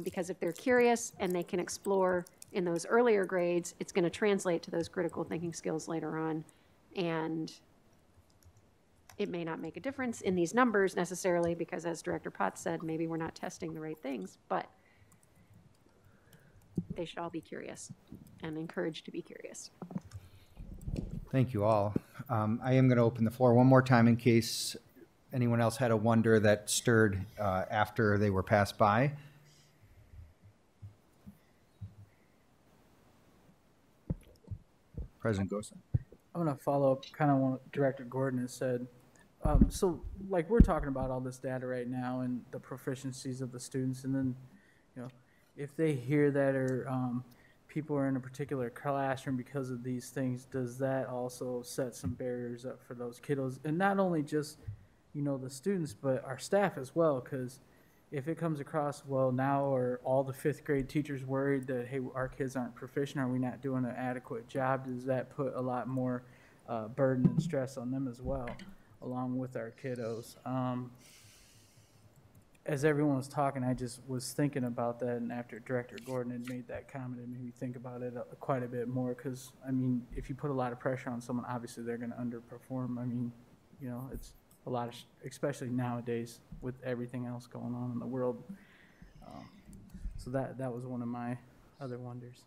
Speaker 2: Because if they're curious and they can explore in those earlier grades, it's going to translate to those critical thinking skills later on. And it may not make a difference in these numbers necessarily, because as Director Potts said, maybe we're not testing the right things, but they should all be curious and encouraged to be curious.
Speaker 13: Thank you all. I am going to open the floor one more time in case anyone else had a wonder that stirred after they were passed by. President Gosa.
Speaker 11: I'm going to follow up kind of what Director Gordon has said. So, like, we're talking about all this data right now and the proficiencies of the students, and then, you know, if they hear that or people are in a particular classroom because of these things, does that also set some barriers up for those kiddos? And not only just, you know, the students, but our staff as well, because if it comes across, well, now are all the fifth grade teachers worried that, hey, our kids aren't proficient, are we not doing an adequate job? Does that put a lot more burden and stress on them as well, along with our kiddos? As everyone was talking, I just was thinking about that, and after Director Gordon had made that comment, it made me think about it quite a bit more, because, I mean, if you put a lot of pressure on someone, obviously they're going to underperform. I mean, you know, it's a lot of, especially nowadays with everything else going on in the world. So that was one of my other wonders.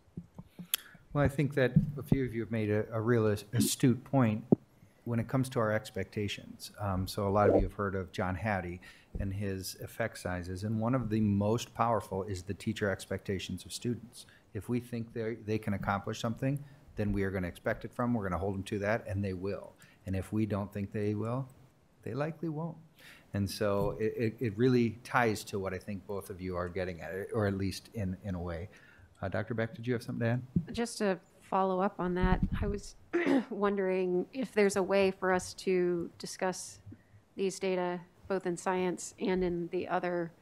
Speaker 13: Well, I think that a few of you have made a real astute point when it comes to our expectations. So a lot of you have heard of John Hattie and his effect sizes, and one of the most powerful is the teacher expectations of students. If we think they can accomplish something, then we are going to expect it from them, we're going to hold them to that, and they will. And if we don't think they will, they likely won't. And so it really ties to what I think both of you are getting at, or at least in a way. Dr. Beck, did you have something to add?
Speaker 2: Just to follow up on that, I was wondering if there's a way for us to discuss these data both in science and in the other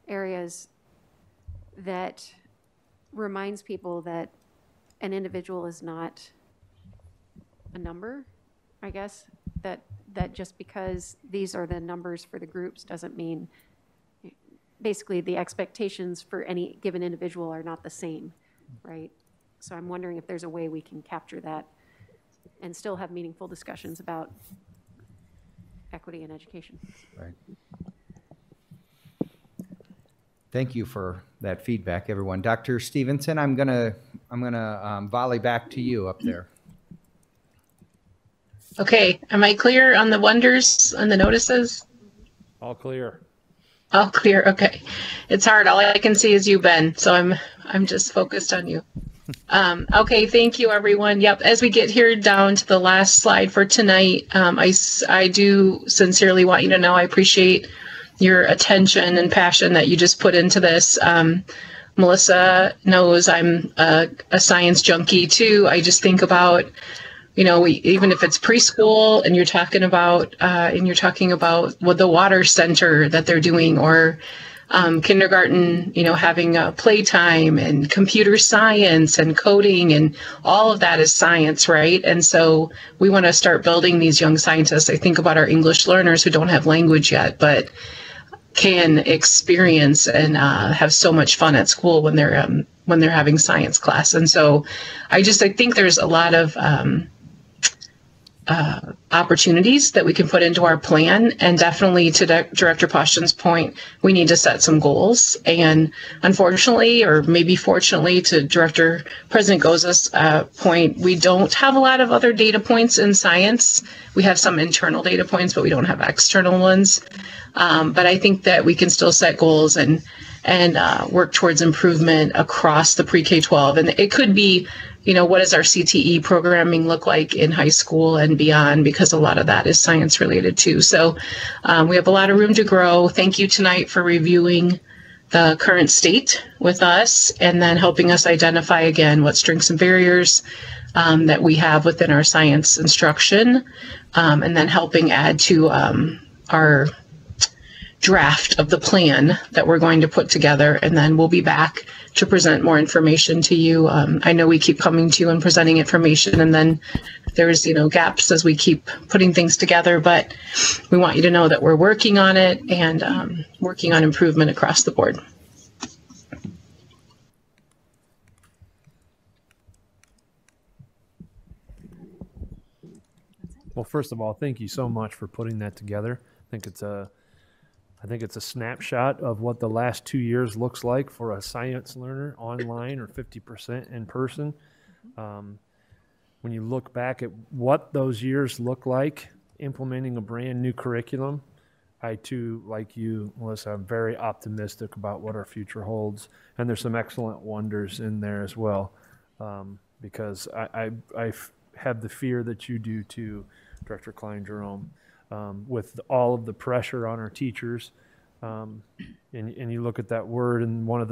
Speaker 2: areas that reminds people that an individual is not a number, I guess, that just because these are the numbers for the groups doesn't mean, basically the expectations for any given individual are not the same, right? So I'm wondering if there's a way we can capture that and still have meaningful discussions about equity in education.
Speaker 13: Right. Thank you for that feedback, everyone. Dr. Stevenson, I'm gonna volley back to you up there.
Speaker 12: Okay, am I clear on the wonders and the notices?
Speaker 10: All clear.
Speaker 12: All clear. Okay, it's hard. All I can see is you, Ben. So I'm just focused on you. Okay, thank you, everyone. Yep, as we get here down to the last slide for tonight, I do sincerely want you to know I appreciate your attention and passion that you just put into this. Melissa knows I'm a science junkie too. I just think about, you know, even if it's preschool and you're talking about what the water center that they're doing, or kindergarten, you know, having playtime and computer science and coding, and all of that is science, right? And so we want to start building these young scientists. I think about our English learners who don't have language yet, but can experience and have so much fun at school when they're having science class. And so I think there's a lot of opportunities that we can put into our plan, and definitely to Director Poshton's point, we need to set some goals. And unfortunately, or maybe fortunately, to President Goza's point, we don't have a lot of other data points in science. We have some internal data points, but we don't have external ones. But I think that we can still set goals and and work towards improvement across the pre-K-12. And it could be, what does our CTE programming look like in high school and beyond, because a lot of that is science related too. So we have a lot of room to grow. Thank you tonight for reviewing the current state with us, and then helping us identify again what strengths and barriers that we have within our science instruction, and then helping add to our draft of the plan that we're going to put together, and then we'll be back to present more information to you. I know we keep coming to you and presenting information, and then there's gaps as we keep putting things together, but we want you to know that we're working on it and working on improvement across the board.
Speaker 10: Well, first of all, thank you so much for putting that together. I think it's a snapshot of what the last 2 years looks like for a science learner online or 50% in person. When you look back at what those years look like, implementing a brand new curriculum, I too, like you, Melissa, I'm very optimistic about what our future holds. And there's some excellent wonders in there as well, because I have the fear that you do too, Director Klein-Jerome. With all of the pressure on our teachers, and you look at that word in one of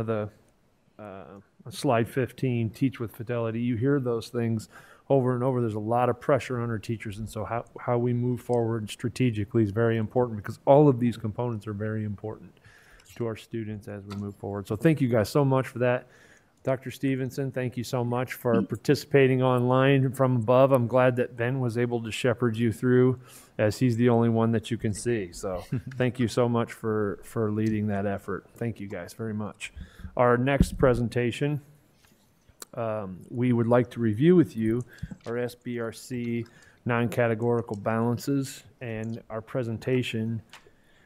Speaker 10: the slide 15, teach with fidelity. You hear those things over and over. There's a lot of pressure on our teachers, and so how we move forward strategically is very important, because all of these components are very important to our students as we move forward. So thank you guys so much for that. Dr. Stevenson, thank you so much for participating online from above. I'm glad that Ben was able to shepherd you through, as he's the only one that you can see. So thank you so much for leading that effort. Thank you guys very much. Our next presentation, we would like to review with you our SBRC non-categorical balances and our presentation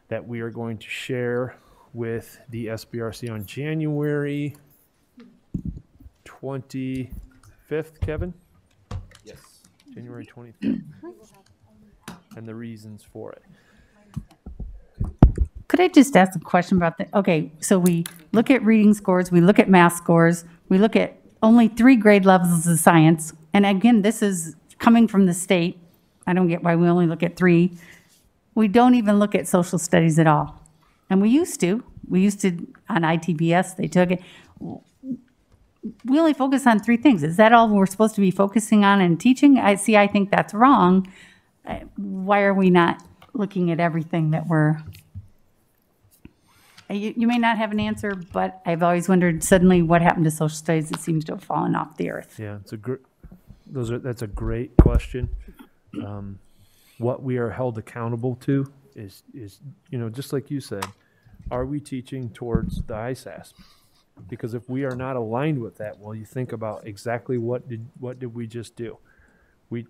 Speaker 10: that we are going to share with the SBRC on January 25th, Kevin?
Speaker 15: Yes.
Speaker 10: January 25th. And the reasons for it.
Speaker 4: Could I just ask a question about that? Okay, so we look at reading scores, we look at math scores, we look at only 3 grade levels of science. And again, this is coming from the state. I don't get why we only look at 3. We don't even look at social studies at all. And we used to on ITBS, they took it. We only focus on 3 things. Is that all we're supposed to be focusing on in teaching? I think that's wrong. Why are we not looking at everything that we're... You may not have an answer, but I've always wondered suddenly what happened to social studies. It seems to have fallen off the earth.
Speaker 10: Yeah, that's a great question. What we are held accountable to is just like you said, are we teaching towards the ISASP? Because if we are not aligned with that, well, you think about exactly what did we just do? We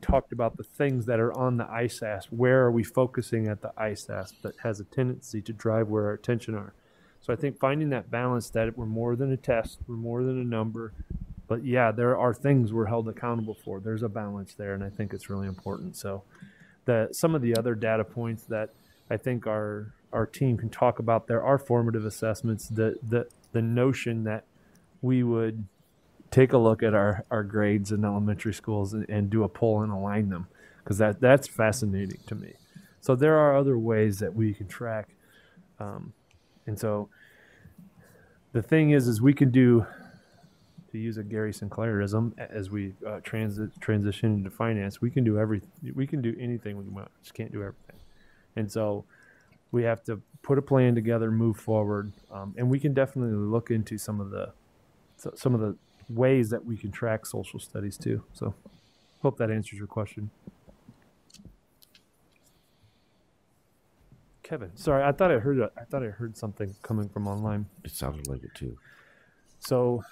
Speaker 10: talked about the things that are on the ISASP. Where are we focusing at the ISASP that has a tendency to drive where our attention are? So I think finding that balance, that we're more than a test, we're more than a number, but yeah, there are things we're held accountable for. There's a balance there, and I think it's really important. So some of the other data points that I think our team can talk about, there are formative assessments. The notion that we would take a look at our grades in elementary schools and do a poll and align them, because that's fascinating to me. So there are other ways that we can track. And so the thing is we can do, to use a Gary Sinclairism, as we transition into finance, we can do everything. We can do anything we want. Just can't do everything. And so we have to put a plan together, move forward, and we can definitely look into some of the ways that we can track social studies too. So hope that answers your question. Kevin, sorry, I thought I heard something coming from online.
Speaker 15: It sounded like it too.
Speaker 10: So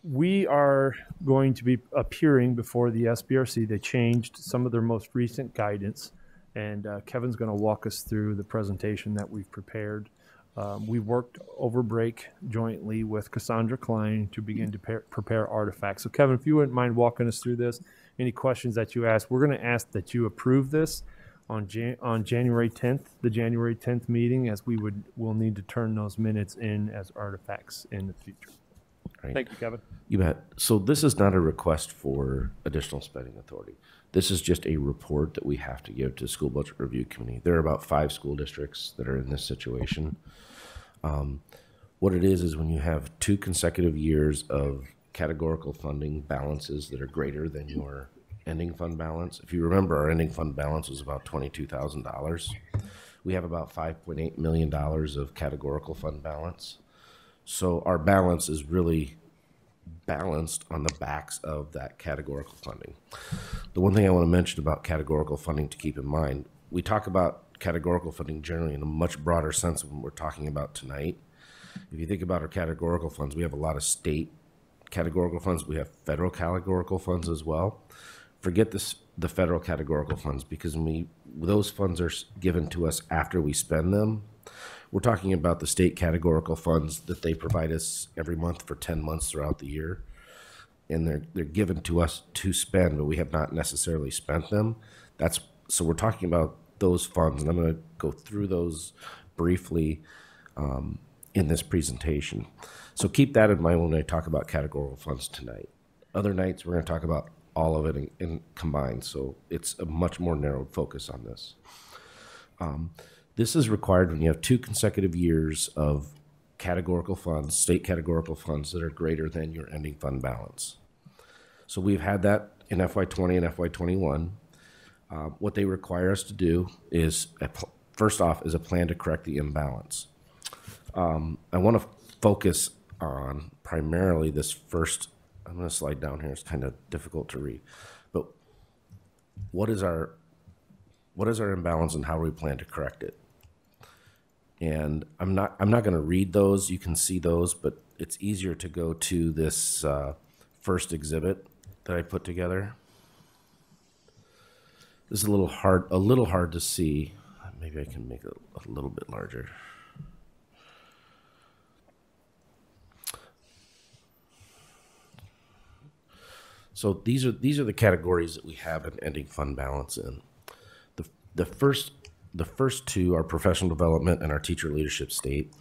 Speaker 10: we are going to be appearing before the SBRC. They changed some of their most recent guidance, and Kevin's going to walk us through the presentation that we've prepared. We worked over break jointly with Cassandra Klein to begin to prepare artifacts. So Kevin, if you wouldn't mind walking us through this, any questions that you ask, we're going to ask that you approve this. on January 10th, the January 10th meeting, as we'll need to turn those minutes in as artifacts in the future.
Speaker 15: Right.
Speaker 10: Thank you, Kevin.
Speaker 15: You bet. So this is not a request for additional spending authority. This is just a report that we have to give to the School Budget Review Committee. There are about 5 school districts that are in this situation. What it is when you have 2 consecutive years of categorical funding balances that are greater than your ending fund balance. If you remember, our ending fund balance was about $22,000. We have about $5.8 million of categorical fund balance. So our balance is really balanced on the backs of that categorical funding. The one thing I want to mention about categorical funding to keep in mind, we talk about categorical funding generally in a much broader sense than we're talking about tonight. If you think about our categorical funds, we have a lot of state categorical funds. We have federal categorical funds as well. Forget the federal categorical funds, because those funds are given to us after we spend them. We're talking about the state categorical funds that they provide us every month for 10 months throughout the year. And they're given to us to spend, but we have not necessarily spent them. So we're talking about those funds, and I'm going to go through those briefly in this presentation. So keep that in mind when I talk about categorical funds tonight. Other nights, we're going to talk about all of it in combined, so it's a much more narrowed focus on this. This is required when you have 2 consecutive years of categorical funds, state categorical funds that are greater than your ending fund balance. So we've had that in FY20 and FY21. What they require us to do is, first off, is a plan to correct the imbalance. I want to focus on primarily this first. I'm going to slide down here. It's kind of difficult to read, but what is our imbalance and how do we plan to correct it? And I'm not going to read those. You can see those, but it's easier to go to this first exhibit that I put together. This is a little hard to see. Maybe I can make it a little bit larger. So these are the categories that we have an ending fund balance in. The first 2 are professional development and our teacher leadership state.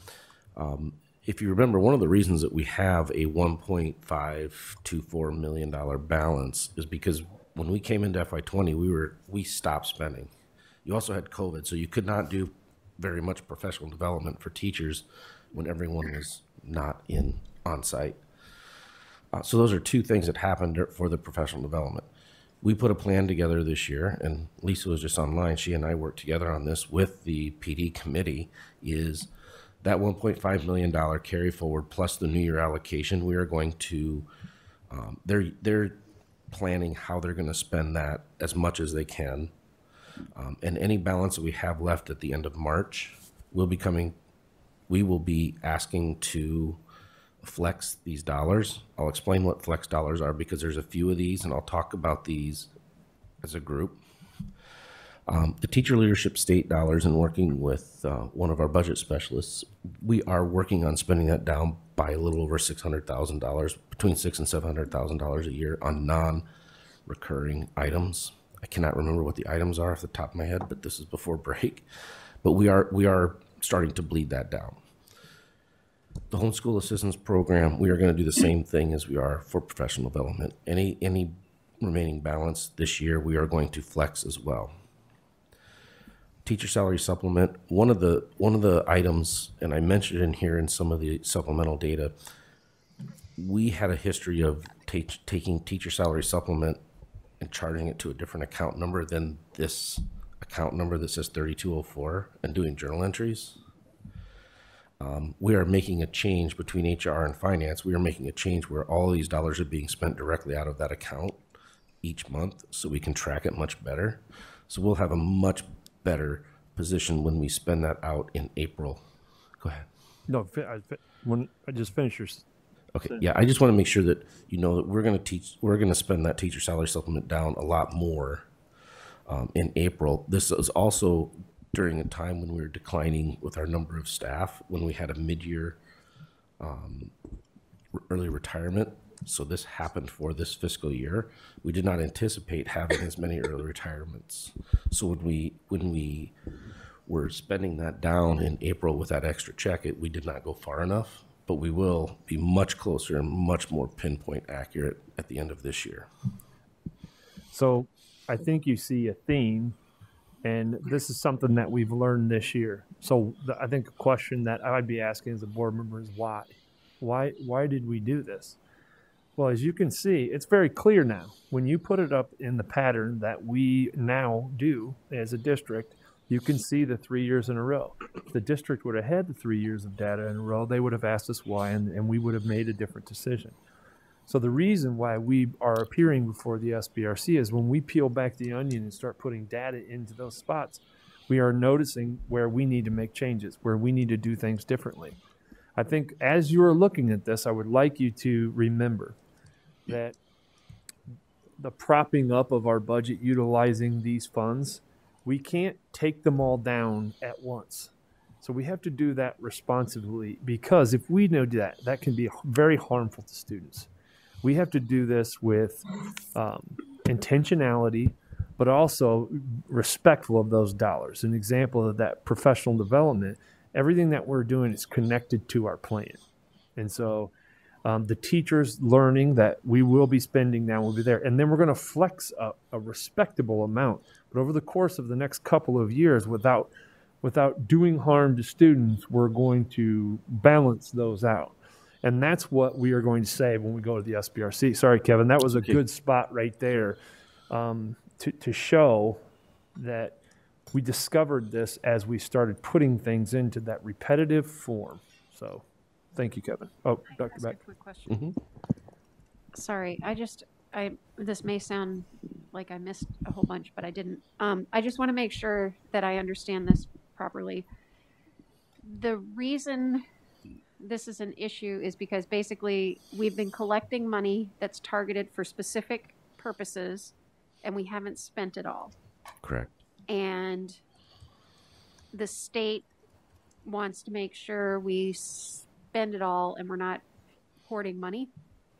Speaker 15: If you remember, one of the reasons that we have a $1.524 million balance is because when we came into FY20, we stopped spending. You also had COVID, so you could not do very much professional development for teachers when everyone was not on site. So those are 2 things that happened for the professional development. We put a plan together this year, and Lisa was just online. She and I worked together on this with the PD committee, is that $1.5 million carry forward plus the new year allocation. We are going to, they're planning how they're going to spend that as much as they can. And any balance that we have left at the end of March we will be asking to flex these dollars. I'll explain what flex dollars are because there's a few of these, and I'll talk about these as a group. The teacher leadership state dollars, and working with one of our budget specialists, we are working on spending that down by a little over $600,000, between $600,000 and $700,000 a year on non-recurring items. I cannot remember what the items are off the top of my head, but this is before break. But we are starting to bleed that down. The homeschool assistance program, we are going to do the same thing as we are for professional development. Any remaining balance this year, we are going to flex as well. Teacher salary supplement, one of the items, and I mentioned it in here in some of the supplemental data, we had a history of taking teacher salary supplement and charging it to a different account number than this account number that says 3204 and doing journal entries. We are making a change between HR and finance. We are making a change where all these dollars are being spent directly out of that account each month so we can track it much better. So we'll have a much better position when we spend that out in April. Go ahead.
Speaker 10: No, when I just finished your.
Speaker 15: Okay, yeah, I just want to make sure that you know that we're going to spend that teacher salary supplement down a lot more in April. This is also during a time when we were declining with our number of staff, when we had a mid-year early retirement So this happened for this fiscal year. We did not anticipate having as many early retirements. So when we were spending that down in April with that extra check, we did not go far enough, but we will be much closer and much more pinpoint accurate at the end of this year.
Speaker 10: So I think you see a theme, and this is something that we've learned this year. So I think a question that I'd be asking as a board member is why? Why did we do this? Well, as you can see, it's very clear now. When you put it up in the pattern that we now do as a district, you can see the 3 years in a row. If the district would have had the 3 years of data in a row, they would have asked us why, and we would have made a different decision. So the reason why we are appearing before the SBRC is when we peel back the onion and start putting data into those spots, we are noticing where we need to make changes, where we need to do things differently. I think as you are looking at this, I would like you to remember that the propping up of our budget utilizing these funds, we can't take them all down at once. So we have to do that responsibly, because if we know that, that can be very harmful to students. We have to do this with intentionality, but also respectful of those dollars. An example of that, professional development, everything that we're doing is connected to our plan. And so the teachers learning that we will be spending now will be there. And then we're going to flex up a respectable amount. But over the course of the next couple of years, without doing harm to students, we're going to balance those out. And that's what we are going to say when we go to the SBRC. Sorry, Kevin, that was a good spot right there to show that we discovered this as we started putting things into that repetitive form. So thank you, Kevin. Oh, Dr. Beck.
Speaker 2: Quick question. Sorry, this may sound like I missed a whole bunch, but I didn't. I just want to make sure that I understand this properly. The reason this is an issue is because basically we've been collecting money that's targeted for specific purposes and we haven't spent it all.
Speaker 15: Correct.
Speaker 2: And the state wants to make sure we spend it all and we're not hoarding money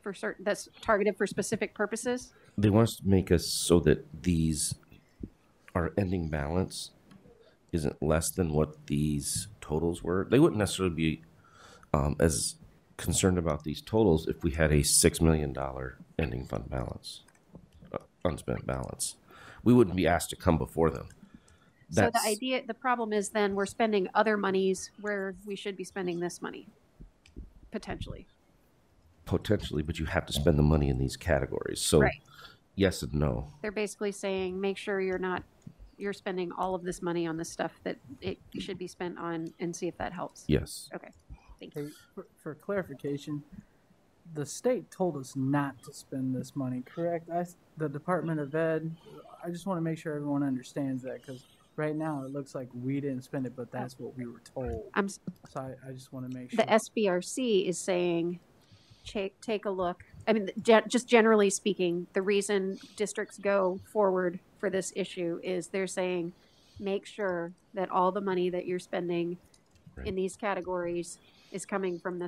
Speaker 2: for certain that's targeted for specific purposes.
Speaker 15: They want us to make us so that our ending balance isn't less than what these totals were. They wouldn't necessarily be as concerned about these totals if we had a $6 million ending fund balance, unspent balance. We wouldn't be asked to come before them.
Speaker 2: So the problem is then we're spending other monies where we should be spending this money, potentially.
Speaker 15: Potentially, but you have to spend the money in these categories. So
Speaker 2: right.
Speaker 15: Yes and no.
Speaker 2: They're basically saying, make sure you're spending all of this money on the stuff that it should be spent on and see if that helps.
Speaker 15: Yes.
Speaker 2: Okay. Thank you.
Speaker 11: For clarification, the state told us not to spend this money, correct? The Department of Ed, I just want to make sure everyone understands that, because right now it looks like we didn't spend it, but that's what we were told. So I just want to make sure.
Speaker 2: The SBRC is saying, take a look. I mean, just generally speaking, the reason districts go forward for this issue is they're saying, make sure that all the money that you're spending in these categories is coming from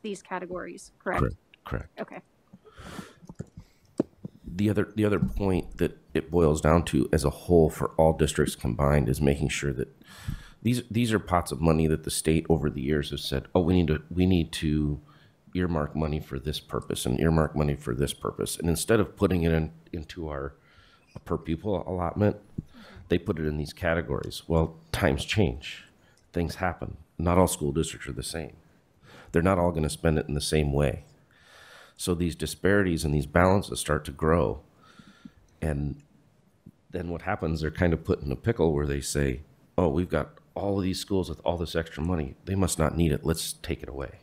Speaker 2: these categories, correct?
Speaker 15: Correct.
Speaker 2: Okay.
Speaker 15: The other point that it boils down to as a whole for all districts combined is making sure that these are pots of money that the state over the years have said, oh, we need to earmark money for this purpose and earmark money for this purpose. And instead of putting it into our per pupil allotment, they put it in these categories. Well, times change. Things happen. Not all school districts are the same. They're not all going to spend it in the same way. So these disparities and these balances start to grow. And then what happens, they're kind of put in a pickle where they say, oh, we've got all of these schools with all this extra money. They must not need it. Let's take it away.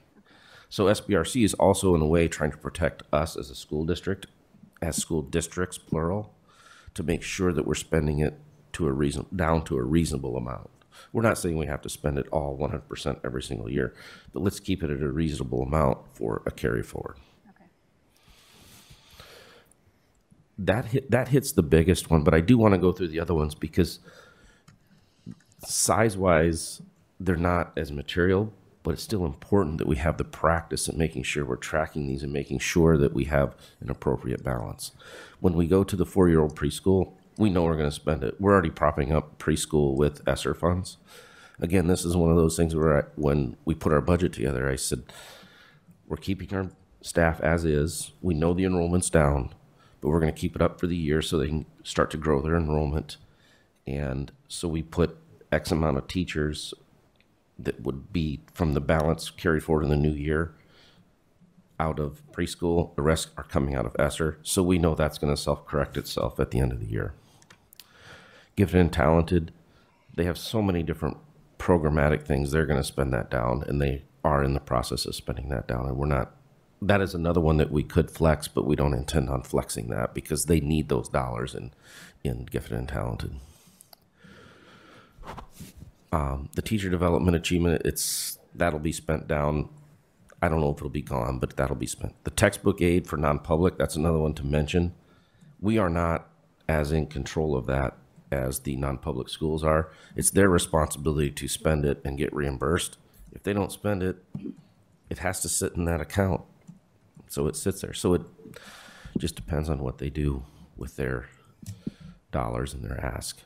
Speaker 15: So SBRC is also in a way trying to protect us as a school district, as school districts, plural, to make sure that we're spending it down to a reasonable amount. We're not saying we have to spend it all 100% every single year, but let's keep it at a reasonable amount for a carry forward.
Speaker 2: Okay.
Speaker 15: That hits the biggest one, but I do want to go through the other ones because size-wise, they're not as material, but it's still important that we have the practice at making sure we're tracking these and making sure that we have an appropriate balance. When we go to the 4-year-old preschool, we know we're going to spend it. We're already propping up preschool with ESSER funds. Again, this is one of those things where when we put our budget together, I said, we're keeping our staff as is. We know the enrollment's down, but we're going to keep it up for the year so they can start to grow their enrollment. And so we put X amount of teachers that would be from the balance carried forward in the new year out of preschool. The rest are coming out of ESSER. So we know that's going to self-correct itself at the end of the year. Gifted and Talented, they have so many different programmatic things. They're going to spend that down, and they are in the process of spending that down. And we're not, that is another one that we could flex, but we don't intend on flexing that because they need those dollars in Gifted and Talented. The teacher development achievement, that'll be spent down. I don't know if it'll be gone, but that'll be spent. The textbook aid for non-public, that's another one to mention. We are not as in control of that as the non-public schools are. It's their responsibility to spend it and get reimbursed. If they don't spend it, it has to sit in that account. So it sits there. So it just depends on what they do with their dollars and their ask.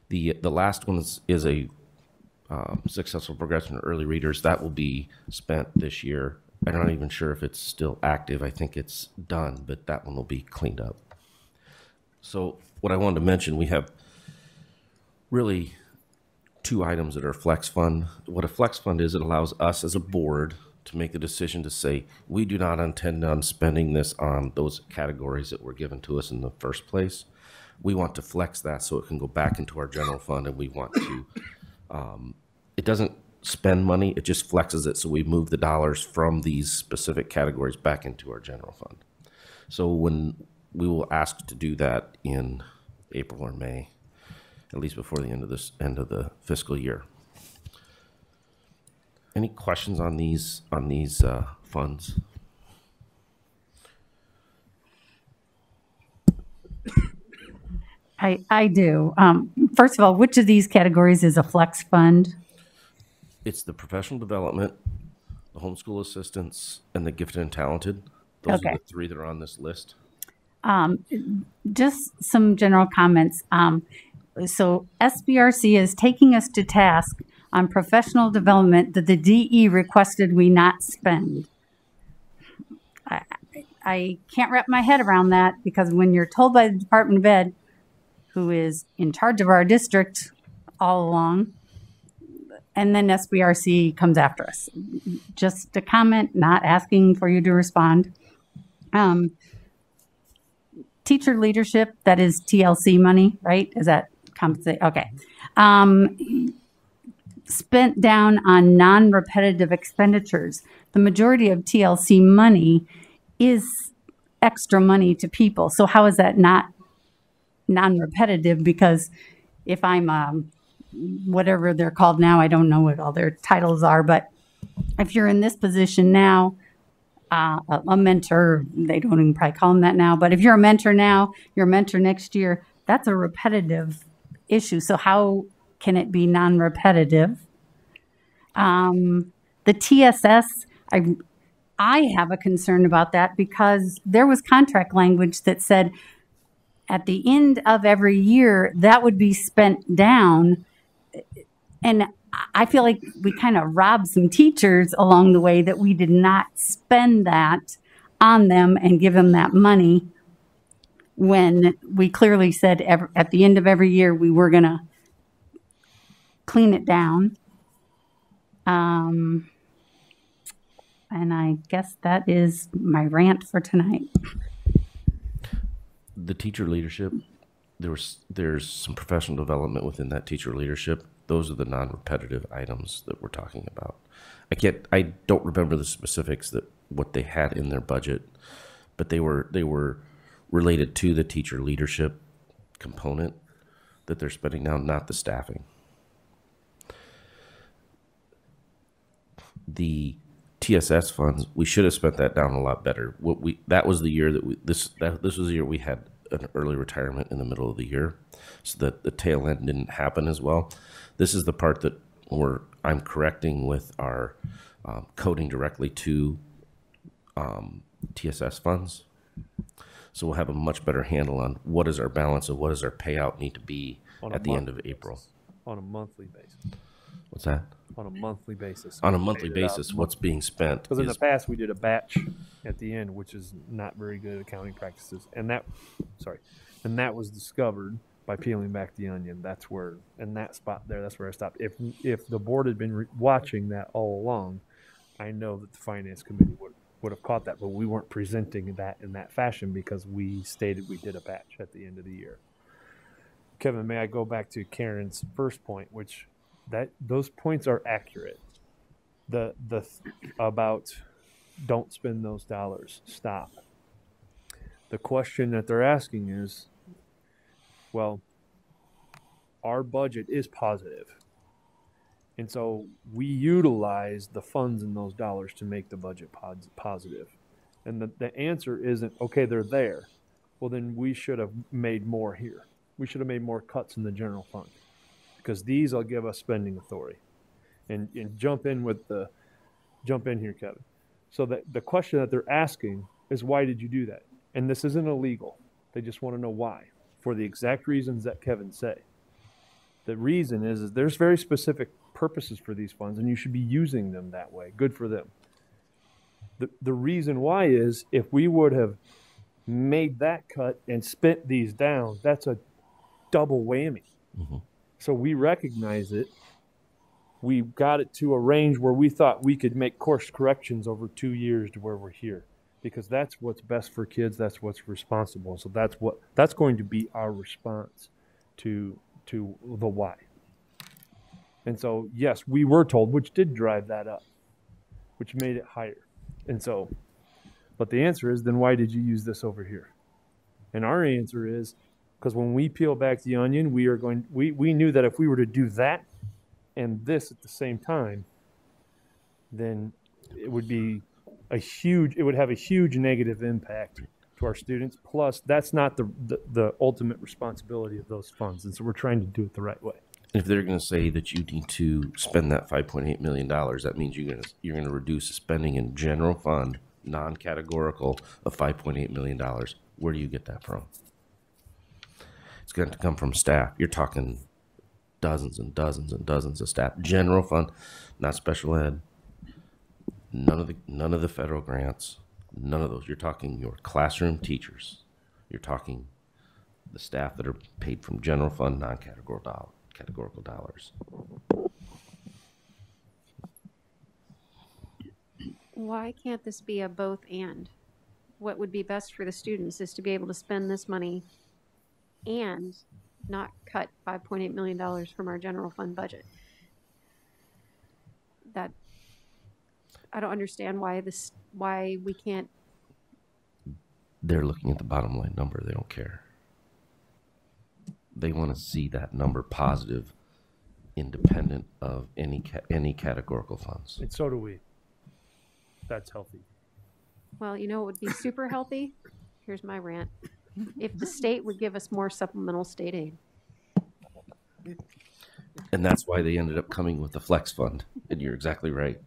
Speaker 15: The last one is a successful progression of early readers. That will be spent this year. I'm not even sure if it's still active. I think it's done, but that one will be cleaned up. So what I wanted to mention, we have really two items that are flex fund. What a flex fund is, it allows us as a board to make the decision to say, we do not intend on spending this on those categories that were given to us in the first place. We want to flex that so it can go back into our general fund, and we want to, it doesn't spend money, it just flexes it. So we move the dollars from these specific categories back into our general fund. So when we will ask to do that in April or May, at least before the end of the fiscal year. Any questions on these funds?
Speaker 4: I do. First of all, which of these categories is a flex fund?
Speaker 15: It's the professional development, the homeschool assistance, and the gifted and talented. Those are the three that are on this list.
Speaker 4: Just some general comments. So SBRC is taking us to task on professional development that the DE requested we not spend. I can't wrap my head around that, because when you're told by the Department of Ed, who is in charge of our district all along, and then SBRC comes after us. Just a comment, not asking for you to respond. Teacher leadership, that is TLC money, right? Is that compensate? Okay. Spent down on non-repetitive expenditures. The majority of TLC money is extra money to people. So how is that not non-repetitive? Because if I'm whatever they're called now, I don't know what all their titles are, but if you're in this position now, a mentor, they don't even probably call them that now, but if you're a mentor now, you're a mentor next year, that's a repetitive issue. So how can it be non-repetitive? The TSS, I have a concern about that, because there was contract language that said at the end of every year that would be spent down. And I feel like we kind of robbed some teachers along the way that we did not spend that on them and give them that money, when we clearly said at the end of every year we were going to clean it down. And I guess that is my rant for tonight.
Speaker 15: The teacher leadership, there's some professional development within that teacher leadership. Those are the non-repetitive items that we're talking about. I don't remember the specifics that what they had in their budget, but they were related to the teacher leadership component that they're spending now, not the staffing. The TSS funds, we should have spent that down a lot better. That was the year that this was the year we had an early retirement in the middle of the year, so that the tail end didn't happen as well. This is the part that I'm correcting with our coding directly to TSS funds. So we'll have a much better handle on what is our balance and what does our payout need to be at the end of April.
Speaker 10: On a monthly basis.
Speaker 15: What's that?
Speaker 10: On a monthly basis.
Speaker 15: On a monthly basis, what's being spent.
Speaker 10: Because in the past, we did a batch at the end, which is not very good accounting practices. And that was discovered by peeling back the onion. That's where, in that spot there, that's where I stopped. If the board had been watching that all along, I know that the finance committee would have caught that, but we weren't presenting that in that fashion because we stated we did a batch at the end of the year. Kevin, may I go back to Karen's first point, which those points are accurate. The about don't spend those dollars, stop. The question that they're asking is, well, our budget is positive. And so we utilize the funds in those dollars to make the budget positive. And the answer isn't, okay, they're there. Well, then we should have made more here. We should have made more cuts in the general fund because these will give us spending authority. And jump in here, Kevin. So the question that they're asking is, why did you do that? And this isn't illegal. They just want to know why, for the exact reasons that Kevin said. The reason is there's very specific purposes for these funds, and you should be using them that way. Good for them. The reason why is if we would have made that cut and spent these down, that's a double whammy. Mm-hmm. So we recognize it. We got it to a range where we thought we could make course corrections over 2 years to where we're here, because that's what's best for kids. That's what's responsible. So that's going to be our response to the why. And so, yes, we were told, which did drive that up, which made it higher. And so, but the answer is, then why did you use this over here? And our answer is, because when we peel back the onion, we knew that if we were to do that and this at the same time, then it would have a huge negative impact to our students. Plus, that's not the ultimate responsibility of those funds. And so we're trying to do it the right way.
Speaker 15: If they're going to say that you need to spend that $5.8 million, that means you're going to reduce the spending in general fund, non-categorical, of $5.8 million. Where do you get that from? It's going to come from staff. You're talking dozens and dozens and dozens of staff. General fund, not special ed. None of the federal grants. None of those. You're talking your classroom teachers. You're talking the staff that are paid from general fund, non-categorical dollars.
Speaker 2: Why can't this be a both and? What would be best for the students is to be able to spend this money and not cut $5.8 million from our general fund budget. That I don't understand why we can't.
Speaker 15: They're looking at the bottom line number. They don't care. They want to see that number positive, independent of any categorical funds.
Speaker 10: And so do we. That's healthy.
Speaker 2: Well, you know, it would be super healthy. Here's my rant. If the state would give us more supplemental state aid.
Speaker 15: And that's why they ended up coming with the flex fund. And you're exactly right.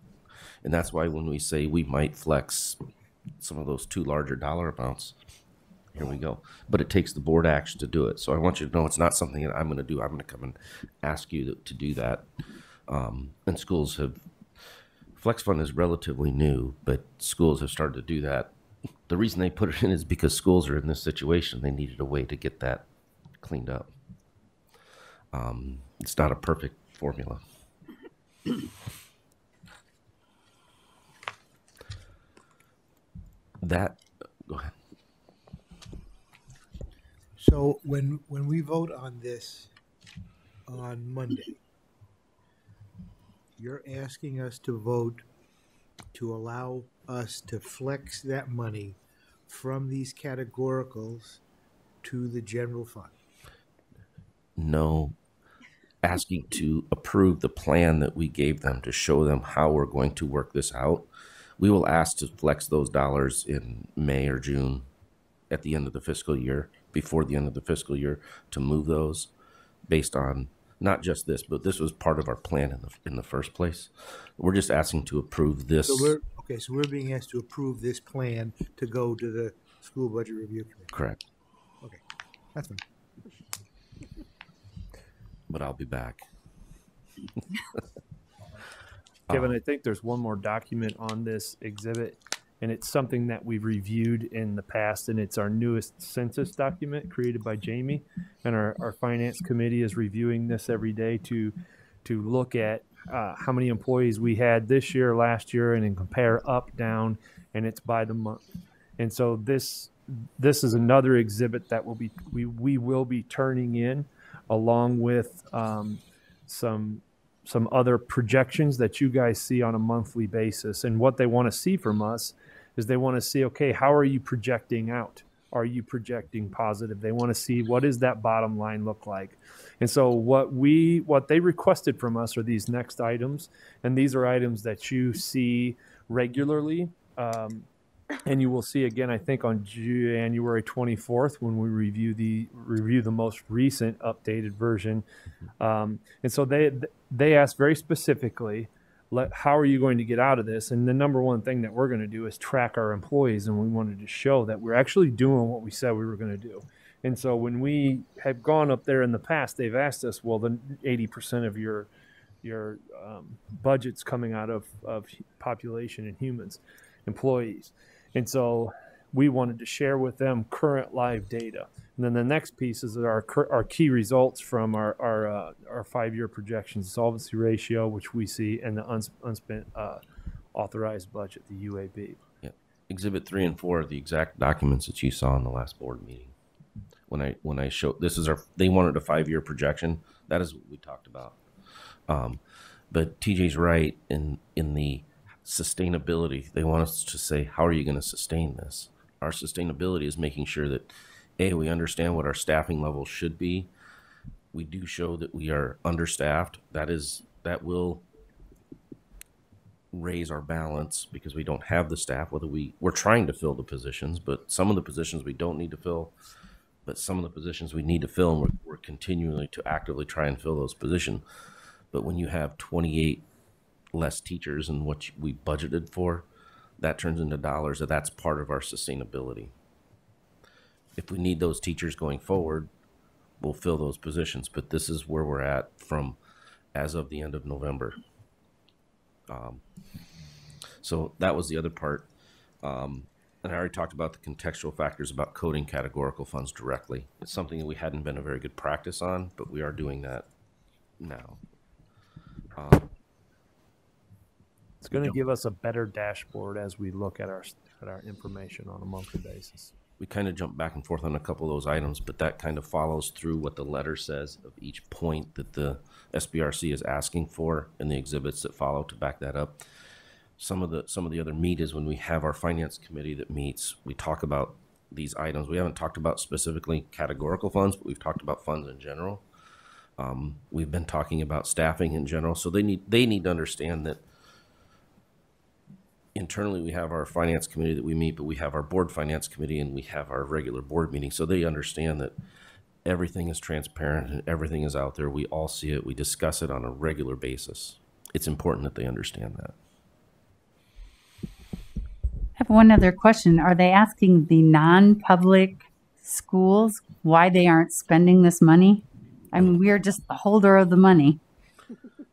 Speaker 15: And that's why when we say we might flex some of those two larger dollar amounts, here we go. But it takes the board action to do it. So I want you to know it's not something that I'm going to do. I'm going to come and ask you to do that. And schools flex fund is relatively new, but schools have started to do that. The reason they put it in is because schools are in this situation. They needed a way to get that cleaned up. It's not a perfect formula. Go ahead.
Speaker 25: So when we vote on this on Monday, you're asking us to vote to allow us to flex that money from these categoricals to the general fund.
Speaker 15: No, asking to approve the plan that we gave them to show them how we're going to work this out. We will ask to flex those dollars in May or June at the end of the fiscal year, before the end of the fiscal year, to move those based on Not just this, but this was part of our plan in the first place. We're just asking to approve this.
Speaker 25: So we're being asked to approve this plan to go to the school budget review committee.
Speaker 15: Correct.
Speaker 25: Okay, that's fine.
Speaker 15: But I'll be back.
Speaker 10: Kevin, I think there's one more document on this exhibit, and it's something that we've reviewed in the past, and it's our newest census document created by Jamie, and our finance committee is reviewing this every day to look at how many employees we had this year, last year, and then compare up, down, and it's by the month. And so this is another exhibit that we will be turning in, along with some other projections that you guys see on a monthly basis. And what they want to see from us is they want to see, okay, how are you projecting out? Are you projecting positive? They want to see, what does that bottom line look like? And so what they requested from us are these next items. And these are items that you see regularly. And you will see again, I think, on January 24th when we review the most recent updated version. And so they asked very specifically, how are you going to get out of this? And the number one thing that we're going to do is track our employees, and we wanted to show that we're actually doing what we said we were going to do. And so when we have gone up there in the past, they've asked us, well, then 80% of your budget's coming out of population and humans, employees. And so we wanted to share with them current live data. And then the next piece is our key results from our 5-year projections, solvency ratio, which we see, and the unspent authorized budget, the UAB.
Speaker 15: Yeah. Exhibit 3 and 4 are the exact documents that you saw in the last board meeting. When I showed, they wanted a 5-year projection. That is what we talked about. But TJ's right in the sustainability. They want us to say, how are you going to sustain this? Our sustainability is making sure that, A, we understand what our staffing levels should be. We do show that we are understaffed. That will raise our balance because we don't have the staff. We're trying to fill the positions, but some of the positions we don't need to fill, but some of the positions we need to fill, and we're continually to actively try and fill those positions. But when you have 28 less teachers than what we budgeted for, that turns into dollars. That's part of our sustainability. If we need those teachers going forward, we'll fill those positions. But this is where we're at from as of the end of November. So that was the other part. And I already talked about the contextual factors about coding categorical funds directly. It's something that we hadn't been a very good practice on, but we are doing that now.
Speaker 10: It's going to give us a better dashboard as we look at our information on a monthly basis.
Speaker 15: We kind of jump back and forth on a couple of those items, but that kind of follows through what the letter says of each point that the SBRC is asking for and the exhibits that follow to back that up. Some of the other meat is when we have our finance committee that meets, we talk about these items. We haven't talked about specifically categorical funds, but we've talked about funds in general. We've been talking about staffing in general, so they need to understand that internally we have our finance committee that we meet, but we have our board finance committee and we have our regular board meeting. So they understand that everything is transparent and everything is out there. We all see it. We discuss it on a regular basis. It's important that they understand that.
Speaker 4: I have one other question. Are they asking the non-public schools why they aren't spending this money? I mean, we are just the holder of the money.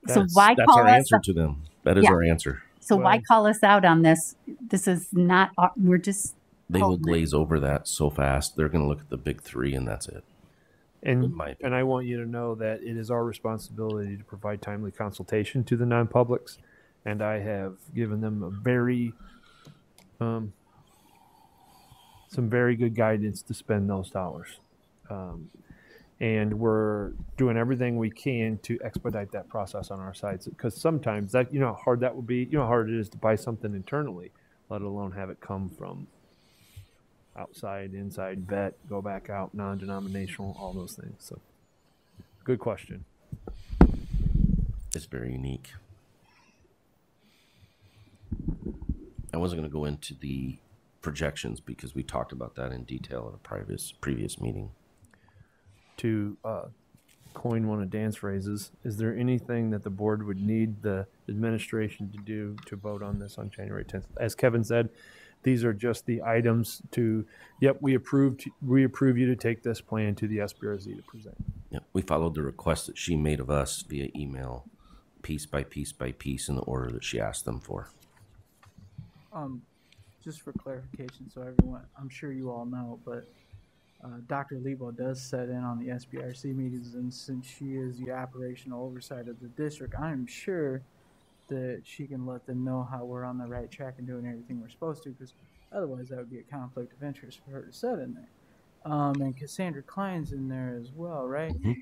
Speaker 4: So why
Speaker 15: that's
Speaker 4: call
Speaker 15: our
Speaker 4: us
Speaker 15: answer to them. That is our answer.
Speaker 4: So why call us out on this? This is not, we're just.
Speaker 15: They will glaze over that so fast. They're going to look at the big three and that's it.
Speaker 10: And I want you to know that it is our responsibility to provide timely consultation to the non-publics. And I have given them a some very good guidance to spend those dollars. And we're doing everything we can to expedite that process on our sides, because sometimes that, you know how hard that would be, you know how hard it is to buy something internally, let alone have it come from outside, inside, vet, go back out, non-denominational, all those things. So good question.
Speaker 15: It's very unique. I wasn't going to go into the projections because we talked about that in detail at a previous meeting.
Speaker 10: To coin one of Dan's phrases, is there anything that the board would need the administration to do to vote on this on January 10th? As Kevin said, these are just the items to, yep, we approve you to take this plan to the SBRZ to present.
Speaker 15: Yeah, we followed the request that she made of us via email, piece by piece by piece, in the order that she asked them for.
Speaker 11: Just for clarification, so everyone, I'm sure you all know, but Dr. Lebo does set in on the SBRC meetings, and since she is the operational oversight of the district, I'm sure that she can let them know how we're on the right track and doing everything we're supposed to, because otherwise that would be a conflict of interest for her to set in there. And Cassandra Klein's in there as well, right?
Speaker 15: Mm-hmm.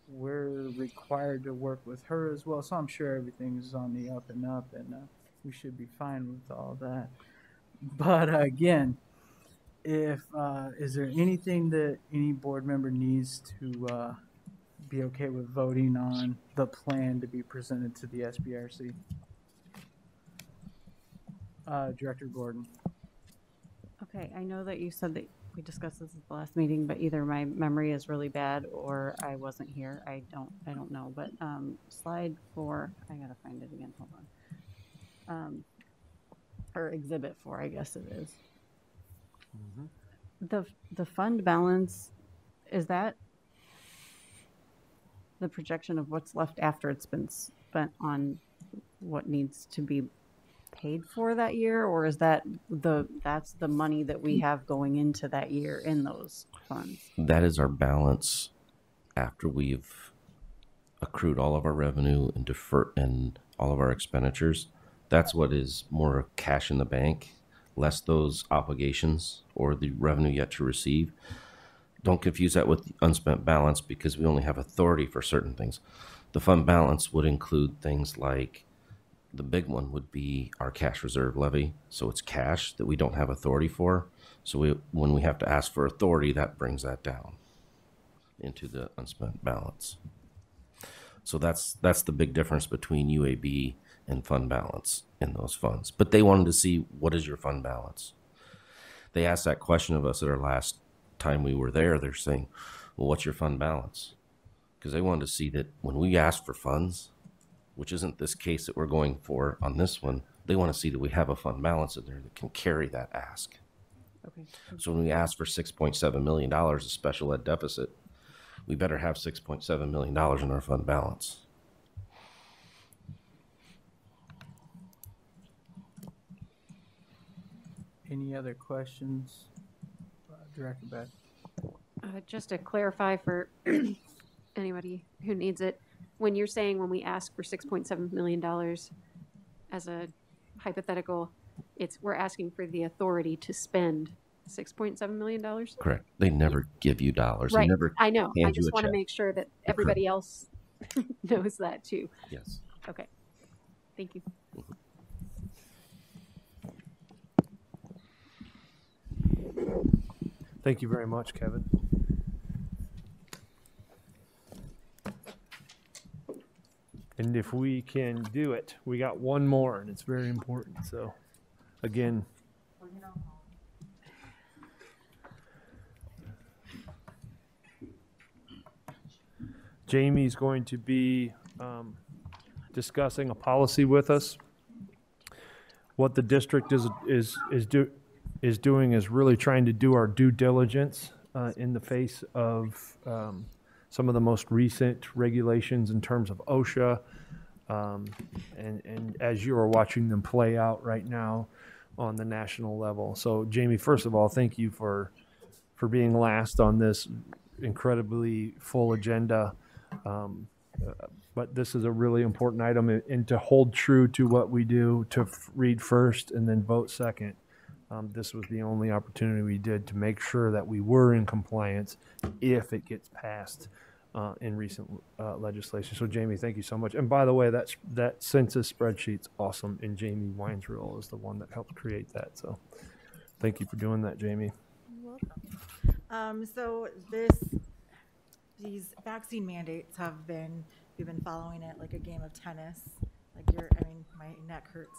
Speaker 11: We're required to work with her as well, so I'm sure everything's on the up and up, and we should be fine with all that. But again, if is there anything that any board member needs to be okay with voting on the plan to be presented to the SBRC? Director Gordon.
Speaker 7: Okay, I know that you said that we discussed this at the last meeting, but either my memory is really bad or I wasn't here. I don't know. But slide 4, I gotta find it again. Hold on. Or exhibit 4, I guess it is.
Speaker 10: Mm-hmm.
Speaker 7: The fund balance, is that the projection of what's left after it's been spent on what needs to be paid for that year, or is that's the money that we have going into that year in those funds?
Speaker 15: That is our balance after we've accrued all of our revenue and deferred and all of our expenditures. That's what is more cash in the bank, less those obligations or the revenue yet to receive. Don't confuse that with the unspent balance, because we only have authority for certain things. The fund balance would include things like, the big one would be our cash reserve levy. So it's cash that we don't have authority for. So when we have to ask for authority, that brings that down into the unspent balance. So that's the big difference between UAB and fund balance in those funds. But they wanted to see, what is your fund balance? They asked that question of us at our last time we were there. They're saying, well, what's your fund balance? Because they wanted to see that when we ask for funds, which isn't this case that we're going for on this one, they want to see that we have a fund balance in there that can carry that ask.
Speaker 7: Okay.
Speaker 15: So when we ask for $6.7 million of special ed deficit, we better have $6.7 million in our fund balance.
Speaker 11: Any other questions? Director Beth.
Speaker 2: Just to clarify for anybody who needs it, when you're saying when we ask for $6.7 million as a hypothetical, we're asking for the authority to spend $6.7 million?
Speaker 15: Correct. They never give you dollars.
Speaker 2: Right.
Speaker 15: They never
Speaker 2: I know. I
Speaker 15: hand you
Speaker 2: just
Speaker 15: a
Speaker 2: want to
Speaker 15: check.
Speaker 2: make sure that everybody else knows that too.
Speaker 15: Yes.
Speaker 2: Okay. Thank you.
Speaker 10: Thank you very much, Kevin. And if we can do it, we got one more, and it's very important. So, again, Jamie's going to be discussing a policy with us. What the district is doing is really trying to do our due diligence in the face of some of the most recent regulations in terms of OSHA, and as you are watching them play out right now on the national level. So, Jamie, first of all, thank you for being last on this incredibly full agenda. But this is a really important item, and to hold true to what we do, to read first and then vote second. This was the only opportunity we did to make sure that we were in compliance if it gets passed in recent legislation. So, Jamie, thank you so much. And by the way, that census spreadsheet's awesome, and Jamie Weinsreel is the one that helped create that. So thank you for doing that, Jamie.
Speaker 16: You're welcome. So these vaccine mandates we've been following it like a game of tennis. My neck hurts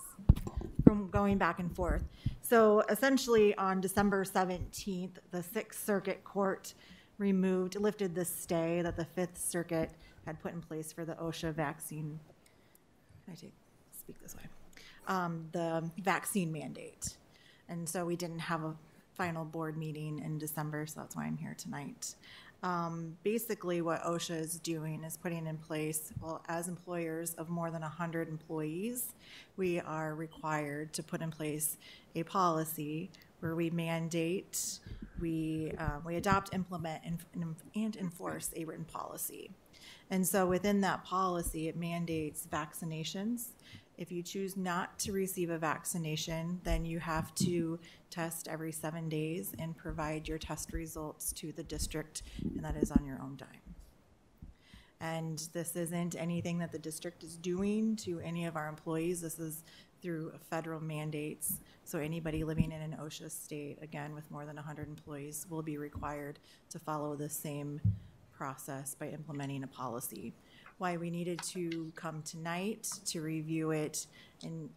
Speaker 16: from going back and forth. So essentially on December 17th, the Sixth Circuit Court lifted the stay that the Fifth Circuit had put in place for the OSHA vaccine. Can I speak this way? The vaccine mandate. And so we didn't have a final board meeting in December, so that's why I'm here tonight. Basically, what OSHA is doing is putting in place, well, as employers of more than 100 employees, we are required to put in place a policy where we mandate, we adopt, implement, and enforce a written policy. And so within that policy, it mandates vaccinations. If you choose not to receive a vaccination, then you have to test every 7 days and provide your test results to the district, and that is on your own dime. And this isn't anything that the district is doing to any of our employees. This is through federal mandates. So anybody living in an OSHA state, again, with more than 100 employees, will be required to follow the same process by implementing a policy. Why we needed to come tonight to review it and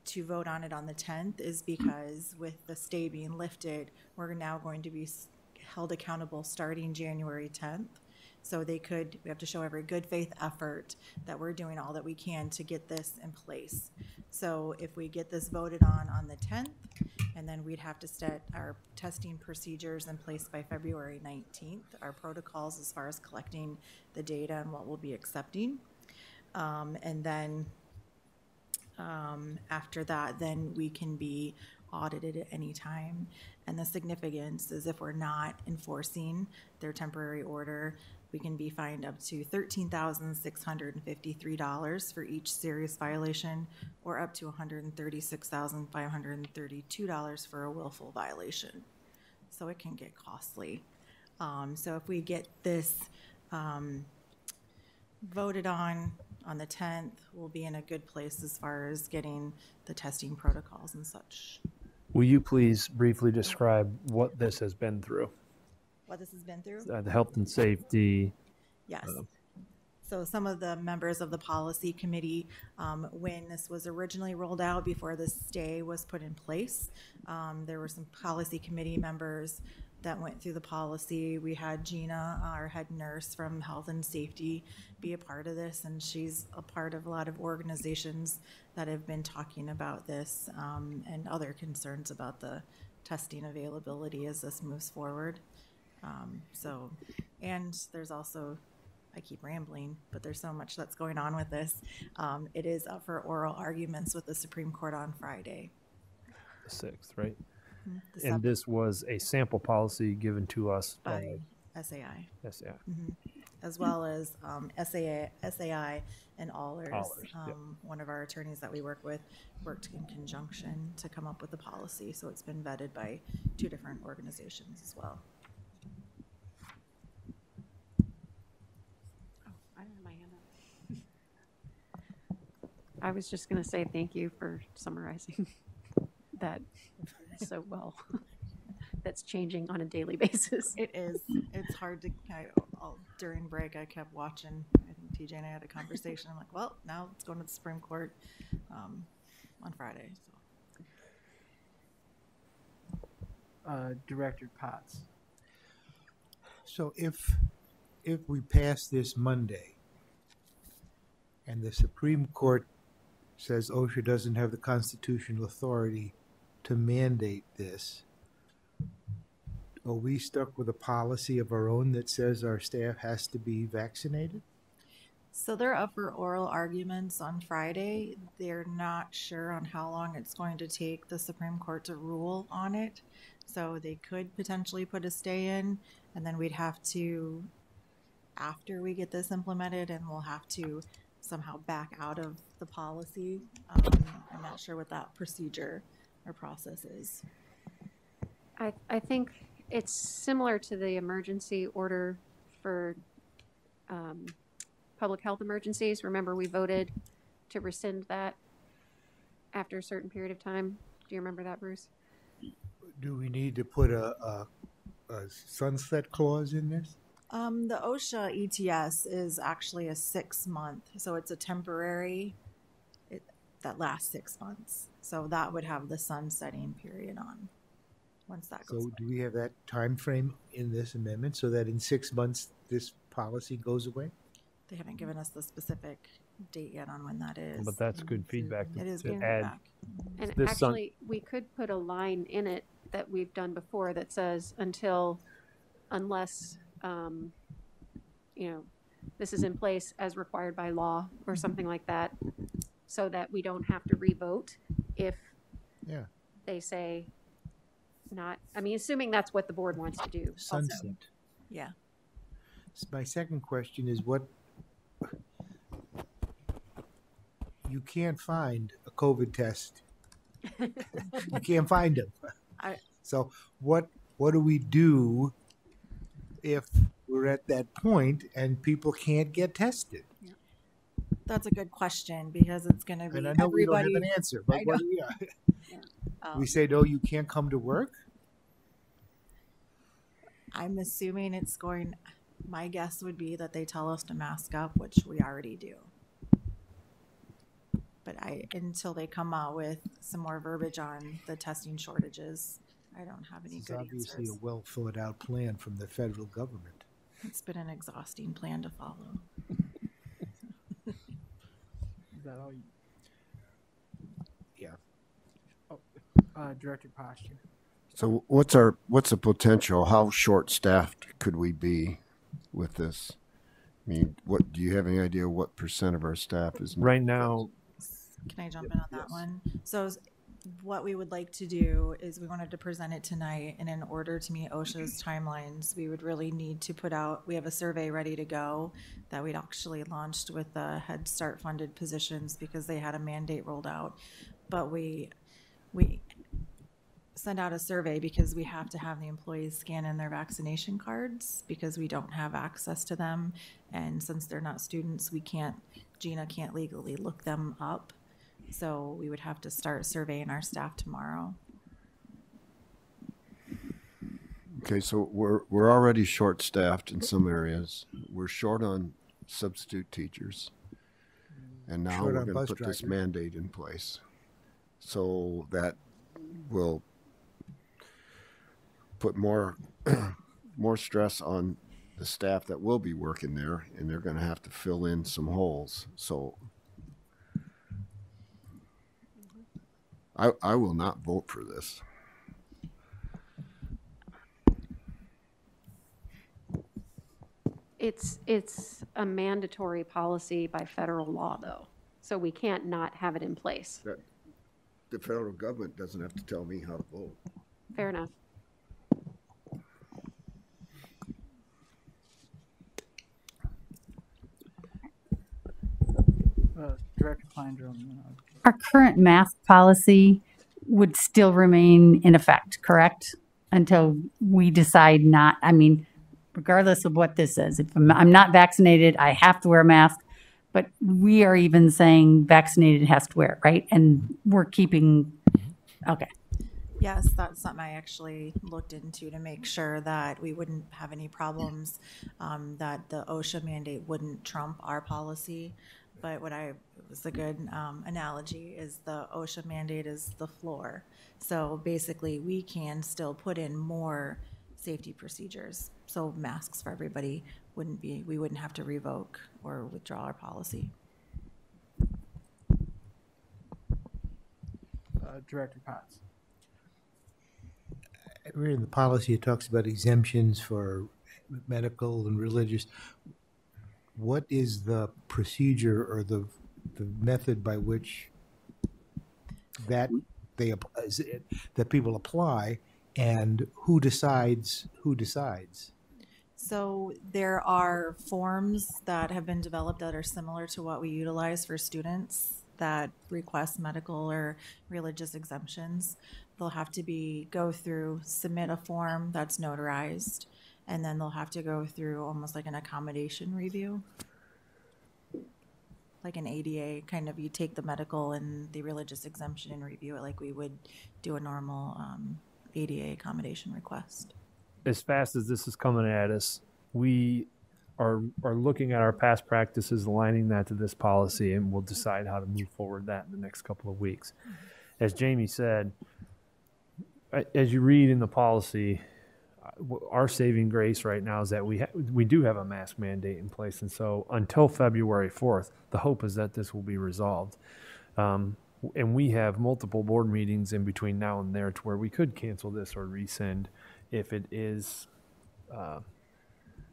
Speaker 16: to vote on it on the 10th is because with the stay being lifted, we're now going to be held accountable starting January 10th. So we have to show every good faith effort that we're doing all that we can to get this in place. So if we get this voted on the 10th, and then we'd have to set our testing procedures in place by February 19th, our protocols as far as collecting the data and what we'll be accepting. And then after that, then we can be audited at any time. And the significance is if we're not enforcing their temporary order, we can be fined up to $13,653 for each serious violation, or up to $136,532 for a willful violation. So it can get costly. So if we get this voted on the 10th, we'll be in a good place as far as getting the testing protocols and such.
Speaker 10: Will you please briefly describe what this has been through?
Speaker 16: What this has been through?
Speaker 10: The health and safety.
Speaker 16: Yes. So some of the members of the policy committee, when this was originally rolled out before the stay was put in place, there were some policy committee members that went through the policy. We had Gina, our head nurse from health and safety, be a part of this, and she's a part of a lot of organizations that have been talking about this and other concerns about the testing availability as this moves forward. And there's also, I keep rambling, but there's so much that's going on with this. It is up for oral arguments with the Supreme Court on Friday.
Speaker 10: The 6th, right?
Speaker 16: The
Speaker 10: And this was a sample policy given to us
Speaker 16: by SAI.
Speaker 10: SAI.
Speaker 16: As well as SAI and Allers.
Speaker 10: Yep.
Speaker 16: One of our attorneys that we work with worked in conjunction to come up with the policy, so it's been vetted by 2 different organizations as well.
Speaker 2: I was just going to say thank you for summarizing that so well. That's changing on a daily basis.
Speaker 16: It is. It's hard to, during break, I kept watching. I think TJ and I had a conversation. I'm like, well, now it's going to the Supreme Court on Friday.
Speaker 11: So. Director Potts.
Speaker 25: So if we pass this Monday and the Supreme Court says OSHA doesn't have the constitutional authority to mandate this, are we stuck with a policy of our own that says our staff has to be vaccinated?
Speaker 16: So they're up for oral arguments on Friday. They're not sure on how long it's going to take the Supreme Court to rule on it. So they could potentially put a stay in, and then we'd have to, after we get this implemented, and we'll have to somehow back out of the policy. I'm not sure what that procedure or process is.
Speaker 2: I think it's similar to the emergency order for public health emergencies. Remember, we voted to rescind that after a certain period of time. Do you remember that, Bruce?
Speaker 25: Do we need to put a sunset clause in this?
Speaker 16: The OSHA ETS is actually a 6-month, so it's a temporary, that lasts 6 months. So that would have the sunsetting period on. once that goes.
Speaker 25: So do we have that time frame in this amendment so that in 6 months this policy goes away?
Speaker 16: They haven't given us the specific date yet on when that is.
Speaker 10: But that's good feedback
Speaker 16: It is
Speaker 10: to
Speaker 16: good
Speaker 10: add.
Speaker 16: feedback.
Speaker 2: And
Speaker 10: This
Speaker 2: actually, we could put a line in it that we've done before that says unless, you know, this is in place as required by law or something like that, so that we don't have to revote if they say not, I mean, assuming that's what the board wants to do. Also.
Speaker 25: Sunset.
Speaker 16: Yeah.
Speaker 25: My second question is what you can't find a COVID test. You can't find them. So what do we do if we're at that point and people can't get tested?
Speaker 16: That's a good question because it's going to be
Speaker 25: And I know we don't have an answer, but what do we we say, no, you can't come to work?
Speaker 16: I'm assuming it's going, my guess would be that they tell us to mask up, which we already do. But until they come out with some more verbiage on the testing shortages, I don't have any
Speaker 25: It's
Speaker 16: good
Speaker 25: obviously
Speaker 16: answers.
Speaker 25: a well thought out plan from the federal government.
Speaker 16: It's been an exhausting plan to follow.
Speaker 11: Is that all you?
Speaker 25: Yeah.
Speaker 11: Oh, Director Posture.
Speaker 5: So what's the potential? How short-staffed could we be with this? I mean, what do you have any idea what percent of our staff is
Speaker 10: right now?
Speaker 16: Can I jump in on that one? So what we would like to do is we wanted to present it tonight, and in order to meet OSHA's timelines, we would really need to put out, we have a survey ready to go that we'd actually launched with the Head Start funded positions because they had a mandate rolled out. But we send out a survey because we have to have the employees scan in their vaccination cards because we don't have access to them. And since they're not students, Gina can't legally look them up. So we would have to start surveying our staff tomorrow.
Speaker 5: Okay, so we're already short-staffed in some areas. We're short on substitute teachers, and now
Speaker 25: Short
Speaker 5: we're
Speaker 25: on
Speaker 5: going
Speaker 25: bus
Speaker 5: to put this
Speaker 25: drivers.
Speaker 5: mandate in place. So that will put more more stress on the staff that will be working there, and they're going to have to fill in some holes. So I will not vote for this.
Speaker 2: It's a mandatory policy by federal law, though, so we can't not have it in place.
Speaker 5: The federal government doesn't have to tell me how to vote.
Speaker 2: Fair enough.
Speaker 11: Director Kleindrum.
Speaker 4: Our current mask policy would still remain in effect, correct? Until we decide not, I mean, regardless of what this is, if I'm not vaccinated, I have to wear a mask. But we are even saying vaccinated has to wear it, right? And we're keeping, okay.
Speaker 16: Yes, that's something I actually looked into to make sure that we wouldn't have any problems, that the OSHA mandate wouldn't trump our policy. But it was a good analogy is the OSHA mandate is the floor. So basically we can still put in more safety procedures. So masks for everybody we wouldn't have to revoke or withdraw our policy.
Speaker 11: Director Potts.
Speaker 25: In the policy, it talks about exemptions for medical and religious. What is the procedure or the method by which that people apply, and who decides?
Speaker 16: So there are forms that have been developed that are similar to what we utilize for students that request medical or religious exemptions. They'll have to submit a form that's notarized, and then they'll have to go through almost like an accommodation review. Like an ADA, kind of, you take the medical and the religious exemption and review it like we would do a normal ADA accommodation request.
Speaker 10: As fast as this is coming at us, we are looking at our past practices, aligning that to this policy, and we'll decide how to move forward that in the next couple of weeks. As Jamie said, as you read in the policy, our saving grace right now is that we do have a mask mandate in place. And so until February 4th, the hope is that this will be resolved. And we have multiple board meetings in between now and there to where we could cancel this or rescind if it is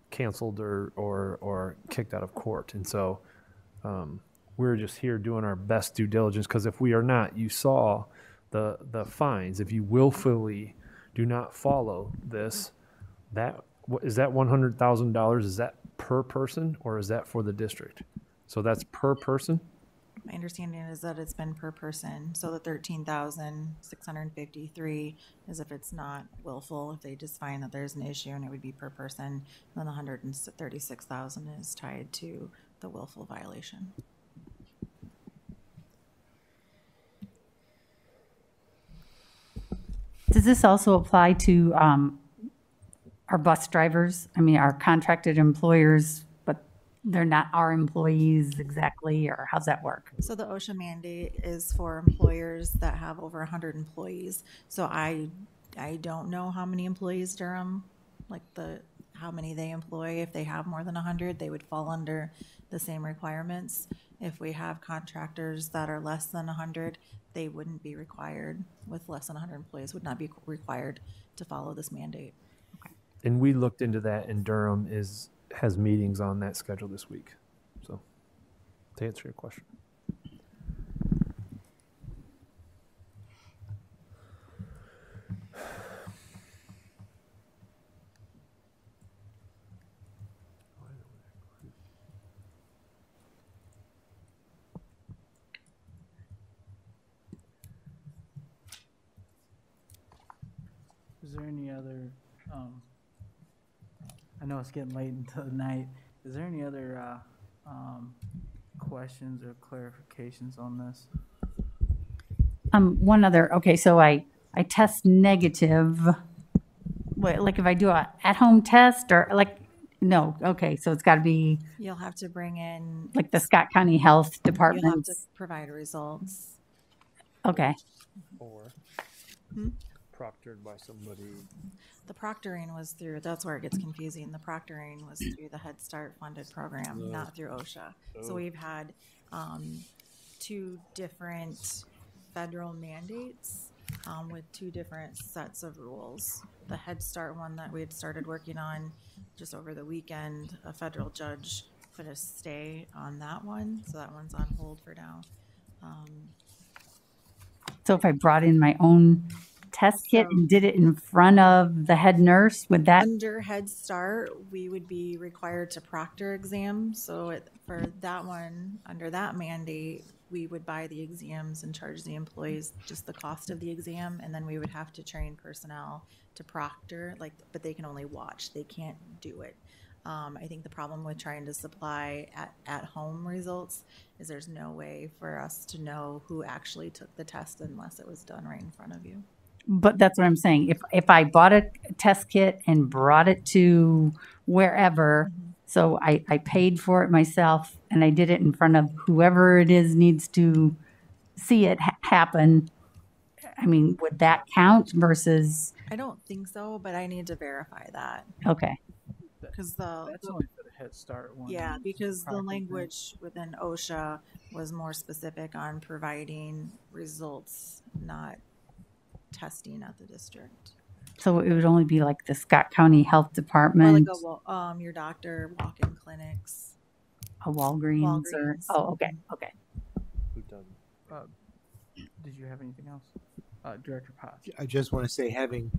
Speaker 10: canceled or kicked out of court. And so we're just here doing our best due diligence, because if we are not, you saw the fines. If you willfully do not follow this, is that $100,000? Is that per person, or is that for the district? So that's per person?
Speaker 16: My understanding is that it's been per person. So the 13,653 is if it's not willful, if they just find that there's an issue, and it would be per person. And then the 136,000 is tied to the willful violation.
Speaker 4: Does this also apply to our bus drivers? I mean, our contracted employers, but they're not our employees exactly, or how's that work?
Speaker 16: So the OSHA mandate is for employers that have over 100 employees. So I don't know how many employees Durham, how many they employ. If they have more than 100, they would fall under the same requirements. If we have contractors that are less than 100, they wouldn't be required, with less than 100 employees, would not be required to follow this mandate.
Speaker 10: And we looked into that, and Durham has meetings on that schedule this week. So to answer your question.
Speaker 11: Is there any other, I know it's getting late into the night. Is there any other questions or clarifications on this?
Speaker 4: One other, okay, so I test negative. What, like if I do a at-home test or no, okay, so it's got to be
Speaker 16: You'll have to bring in,
Speaker 4: like the Scott County Health Department.
Speaker 16: you'll have to provide results.
Speaker 4: Okay.
Speaker 10: Or proctored by somebody.
Speaker 16: The proctoring was through, that's where it gets confusing. The proctoring was through the Head Start funded program, not through OSHA. So we've had 2 different federal mandates with 2 different sets of rules. The Head Start one that we had started working on just over the weekend, a federal judge put a stay on that one. So that one's on hold for now.
Speaker 4: So if I brought in my own test kit and did it in front of the head nurse, would that?
Speaker 16: Under Head Start, we would be required to proctor exams. So for that one, under that mandate, we would buy the exams and charge the employees just the cost of the exam, and then we would have to train personnel to proctor, but they can only watch, they can't do it. I think the problem with trying to supply at home results is there's no way for us to know who actually took the test unless it was done right in front of you.
Speaker 4: But that's what I'm saying. If I bought a test kit and brought it to wherever, so I paid for it myself and I did it in front of whoever it is needs to see it happen, I mean, would that count versus?
Speaker 16: I don't think so, but I need to verify that.
Speaker 4: Okay.
Speaker 16: Because
Speaker 11: that's only for the Head Start one.
Speaker 16: Yeah, because the language within OSHA was more specific on providing results, not testing at the district.
Speaker 4: So it would only be like the Scott County Health Department,
Speaker 16: Or your doctor, walk-in clinics,
Speaker 4: a Walgreens, or okay.
Speaker 10: Who doesn't?
Speaker 11: Did you have anything else? Director Potts.
Speaker 25: I just want to say, having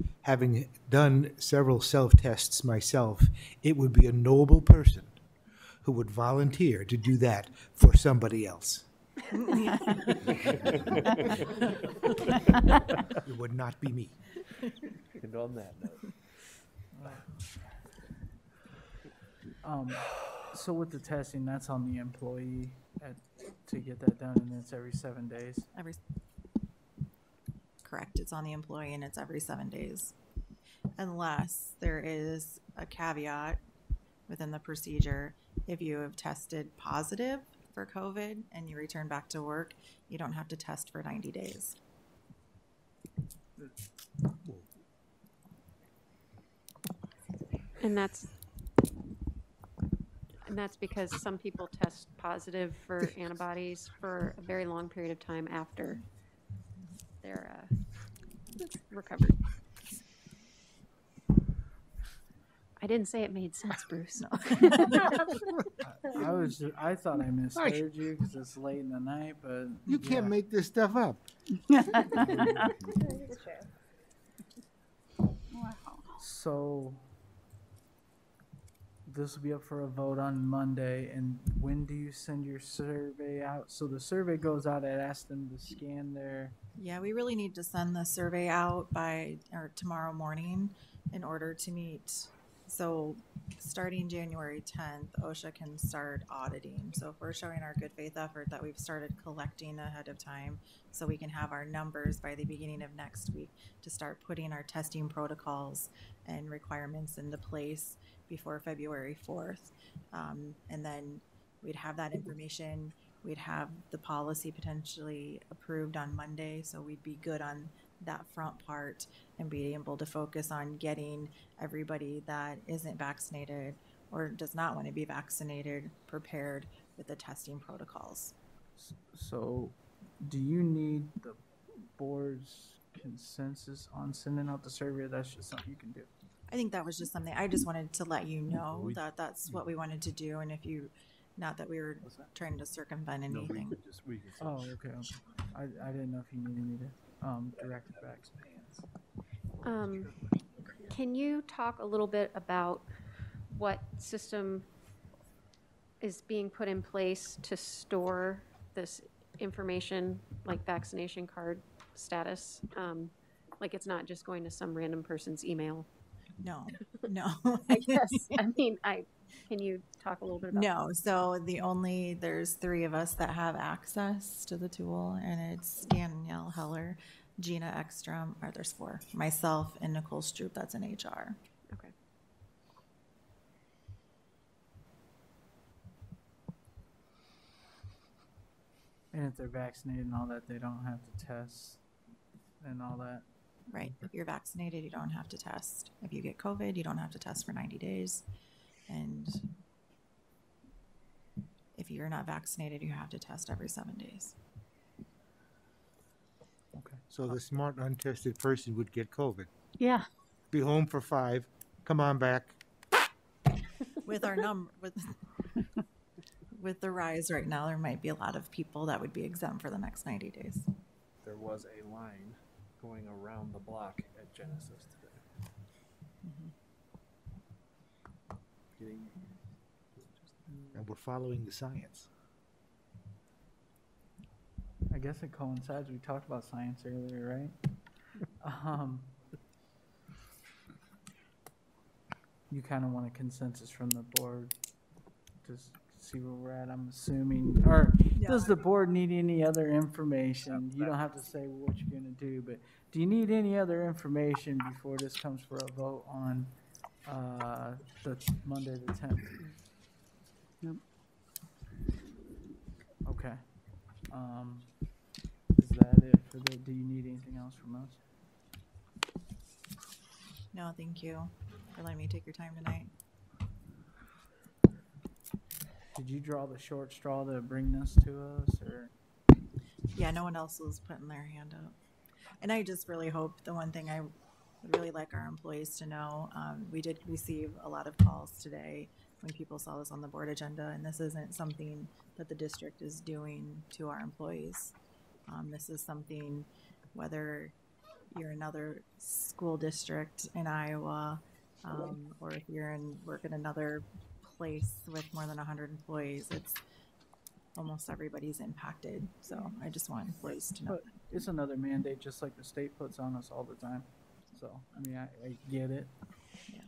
Speaker 25: done several self-tests myself, it would be a noble person who would volunteer to do that for somebody else. It would not be me.
Speaker 10: And on that note.
Speaker 11: So with the testing, that's on the employee to get that done, and it's every 7 days?
Speaker 16: Correct. It's on the employee, and it's every 7 days. Unless there is a caveat within the procedure. If you have tested positive for COVID and you return back to work, you don't have to test for 90 days.
Speaker 25: Well,
Speaker 2: And that's because some people test positive for antibodies for a very long period of time after they're recovered. I didn't say it made sense, Bruce.
Speaker 11: I thought I misheard you because it's late in the night, but
Speaker 25: You can't make this stuff up.
Speaker 11: So this will be up for a vote on Monday. And when do you send your survey out? So the survey goes out. I'd ask them to scan their.
Speaker 16: Yeah, we really need to send the survey out by tomorrow morning in order to meet. So starting January 10th, OSHA can start auditing. So if we're showing our good faith effort that we've started collecting ahead of time, so we can have our numbers by the beginning of next week to start putting our testing protocols and requirements into place before February 4th. And then we'd have that information. We'd have the policy potentially approved on Monday, so we'd be good on that front part and be able to focus on getting everybody that isn't vaccinated or does not want to be vaccinated prepared with the testing protocols.
Speaker 11: So do you need the board's consensus on sending out the survey? That's just something you can do.
Speaker 16: I think that was just something I just wanted to let you know that that's what we wanted to do. And if you, not that we were trying to circumvent anything.
Speaker 11: Oh, okay. I didn't know if you needed me to direct it back.
Speaker 2: Can you talk a little bit about what system is being put in place to store this information, like vaccination card status? Like it's not just going to some random person's email.
Speaker 16: No.
Speaker 2: I guess. I mean, can you talk a little bit about
Speaker 16: No, so there's 3 of us that have access to the tool, and it's Danielle Heller, Gina Ekstrom, or there's 4, myself and Nicole Stroop, that's in HR.
Speaker 2: Okay.
Speaker 11: And if they're vaccinated and all that, they don't have to test and all that.
Speaker 16: Right. If you're vaccinated, you don't have to test. If you get COVID, you don't have to test for 90 days. And if you're not vaccinated, you have to test every 7 days.
Speaker 11: Okay.
Speaker 25: So the smart, untested person would get COVID.
Speaker 2: Yeah.
Speaker 25: Be home for 5. Come on back.
Speaker 16: With our with the rise right now, there might be a lot of people that would be exempt for the next 90 days.
Speaker 10: There was a line going around the block at Genesis today.
Speaker 25: And we're following the science.
Speaker 11: I guess it coincides. We talked about science earlier, right? You kind of want a consensus from the board to see where we're at, I'm assuming. Or does the board need any other information? You don't have to say what you're going to do, but do you need any other information before this comes for a vote on the Monday the 10th?
Speaker 2: Yep.
Speaker 11: Okay. Is that it for the, do you need anything else from us?
Speaker 16: No, thank you for letting me take your time tonight.
Speaker 11: Did you draw the short straw to bring this to us, or?
Speaker 16: Yeah, no one else was putting their hand up. And I just really hope, the one thing I would really like our employees to know, we did receive a lot of calls today when people saw this on the board agenda, and this isn't something that the district is doing to our employees. This is something, whether you're another school district in Iowa, or if you're work in another place with more than 100 employees, it's almost everybody's impacted. So I just want employees to know.
Speaker 11: But it's another mandate, just like the state puts on us all the time. So, I mean, I get it.
Speaker 16: Yeah.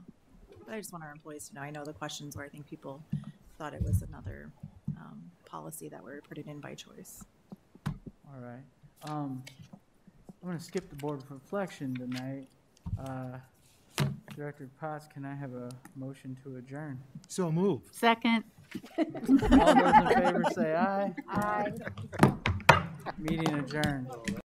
Speaker 16: But I just want our employees to know. I know the questions where I think people thought it was another policy that we're putting in by choice.
Speaker 11: All right. I'm going to skip the board of reflection tonight. Director Potts, can I have a motion to adjourn?
Speaker 25: So move.
Speaker 2: Second.
Speaker 11: All those in favor say aye.
Speaker 2: Aye.
Speaker 11: Meeting adjourned.